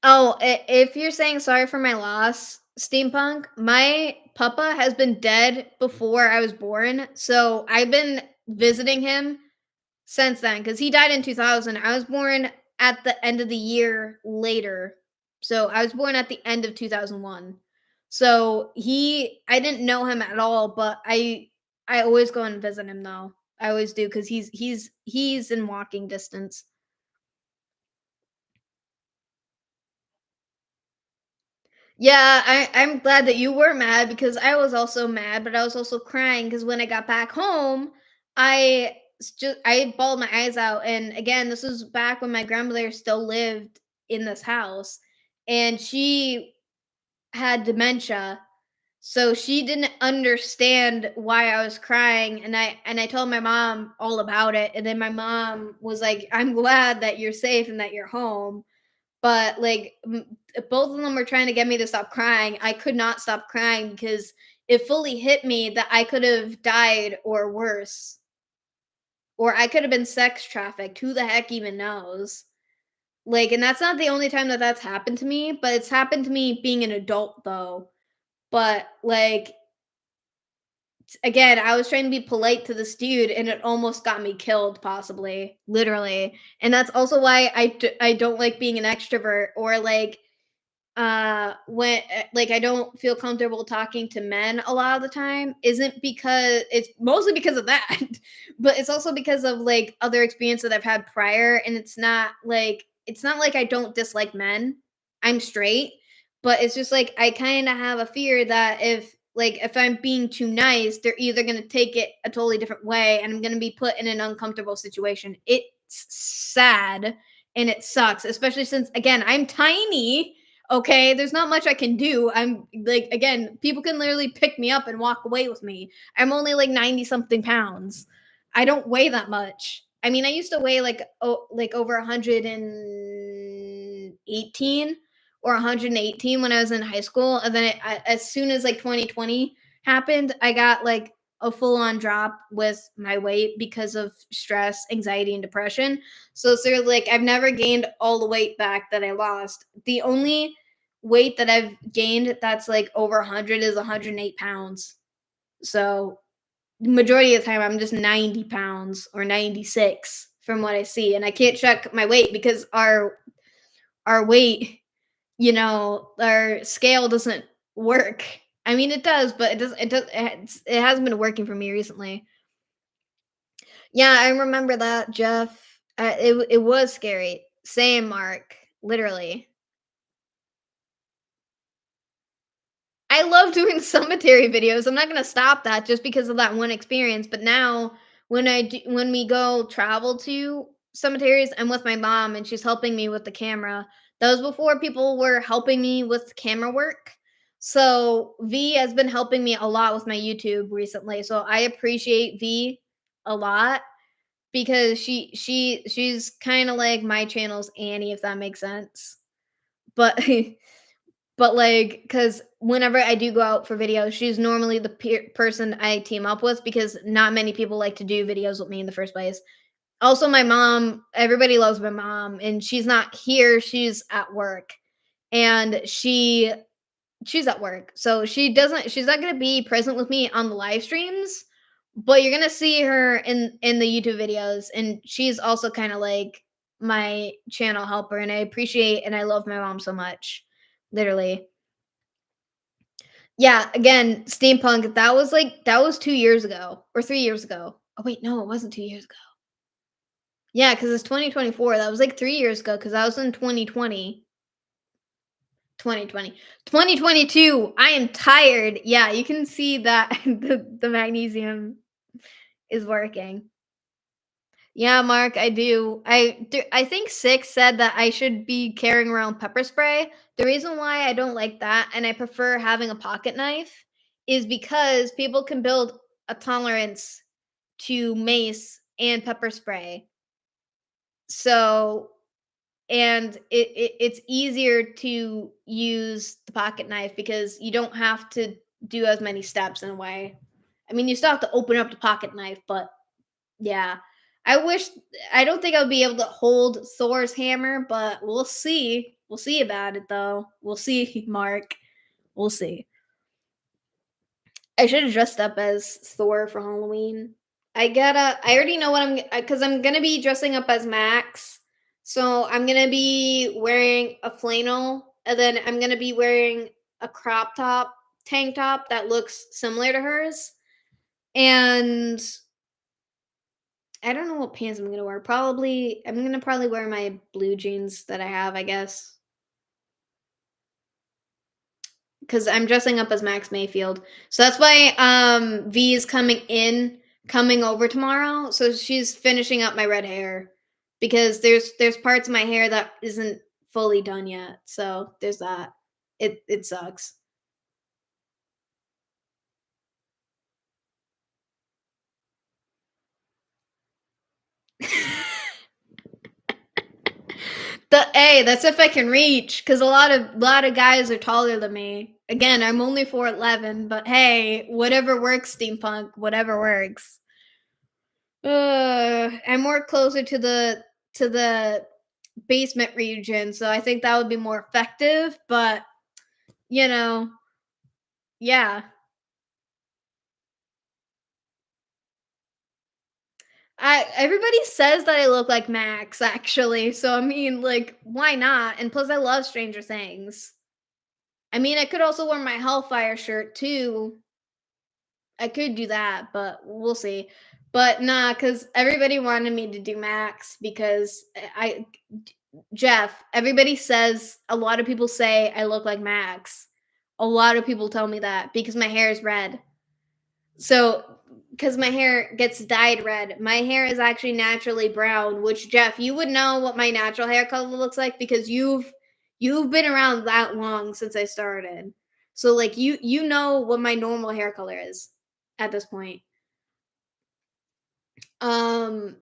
Oh, if you're saying sorry for my loss, steampunk, my papa has been dead before I was born. So I've been visiting him since then because he died in 2000. I was born at the end of the year later. So I was born at the end of 2001. So I didn't know him at all, but I always go and visit him though. I always do because he's in walking distance. Yeah, I'm glad that you were mad because I was also mad, but I was also crying because when I got back home, I bawled my eyes out. And again, this was back when my grandmother still lived in this house, and she had dementia, so she didn't understand why I was crying. And I told my mom all about it, and then my mom was like, "I'm glad that you're safe and that you're home." But like both of them were trying to get me to stop crying. I could not stop crying because it fully hit me that I could have died or worse, or I could have been sex trafficked. Who the heck even knows? Like, and that's not the only time that that's happened to me, but it's happened to me being an adult though. But like again, I was trying to be polite to this dude and it almost got me killed possibly, literally. And that's also why I don't like being an extrovert or like when like I don't feel comfortable talking to men a lot of the time isn't because it's mostly because of that, but it's also because of like other experience that I've had prior. And it's not like I don't dislike men. I'm straight, but it's just like I kind of have a fear that if I'm being too nice, they're either going to take it a totally different way and I'm going to be put in an uncomfortable situation. It's sad and it sucks, especially since again, I'm tiny. Okay, there's not much I can do. I'm like again, people can literally pick me up and walk away with me. I'm only like 90 something pounds. I don't weigh that much. I mean, I used to weigh like over 118 or 118 when I was in high school, and then as soon as like 2020 happened, I got like a full on drop with my weight because of stress, anxiety, and depression. So like I've never gained all the weight back that I lost. The only weight that I've gained that's like over 100 is 108 pounds. So majority of the time I'm just 90 pounds or 96 from what I see. And I can't check my weight because our weight, our scale doesn't work. I mean, it does, but it hasn't been working for me recently. Yeah, I remember that, Jeff. It was scary. Same, Mark, literally. I love doing cemetery videos. I'm not gonna stop that just because of that one experience. But now, when we go travel to cemeteries, I'm with my mom and she's helping me with the camera. That was before people were helping me with camera work. So V has been helping me a lot with my YouTube recently. So I appreciate V a lot because she's kind of like my channel's Annie, if that makes sense. But But, like, because whenever I do go out for videos, she's normally the person I team up with because not many people like to do videos with me in the first place. Also, my mom, everybody loves my mom, and she's not here, she's at work. And she's at work. So she's not gonna be present with me on the live streams, but you're gonna see her in the YouTube videos. And she's also kind of like my channel helper, and I appreciate and I love my mom so much. Literally. Yeah, again, steampunk, that was 2 years ago or 3 years ago. Oh, wait, no, it wasn't 2 years ago. Yeah, because it's 2024, that was, like, 3 years ago. Because I was in 2020, 2022, I am tired. Yeah, you can see that the magnesium is working. Yeah, Mark, I do. I think Six said that I should be carrying around pepper spray. The reason why I don't like that and I prefer having a pocket knife is because people can build a tolerance to mace and pepper spray. So, and it's easier to use the pocket knife because you don't have to do as many steps in a way. I mean, you still have to open up the pocket knife, but yeah. I wish I don't think I would be able to hold Thor's hammer, but we'll see. We'll see about it though. We'll see, Mark. We'll see. I should have dressed up as Thor for Halloween. I already know what because I'm gonna be dressing up as Max. So I'm gonna be wearing a flannel and then I'm gonna be wearing a crop top, tank top that looks similar to hers. And I don't know what pants I'm gonna wear. I'm gonna probably wear my blue jeans that I have, I guess, because I'm dressing up as Max Mayfield. So that's why V is coming over tomorrow. So she's finishing up my red hair because there's parts of my hair that isn't fully done yet. So there's that. It sucks. That's if I can reach, because a lot of guys are taller than me. Again, I'm only 4'11", but hey, whatever works, steampunk, whatever works. I'm more closer to the basement region, so I think that would be more effective. But you know, yeah. I Everybody says that I look like Max, actually. So I mean, like, why not? And plus, I love Stranger Things. I mean, I could also wear my Hellfire shirt too. I could do that, but we'll see. But nah, because everybody wanted me to do Max because Jeff, everybody says, a lot of people say I look like Max. A lot of people tell me that because my hair is red. So, because my hair gets dyed red, my hair is actually naturally brown, which Jeff, you would know what my natural hair color looks like because you've been around that long since I started. So like you know what my normal hair color is at this point. Um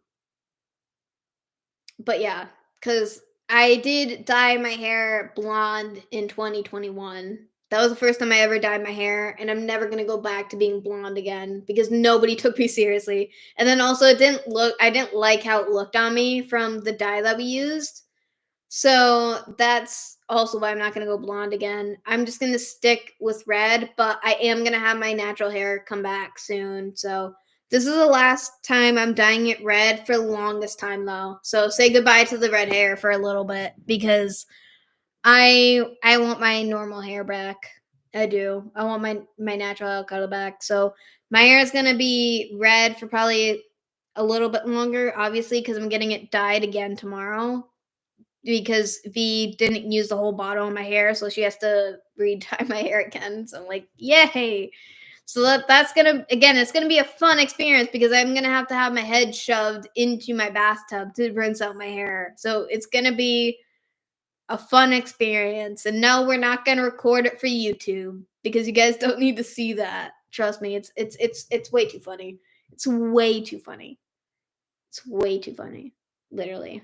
but yeah, cuz I did dye my hair blonde in 2021. That was the first time I ever dyed my hair, and I'm never going to go back to being blonde again because nobody took me seriously. And then also I didn't like how it looked on me from the dye that we used. So that's also why I'm not gonna go blonde again. I'm just gonna stick with red, but I am gonna have my natural hair come back soon. So this is the last time I'm dyeing it red for the longest time though. So say goodbye to the red hair for a little bit because I want my normal hair back. I do. I want my natural hair color back. So my hair is gonna be red for probably a little bit longer, obviously, because I'm getting it dyed again tomorrow. Because V didn't use the whole bottle of my hair, so she has to re-dye my hair again. So I'm like, yay! So that's gonna again, it's gonna be a fun experience because I'm gonna have to have my head shoved into my bathtub to rinse out my hair. So it's gonna be a fun experience. And no, we're not gonna record it for YouTube because you guys don't need to see that. Trust me, it's way too funny. It's way too funny. It's way too funny. Literally.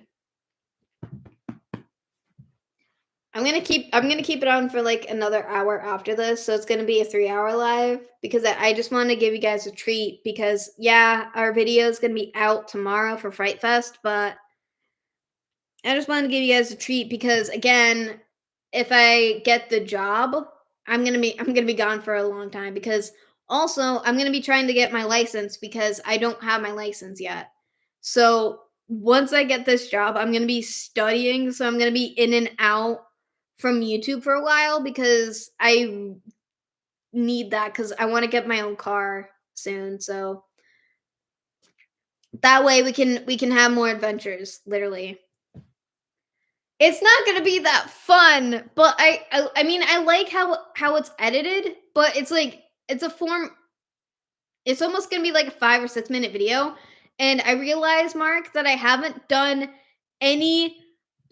I'm gonna keep it on for like another hour after this, so it's gonna be a 3 hour live because I just want to give you guys a treat because yeah, our video is gonna be out tomorrow for Fright Fest, but I just wanted to give you guys a treat because again, if I get the job, I'm gonna be gone for a long time because also I'm gonna be trying to get my license because I don't have my license yet. So once I get this job, I'm gonna be studying. So I'm gonna be in and out from YouTube for a while because I need that because I want to get my own car soon. So that way we can have more adventures, literally. It's not gonna be that fun, but I mean, I like how it's edited, but it's like it's a form it's almost gonna be like a 5 or 6 minute video, and I realized, Mark, that I haven't done any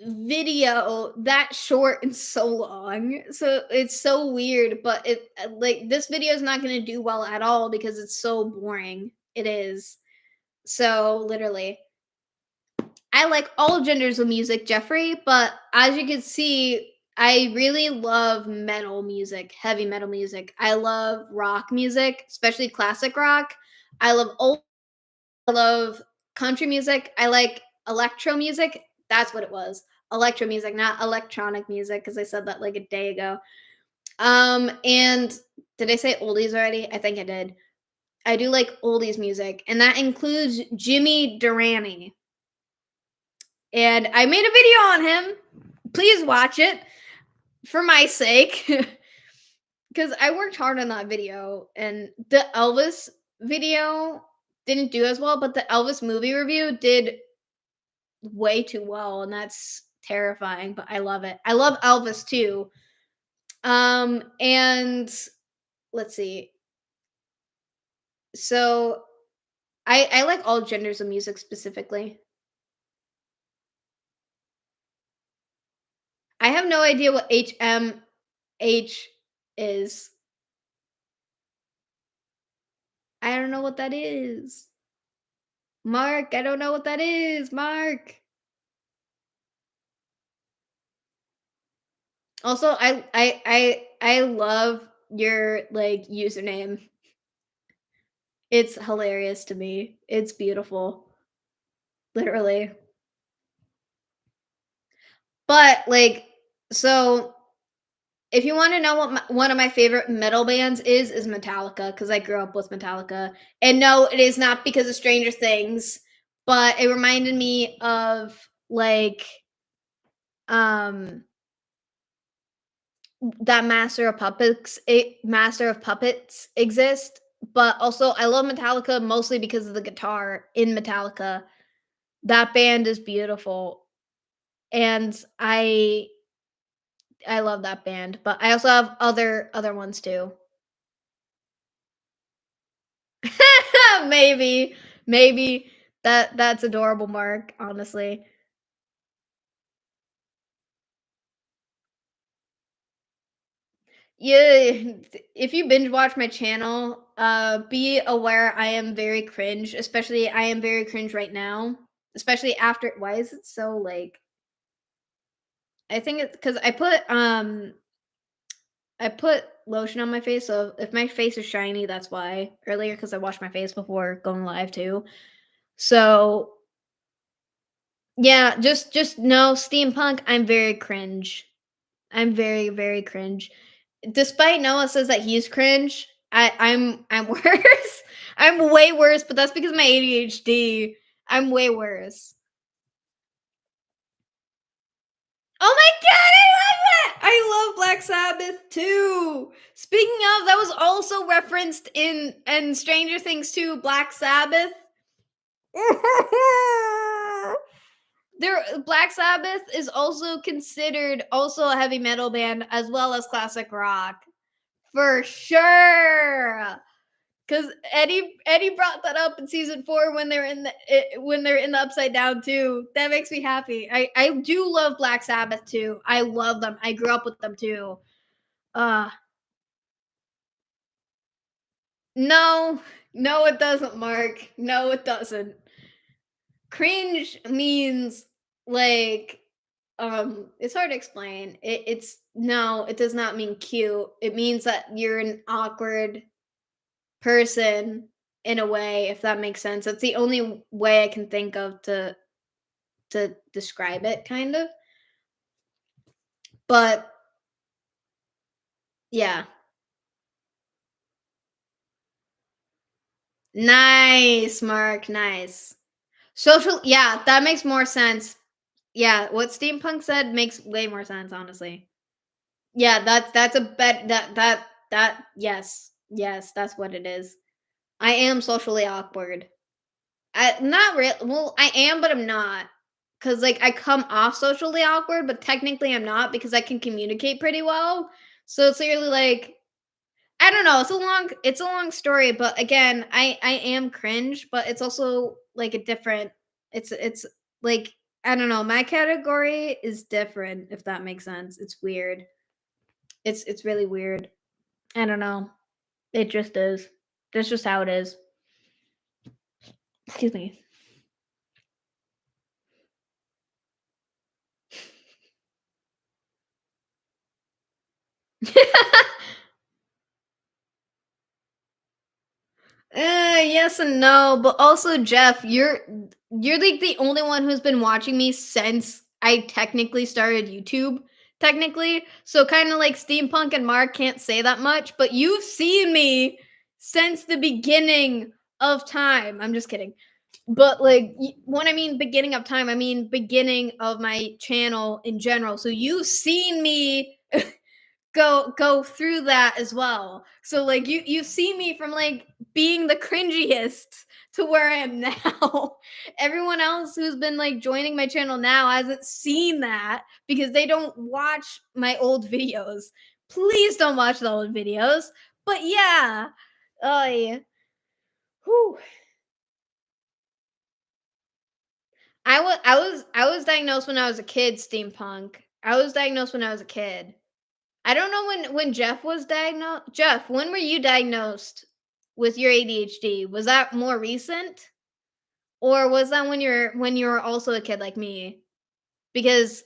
video that short in so long, so it's so weird, but like, this video is not gonna do well at all because it's so boring. It is. So, literally. I like all genders of music, Jeffrey, but as you can see, I really love metal music, heavy metal music. I love rock music, especially classic rock. I love old, I love country music. I like electro music. That's what it was. Electro music, not electronic music, because I said that like a day ago. And did I say oldies already? I think I did. I do like oldies music, and that includes Jimmy Durante. And I made a video on him. Please watch it for my sake. Because I worked hard on that video. And the Elvis video didn't do as well, but the Elvis movie review did way too well. And that's terrifying, but I love it. I love Elvis too. And let's see. So I like all genders of music specifically. I have no idea what HMH is. I don't know what that is. Mark, I don't know what that is. Mark. Also, I love your like username. It's hilarious to me. It's beautiful. Literally. But like so if you want to know what one of my favorite metal bands is Metallica because I grew up with Metallica. And no, it is not because of Stranger Things, but it reminded me of like um that Master of Puppets exist, but also I love Metallica mostly because of the guitar in Metallica. That band is beautiful, and I love that band, but I also have other ones too. Maybe, maybe that's adorable, Mark, honestly. Yeah, if you binge watch my channel, be aware I am very cringe, especially I am very cringe right now, especially after why is it so like I think it's because I put lotion on my face, so if my face is shiny, that's why. Earlier, because I washed my face before going live too. So yeah, just know steampunk. I'm very cringe. I'm very very cringe. Despite Noah says that he's cringe, I'm worse. I'm way worse, but that's because of my ADHD. I'm way worse. Oh my god, I love Black Sabbath too. Speaking of, that was also referenced in Stranger Things 2, Black Sabbath. There Black Sabbath is also considered also a heavy metal band as well as classic rock. For sure. Cause Eddie brought that up in season 4 when they're when they're in the Upside Down too. That makes me happy. I do love Black Sabbath too. I love them. I grew up with them too. Uh no, no, it doesn't, Mark. No, it doesn't. Cringe means like it's hard to explain. It's no, it does not mean cute. It means that you're an awkward person in a way, if that makes sense. That's the only way I can think of to describe it, kind of. But yeah. Nice, Mark. Nice. Social, yeah, that makes more sense. Yeah, what steampunk said makes way more sense, honestly. Yeah, that's a bet that yes. Yes, that's what it is. I am socially awkward. Not real. Well, I am, but I'm not. Cause like I come off socially awkward, but technically I'm not because I can communicate pretty well. So it's really like I don't know. It's a long story, but again, I am cringe, but it's also like a different. It's like I don't know. My category is different, if that makes sense. It's weird. It's really weird. I don't know. It just is. That's just how it is. Excuse me. Yes and no, but also Jeff, you're like the only one who's been watching me since I technically started YouTube, technically. So kind of like Steampunk and Mark can't say that much, but you've seen me since the beginning of time. I'm just kidding. But like when I mean beginning of time, I mean beginning of my channel in general. So you've seen me go through that as well. So like you see me from like being the cringiest to where I am now. Everyone else who's been like joining my channel now hasn't seen that because they don't watch my old videos. Please don't watch the old videos. But yeah. Oh yeah. Whew. I was diagnosed when I was a kid, steampunk. I was diagnosed when I was a kid. I don't know when Jeff was diagnosed. Jeff, when were you diagnosed with your ADHD? Was that more recent, or was that when you were also a kid like me? Because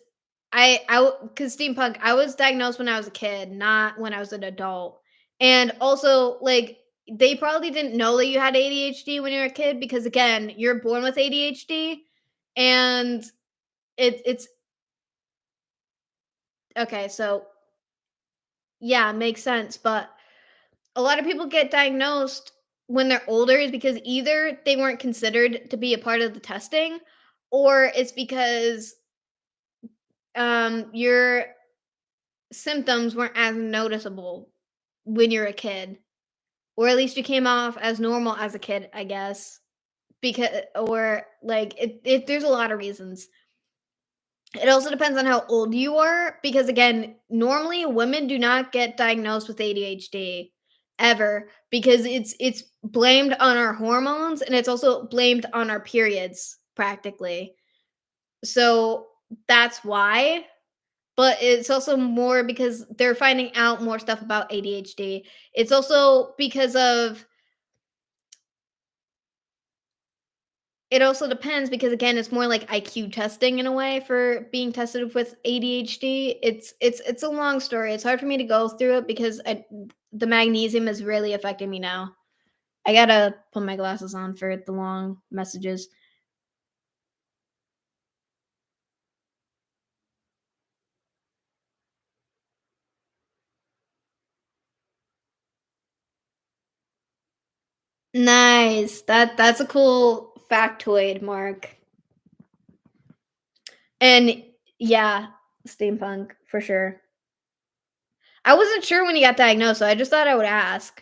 because steampunk, I was diagnosed when I was a kid, not when I was an adult. And also, like they probably didn't know that you had ADHD when you were a kid because again, you're born with ADHD, and it's okay. So yeah, makes sense, but a lot of people get diagnosed when they're older is because either they weren't considered to be a part of the testing or it's because your symptoms weren't as noticeable when you're a kid, or at least you came off as normal as a kid, I guess. Because or like there's a lot of reasons. It also depends on how old you are because again, normally women do not get diagnosed with ADHD ever because it's blamed on our hormones and it's also blamed on our periods practically. So that's why, but it's also more because they're finding out more stuff about ADHD. It's also because of it also depends because again, it's more like IQ testing in a way for being tested with ADHD. It's a long story. It's hard for me to go through it because the magnesium is really affecting me now. I gotta put my glasses on for the long messages. Nice. That's a cool factoid, Mark. And yeah, steampunk for sure. I wasn't sure when you got diagnosed, so I just thought I would ask.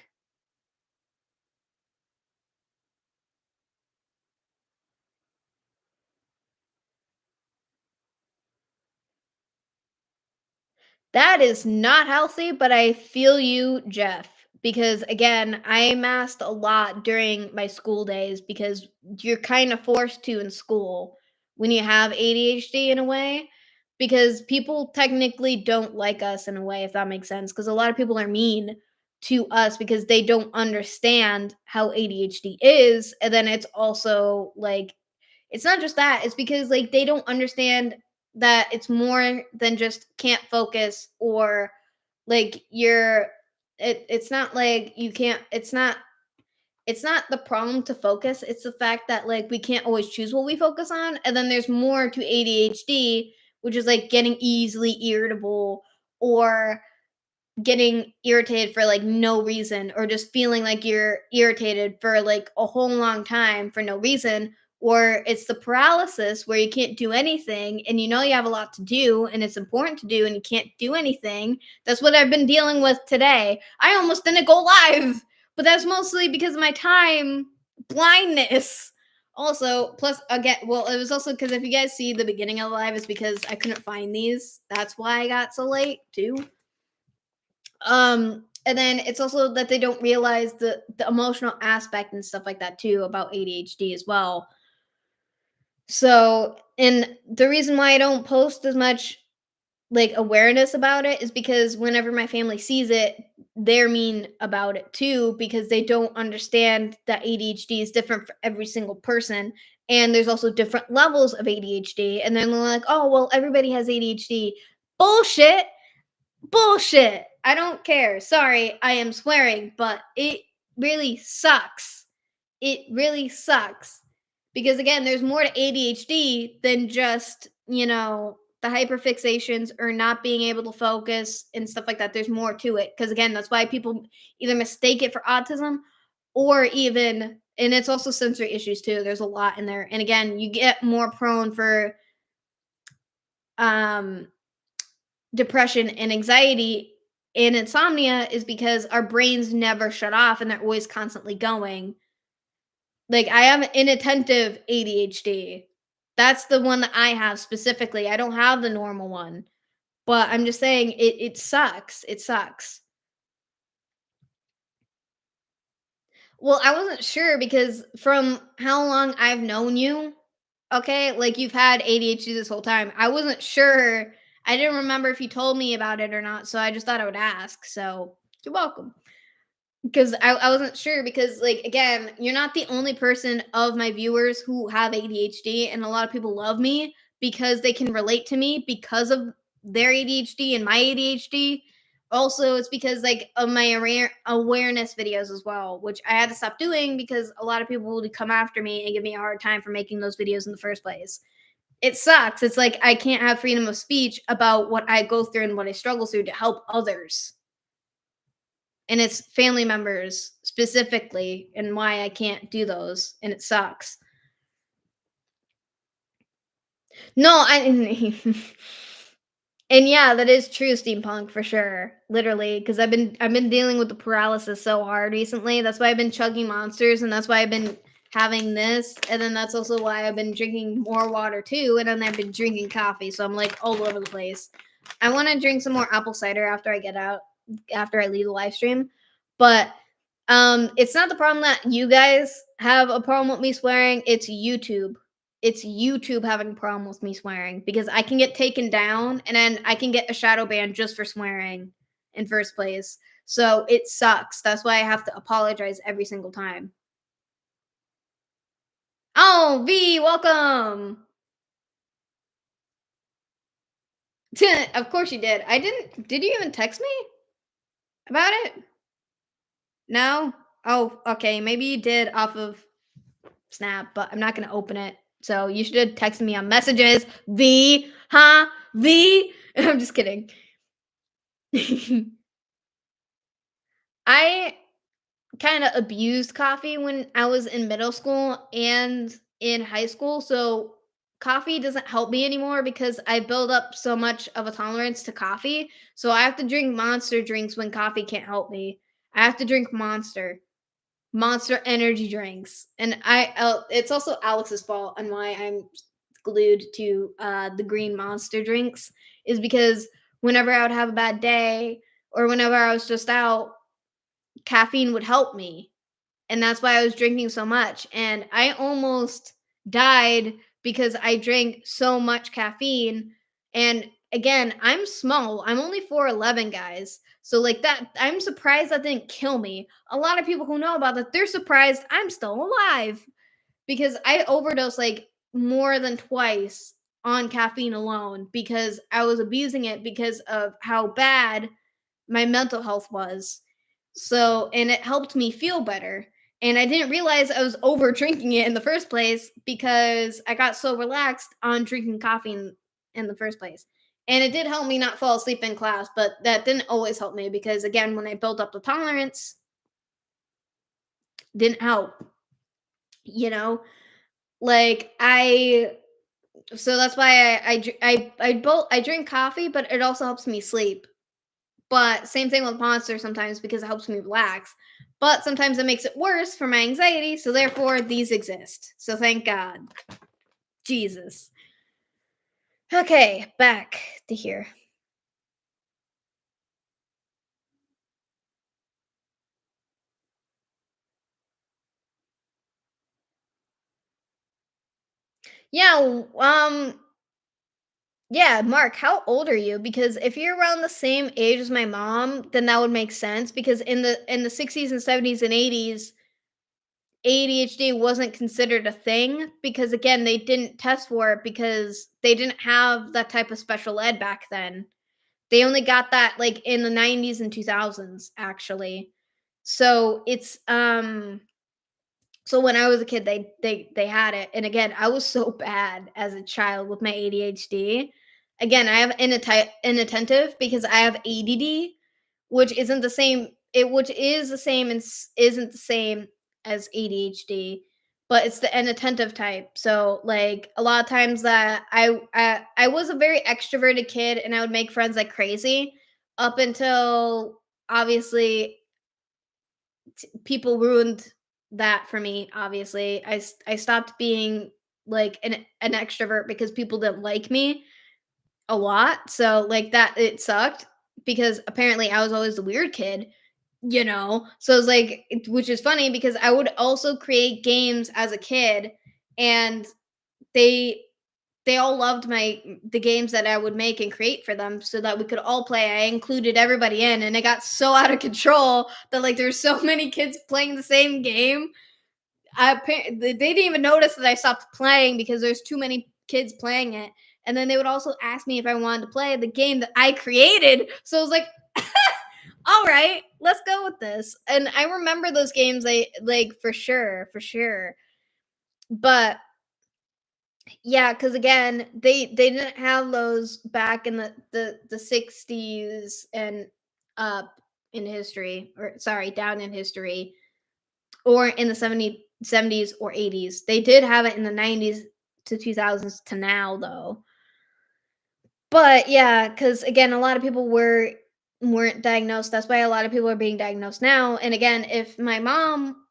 That is not healthy, but I feel you, Jeff, because again, I masked a lot during my school days because you're kind of forced to in school when you have ADHD in a way, because people technically don't like us in a way, if that makes sense. Because a lot of people are mean to us because they don't understand how ADHD is. And then it's also like, it's not just that, it's because like they don't understand that it's more than just can't focus or like it's not like you can't it's not the problem to focus, it's the fact that like we can't always choose what we focus on. And then there's more to ADHD, which is like getting easily irritable or getting irritated for like no reason or just feeling like you're irritated for like a whole long time for no reason, or it's the paralysis where you can't do anything and you know you have a lot to do and it's important to do and you can't do anything. That's what I've been dealing with today. I almost didn't go live, but that's mostly because of my time blindness. Also, plus again, well, it was also because if you guys see the beginning of the live, it's because I couldn't find these. That's why I got so late too. And then it's also that they don't realize the emotional aspect and stuff like that too about ADHD as well. So, and the reason why I don't post as much like awareness about it is because whenever my family sees it, they're mean about it too because they don't understand that ADHD is different for every single person. And there's also different levels of ADHD. And then they're like, oh, well, everybody has ADHD. Bullshit. Bullshit. I don't care. Sorry, I am swearing, but it really sucks. It really sucks. Because again, there's more to ADHD than just, the hyperfixations or not being able to focus and stuff like that. There's more to it. Because again, that's why people either mistake it for autism or even, and it's also sensory issues too. There's a lot in there. And again, you get more prone for um depression and anxiety and insomnia is because our brains never shut off and they're always constantly going. Like I have inattentive ADHD. That's the one that I have specifically. I don't have the normal one. But I'm just saying it sucks. It sucks. Well, I wasn't sure because from how long I've known you, okay, like you've had ADHD this whole time. I wasn't sure. I didn't remember if you told me about it or not, so I just thought I would ask. So, you're welcome. Because I wasn't sure because like again, you're not the only person of my viewers who have ADHD and a lot of people love me because they can relate to me because of their ADHD and my ADHD. Also, it's because like of my awareness videos as well, which I had to stop doing because a lot of people would come after me and give me a hard time for making those videos in the first place. It sucks. It's like I can't have freedom of speech about what I go through and what I struggle through to help others, and it's family members specifically and why I can't do those and it sucks. No, I and yeah, that is true steampunk for sure. Literally, because I've been dealing with the paralysis so hard recently. That's why I've been chugging monsters and that's why I've been having this. And then that's also why I've been drinking more water too. And then I've been drinking coffee. So I'm like all over the place. I want to drink some more apple cider after I leave the live stream. But it's not the problem that you guys have a problem with me swearing, it's YouTube. It's YouTube having a problem with me swearing because I can get taken down and then I can get a shadow ban just for swearing in first place. So it sucks. That's why I have to apologize every single time. Oh, V, welcome. Of course you did. I didn't. Did you even text me about it? No? Oh, okay. Maybe you did off of Snap, but I'm not gonna open it. So you should have texted me on messages. V, huh? V. I'm just kidding. I kind of abused coffee when I was in middle school and in high school. So coffee doesn't help me anymore because I build up so much of a tolerance to coffee. So I have to drink monster drinks when coffee can't help me. I have to drink monster energy drinks. And it's also Alex's fault on why I'm glued to the green monster drinks is because whenever I would have a bad day or whenever I was just out, caffeine would help me, and that's why I was drinking so much. And I almost died because I drank so much caffeine. And again, I'm small. I'm only 4'11", guys. So like that, I'm surprised that didn't kill me. A lot of people who know about that, they're surprised I'm still alive because I overdosed like more than twice on caffeine alone because I was abusing it because of how bad my mental health was. So, and it helped me feel better. And I didn't realize I was over drinking it in the first place because I got so relaxed on drinking coffee in the first place. And it did help me not fall asleep in class, but that didn't always help me because, again, when I built up the tolerance, didn't help, you know? Like, so that's why I drink coffee, but it also helps me sleep. But same thing with Monster sometimes because it helps me relax. But sometimes it makes it worse for my anxiety, so therefore these exist. So thank God. Jesus. Okay, back to here. Yeah, yeah, Mark, how old are you? Because if you're around the same age as my mom, then that would make sense because in the 60s and 70s and 80s, ADHD wasn't considered a thing because again, they didn't test for it because they didn't have that type of special ed back then. They only got that, like, in the 90s and 2000s, actually. So, so when I was a kid, they had it, and again, I was so bad as a child with my ADHD. Again, I have inattentive because I have ADD, which isn't the same which is the same and isn't the same as ADHD, but it's the inattentive type. So, like, a lot of times that I was a very extroverted kid, and I would make friends like crazy up until obviously people ruined that for me. Obviously, I stopped being like an extrovert because people didn't like me a lot. So like that it sucked because apparently I was always the weird kid, you know. So it's like which is funny because I would also create games as a kid and they they all loved the games that I would make and create for them so that we could all play. I included everybody in and it got so out of control that like there's so many kids playing the same game. They didn't even notice that I stopped playing because there's too many kids playing it. And then they would also ask me if I wanted to play the game that I created. So I was like, all right, let's go with this. And I remember those games like for sure, for sure. But yeah, because again, they didn't have those back in the 60s and up in history, or sorry, down in history, or in the 70s or 80s. They did have it in the 90s to 2000s to now, though. But yeah, because again, a lot of people weren't diagnosed. That's why a lot of people are being diagnosed now. And again, if my mom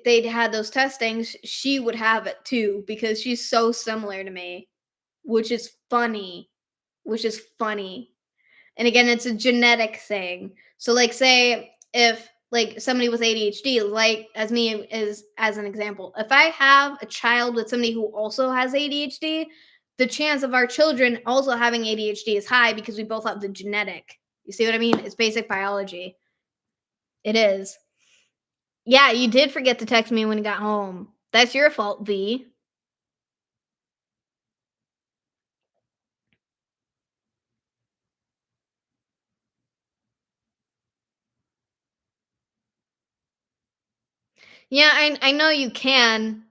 they'd had those testings, she would have it too because she's so similar to me, which is funny. Which is funny. And again, it's a genetic thing. So like say if like somebody with ADHD, like as me is as an example, if I have a child with somebody who also has ADHD, the chance of our children also having ADHD is high because we both have the genetic. You see what I mean? It's basic biology. It is. Yeah, you did forget to text me when you got home. That's your fault, V. Yeah, I know you can.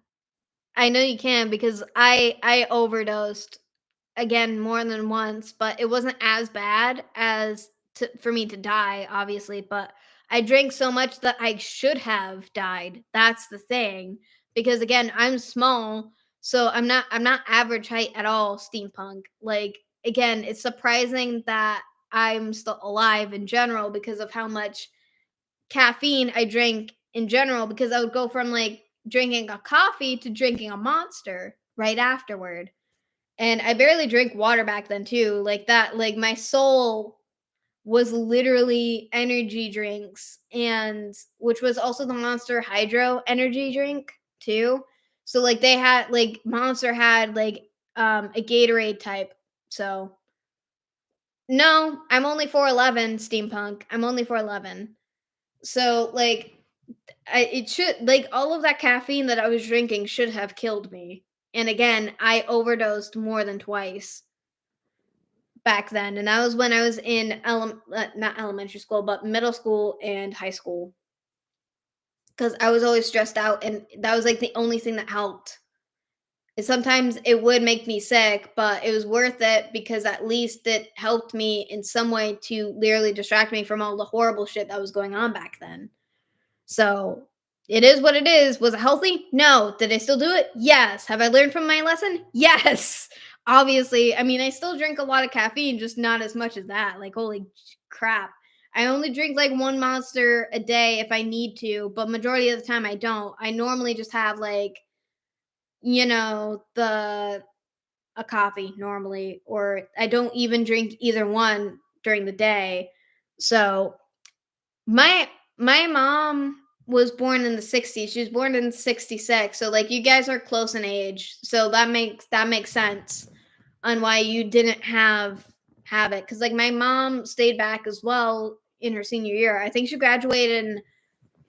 I know you can because I overdosed again more than once, but it wasn't as bad as for me to die, obviously. But I drank so much that I should have died. That's the thing. Because again, I'm small. So I'm not average height at all, steampunk. Like again, it's surprising that I'm still alive in general because of how much caffeine I drink in general because I would go from like drinking a coffee to drinking a monster right afterward. And I barely drink water back then too. Like that, like my soul was literally energy drinks and which was also the Monster Hydro energy drink too. So like they had like Monster had like a Gatorade type. So no, I'm only 4'11 steampunk. I'm only 4'11. So like it should like all of that caffeine that I was drinking should have killed me. And again, I overdosed more than twice back then, and that was when I was in not elementary school, but middle school and high school. Because I was always stressed out, and that was like the only thing that helped. And sometimes it would make me sick, but it was worth it because at least it helped me in some way to literally distract me from all the horrible shit that was going on back then. So, it is what it is. Was it healthy? No. Did I still do it? Yes. Have I learned from my lesson? Yes. Obviously, I mean, I still drink a lot of caffeine, just not as much as that. Like, holy crap. I only drink like one monster a day if I need to, but majority of the time I don't. I normally just have like, the a coffee normally, or I don't even drink either one during the day. So, my my mom was born in the 60s. She was born in 66. So like you guys are close in age. So that makes sense on why you didn't have it cuz like my mom stayed back as well in her senior year. I think she graduated in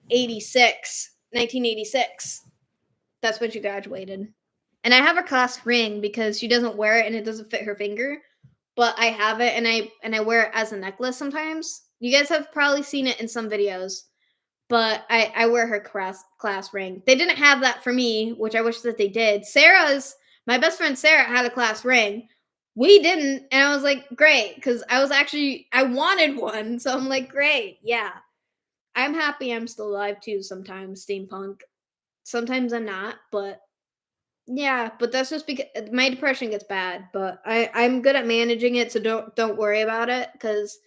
86, 1986. That's when she graduated. And I have her class ring because she doesn't wear it and it doesn't fit her finger, but I have it and I wear it as a necklace sometimes. You guys have probably seen it in some videos, but I wear her class ring. They didn't have that for me, which I wish that they did. Sarah's my best friend Sarah had a class ring. We didn't, and I was like, great, because I wanted one, so I'm like, great, yeah. I'm happy I'm still alive too. Sometimes steampunk. Sometimes I'm not, but yeah. But that's just because my depression gets bad. But I'm good at managing it, so don't worry about it because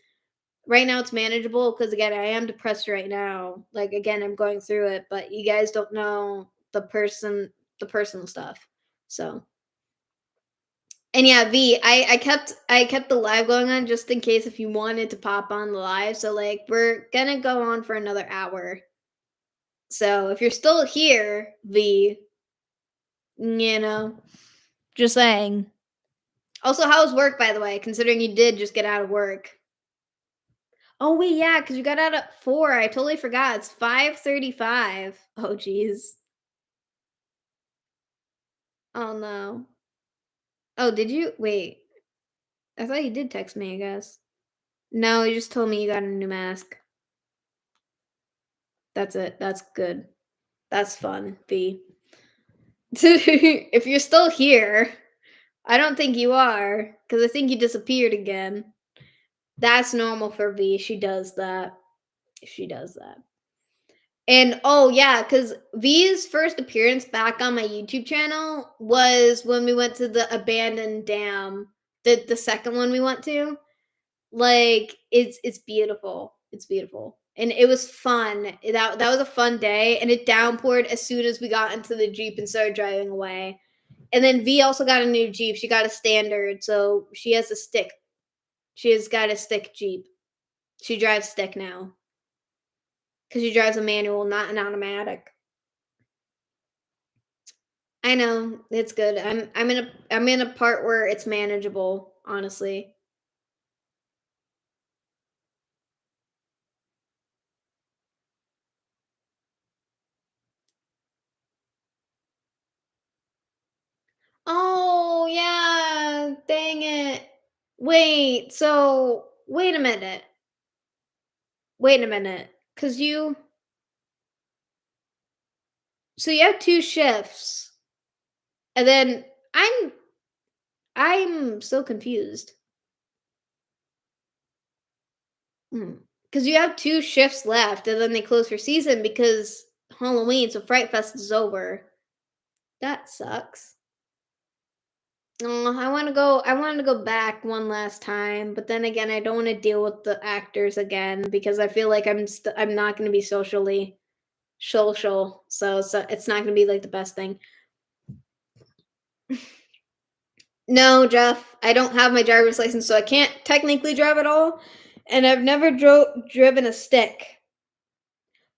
right now it's manageable because again, I am depressed right now. Like again, I'm going through it, but you guys don't know the personal stuff. So, and yeah, V, I kept the live going on just in case if you wanted to pop on the live. So like we're gonna go on for another hour. So if you're still here, V, you know, just saying. Also, how's work by the way, considering you did just get out of work? Oh wait, yeah, because you got out at 4. I totally forgot. It's 5:35. Oh geez. Oh no. Oh, did you wait? I thought you did text me, I guess. No, you just told me you got a new mask. That's it. That's good. That's fun, V. If you're still here, I don't think you are, because I think you disappeared again. That's normal for V. She does that. She does that. And oh yeah, because V's first appearance back on my YouTube channel was when we went to the abandoned dam. The second one we went to. Like it's beautiful. It's beautiful. And it was fun. That was a fun day. And it downpoured as soon as we got into the Jeep and started driving away. And then V also got a new Jeep. She got a standard, so she has a stick. She has got a stick Jeep. She drives stick now. Because she drives a manual, not an automatic. I know, it's good. I'm in a part where it's manageable, honestly. Oh, yeah, dang it. Wait, so wait a minute. Wait a minute. Cause you have 2 shifts, and then I'm I'm so confused. Cause you have 2 shifts left, and then they close for season because Halloween, so Fright Fest is over. That sucks. Oh, I wanted to go back one last time, but then again, I don't want to deal with the actors again because I feel like I'm not going to be socially social. So it's not going to be like the best thing. No, Jeff, I don't have my driver's license, so I can't technically drive at all, and I've never driven a stick.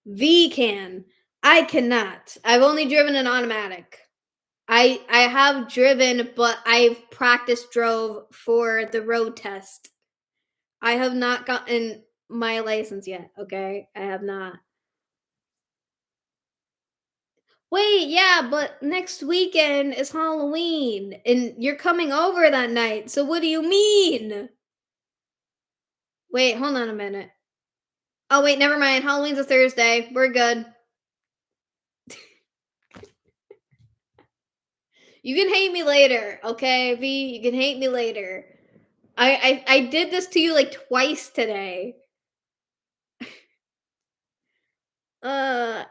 V can. I cannot. I've only driven an automatic. I have driven, but I've practice drove for the road test. I have not gotten my license yet, okay? I have not. Wait, yeah, but next weekend is Halloween and you're coming over that night. So what do you mean? Wait, hold on a minute. Oh, wait, never mind. Halloween's a Thursday. We're good. You can hate me later, okay, V? You can hate me later. I did this to you like twice today. Uh,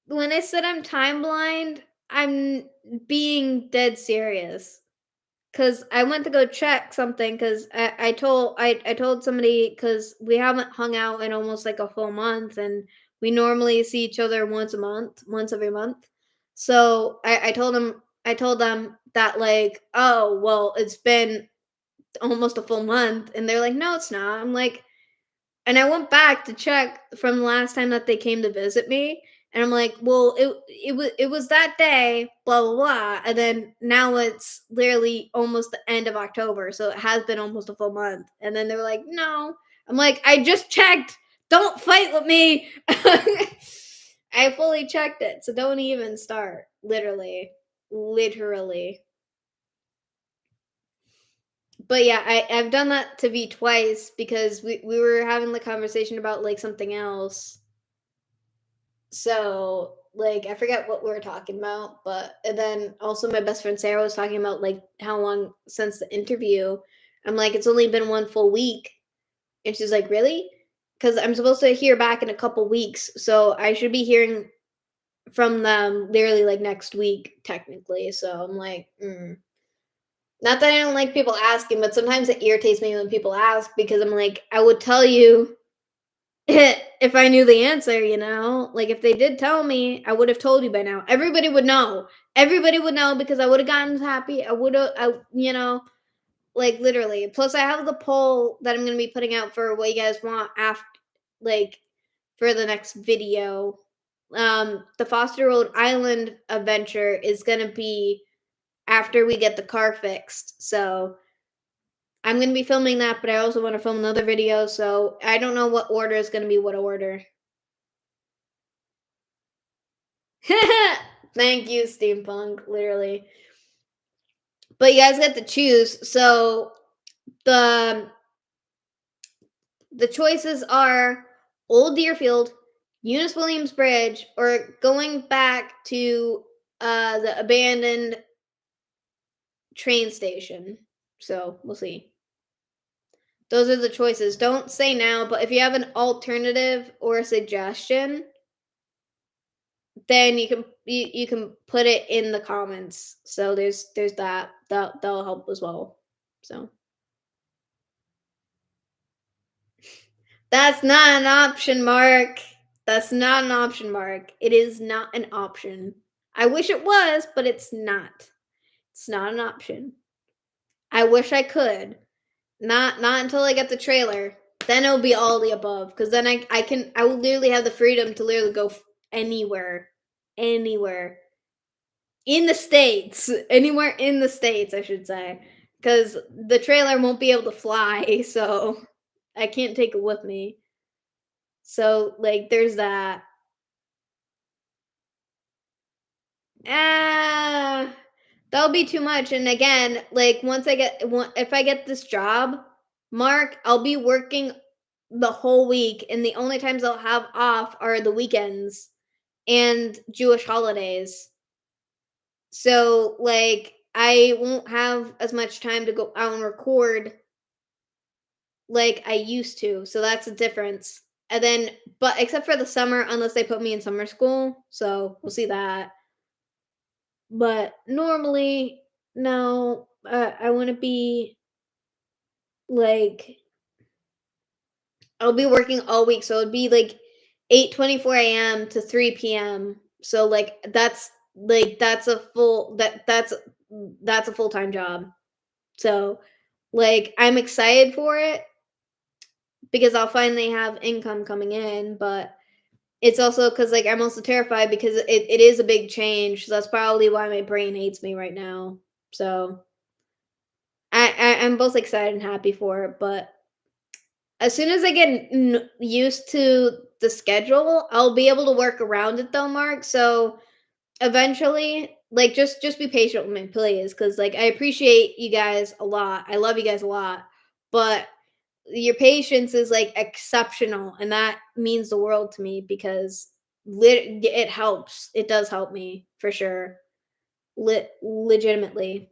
when I said I'm time blind, I'm being dead serious. Cause I went to go check something. Cause I told somebody because we haven't hung out in almost like a full month, and we normally see each other once a month, once every month. So I told them that like, oh well, it's been almost a full month, and they're like, no, it's not. I'm like, and I went back to check from the last time that they came to visit me, and I'm like, "Well, it was that day, blah blah blah," and then now it's literally almost the end of October, so it has been almost a full month. And then they're like, "No," I'm like, "I just checked. Don't fight with me." I fully checked it, so don't even start. Literally, literally. But yeah, I've done that to V twice because we were having the conversation about like something else. So like I forget what we were talking about, but and then also my best friend Sarah was talking about like how long since the interview. I'm like, it's only been one full week. And she's like, really? Because I'm supposed to hear back in a couple weeks. So I should be hearing from them literally like next week, technically. So I'm like, not that I don't like people asking, but sometimes it irritates me when people ask because I'm like, I would tell you if I knew the answer, you know? Like if they did tell me, I would have told you by now. Everybody would know. Everybody would know because I would have gotten happy. I would have like literally. Plus I have the poll that I'm going to be putting out for what you guys want after like for the next video. The Foster Rhode Island adventure is going to be after we get the car fixed. So I'm going to be filming that, but I also want to film another video. So I don't know what order is going to be what order. Thank you, Steampunk, literally. But you guys get to choose. So the the choices are Old Deerfield, Eunice Williams Bridge, or going back to the abandoned train station. So we'll see. Those are the choices. Don't say now, but if you have an alternative or a suggestion, then you can put it in the comments. So there's that'll help as well. So that's not an option, Mark. That's not an option, Mark. It is not an option. I wish it was, but it's not. It's not an option. I wish I could. Not until I get the trailer. Then it'll be all the above. Because then I will literally have the freedom to literally go anywhere. Anywhere. In the States. Anywhere in the States, I should say. Because the trailer won't be able to fly, so I can't take it with me. So, like, there's that. Ah, that'll be too much. And again, like, if I get this job, Mark, I'll be working the whole week, and the only times I'll have off are the weekends and Jewish holidays. So, like, I won't have as much time to go out and record like I used to. So that's a difference. And then, but except for the summer, unless they put me in summer school. So we'll see that. But No, I wanna be, like I'll be working all week, so it'd be, like, 8:24 a.m. to 3 p.m. So, like, that's a that's a full-time job. So, like, I'm excited for it because I'll finally have income coming in, but it's also because like, I'm also terrified because it is a big change, so that's probably why my brain hates me right now. So, I'm both excited and happy for it, but as soon as I get used to the schedule, I'll be able to work around it though, Mark. So eventually, like just be patient with me, please, because like I appreciate you guys a lot. I love you guys a lot, but your patience is like exceptional, and that means the world to me because it helps. It does help me for sure, legitimately.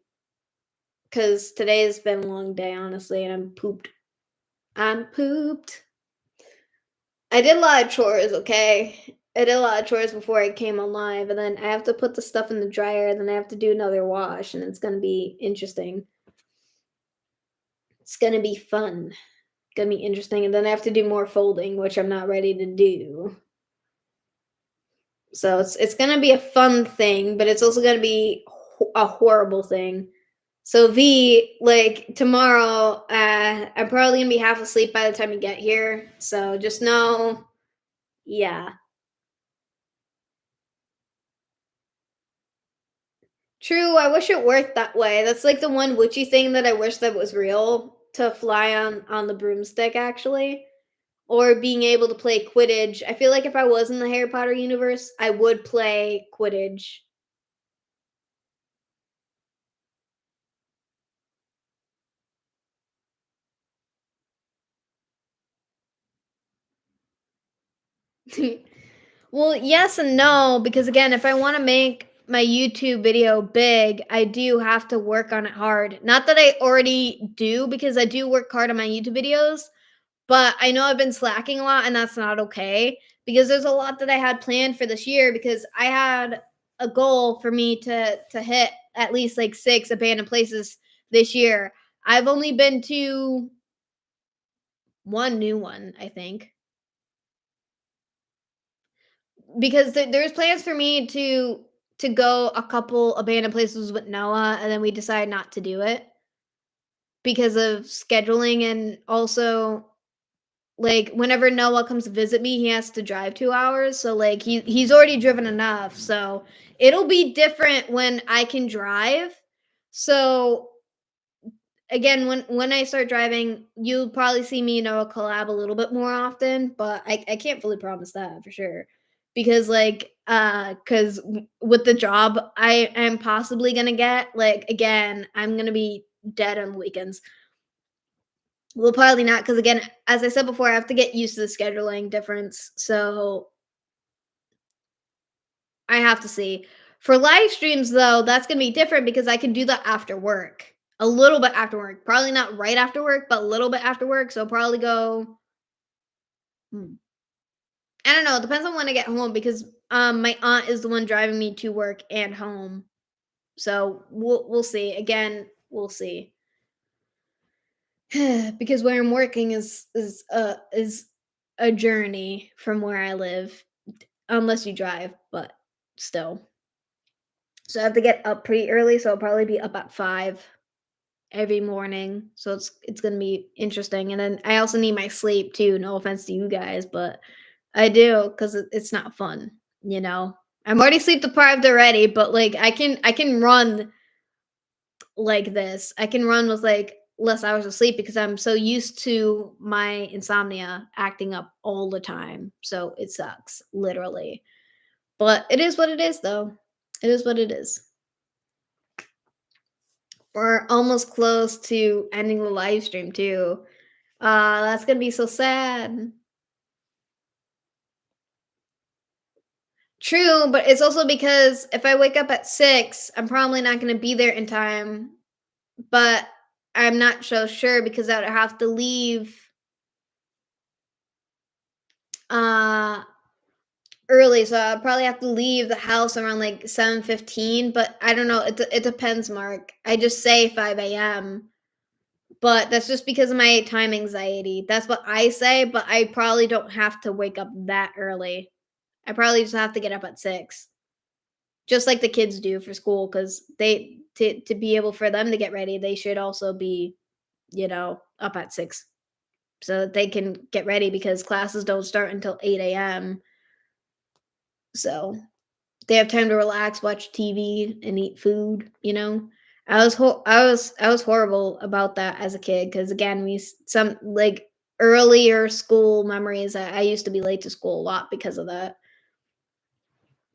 Because today has been a long day, honestly, and I'm pooped. I'm pooped. I did a lot of chores, okay? I did a lot of chores before I came on live, and then I have to put the stuff in the dryer, then I have to do another wash, and it's gonna be interesting. It's gonna be fun. Gonna be interesting, and then I have to do more folding, which I'm not ready to do. So it's gonna be a fun thing, but it's also gonna be a horrible thing. So V, like tomorrow, I'm probably gonna be half asleep by the time you get here. So just know, yeah. True, I wish it worked that way. That's like the one witchy thing that I wish that was real to fly on the broomstick actually. Or being able to play Quidditch. I feel like if I was in the Harry Potter universe, I would play Quidditch. Well, yes and no, because again, if I want to make my YouTube video big, I do have to work on it hard. Not that I already do, because I do work hard on my YouTube videos, but I know I've been slacking a lot, and that's not okay because there's a lot that I had planned for this year because I had a goal for me to hit at least like 6 abandoned places this year. I've only been to one new one, I think. Because there's plans for me to go a couple abandoned places with Noah, and then we decide not to do it because of scheduling, and also, like, whenever Noah comes to visit me, he has to drive 2 hours, so, like, he's already driven enough, so it'll be different when I can drive. So, again, when I start driving, you'll probably see me and Noah collab a little bit more often, but I can't fully promise that for sure. Because like because with the job I am possibly gonna get, like again, I'm gonna be dead on the weekends. Well, probably not, because again, as I said before, I have to get used to the scheduling difference. So I have to see. For live streams though, that's gonna be different because I can do that after work. A little bit after work. Probably not right after work, but a little bit after work. So probably go. Hmm, I don't know. It depends on when I get home because my aunt is the one driving me to work and home. So we'll see. Again, we'll see. Because where I'm working is a journey from where I live, unless you drive, but still. So I have to get up pretty early, so I'll probably be up at 5 every morning. So it's gonna be interesting. And then I also need my sleep too. No offense to you guys, but I do because it's not fun, you know. I'm already sleep deprived already, but like I can run like this. I can run with like less hours of sleep because I'm so used to my insomnia acting up all the time. So it sucks, literally. But it is what it is, though. It is what it is. We're almost close to ending the live stream too. That's gonna be so sad. True, but it's also because if I wake up at 6, I'm probably not gonna be there in time. But I'm not so sure because I would have to leave uh early, so I'll probably have to leave the house around like 7:15. But I don't know. It depends, Mark. I just say 5 a.m. But that's just because of my time anxiety. That's what I say, but I probably don't have to wake up that early. I probably just have to get up at 6, just like the kids do for school, because they to be able for them to get ready, they should also be, up at 6 so that they can get ready because classes don't start until 8 a.m. So they have time to relax, watch TV, and eat food. I was horrible about that as a kid because again, some like earlier school memories. I used to be late to school a lot because of that.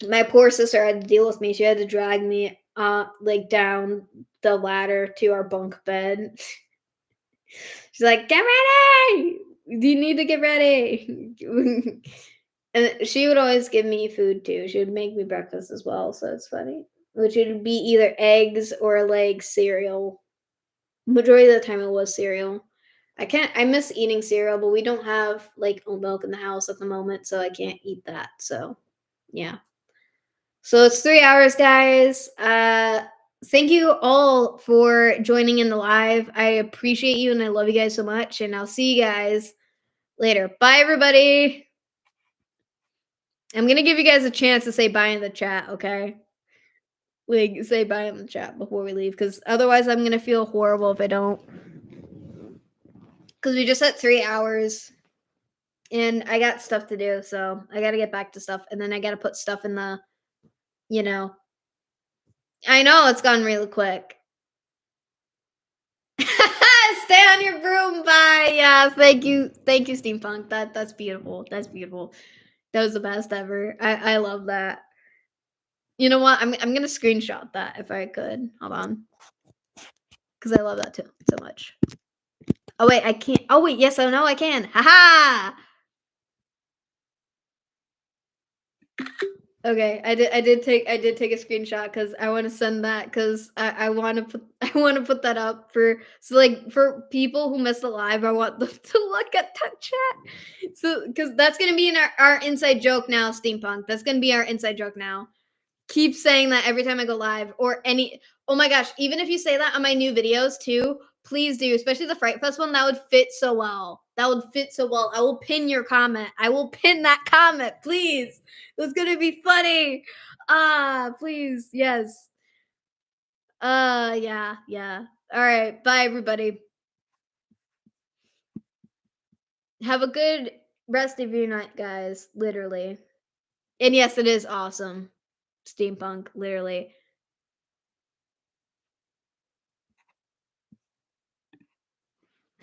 My poor sister had to deal with me. She had to drag me like down the ladder to our bunk bed. She's like, "Get ready! You need to get ready." And she would always give me food too. She would make me breakfast as well, so it's funny. Which would be either eggs or like cereal. Majority of the time it was cereal. I miss eating cereal, but we don't have like oat milk in the house at the moment, so I can't eat that. So yeah. So it's 3 hours, guys. Thank you all for joining in the live. I appreciate you and I love you guys so much. And I'll see you guys later. Bye, everybody. I'm gonna give you guys a chance to say bye in the chat, okay? Like say bye in the chat before we leave, because otherwise I'm gonna feel horrible if I don't. Because we just hit 3 hours and I got stuff to do, so I gotta get back to stuff, and then I gotta put stuff in the, you know. I know it's gone really quick. Stay on your broom. Bye. Yeah, thank you. Thank you, Steampunk. That's beautiful. That's beautiful. That was the best ever. I love that. You know what? I'm gonna screenshot that if I could. Hold on. Because I love that too so much. Oh wait, I can't. Oh wait, yes, oh no, I can. Haha. Okay, I did take a screenshot because I want to send that because I want to put I want to put that up so like for people who miss the live, I want them to look at that chat. So because that's gonna be in our inside joke now, Steampunk. That's gonna be our inside joke now. Keep saying that every time I go live or any. Oh my gosh, even if you say that on my new videos too, please do, especially the Fright Fest one. That would fit so well. That would fit so well. I will pin your comment. I will pin that comment, please. It's gonna be funny. Please, yes. Yeah, yeah. All right, bye everybody. Have a good rest of your night, guys. Literally. And yes, it is awesome. Steampunk, literally.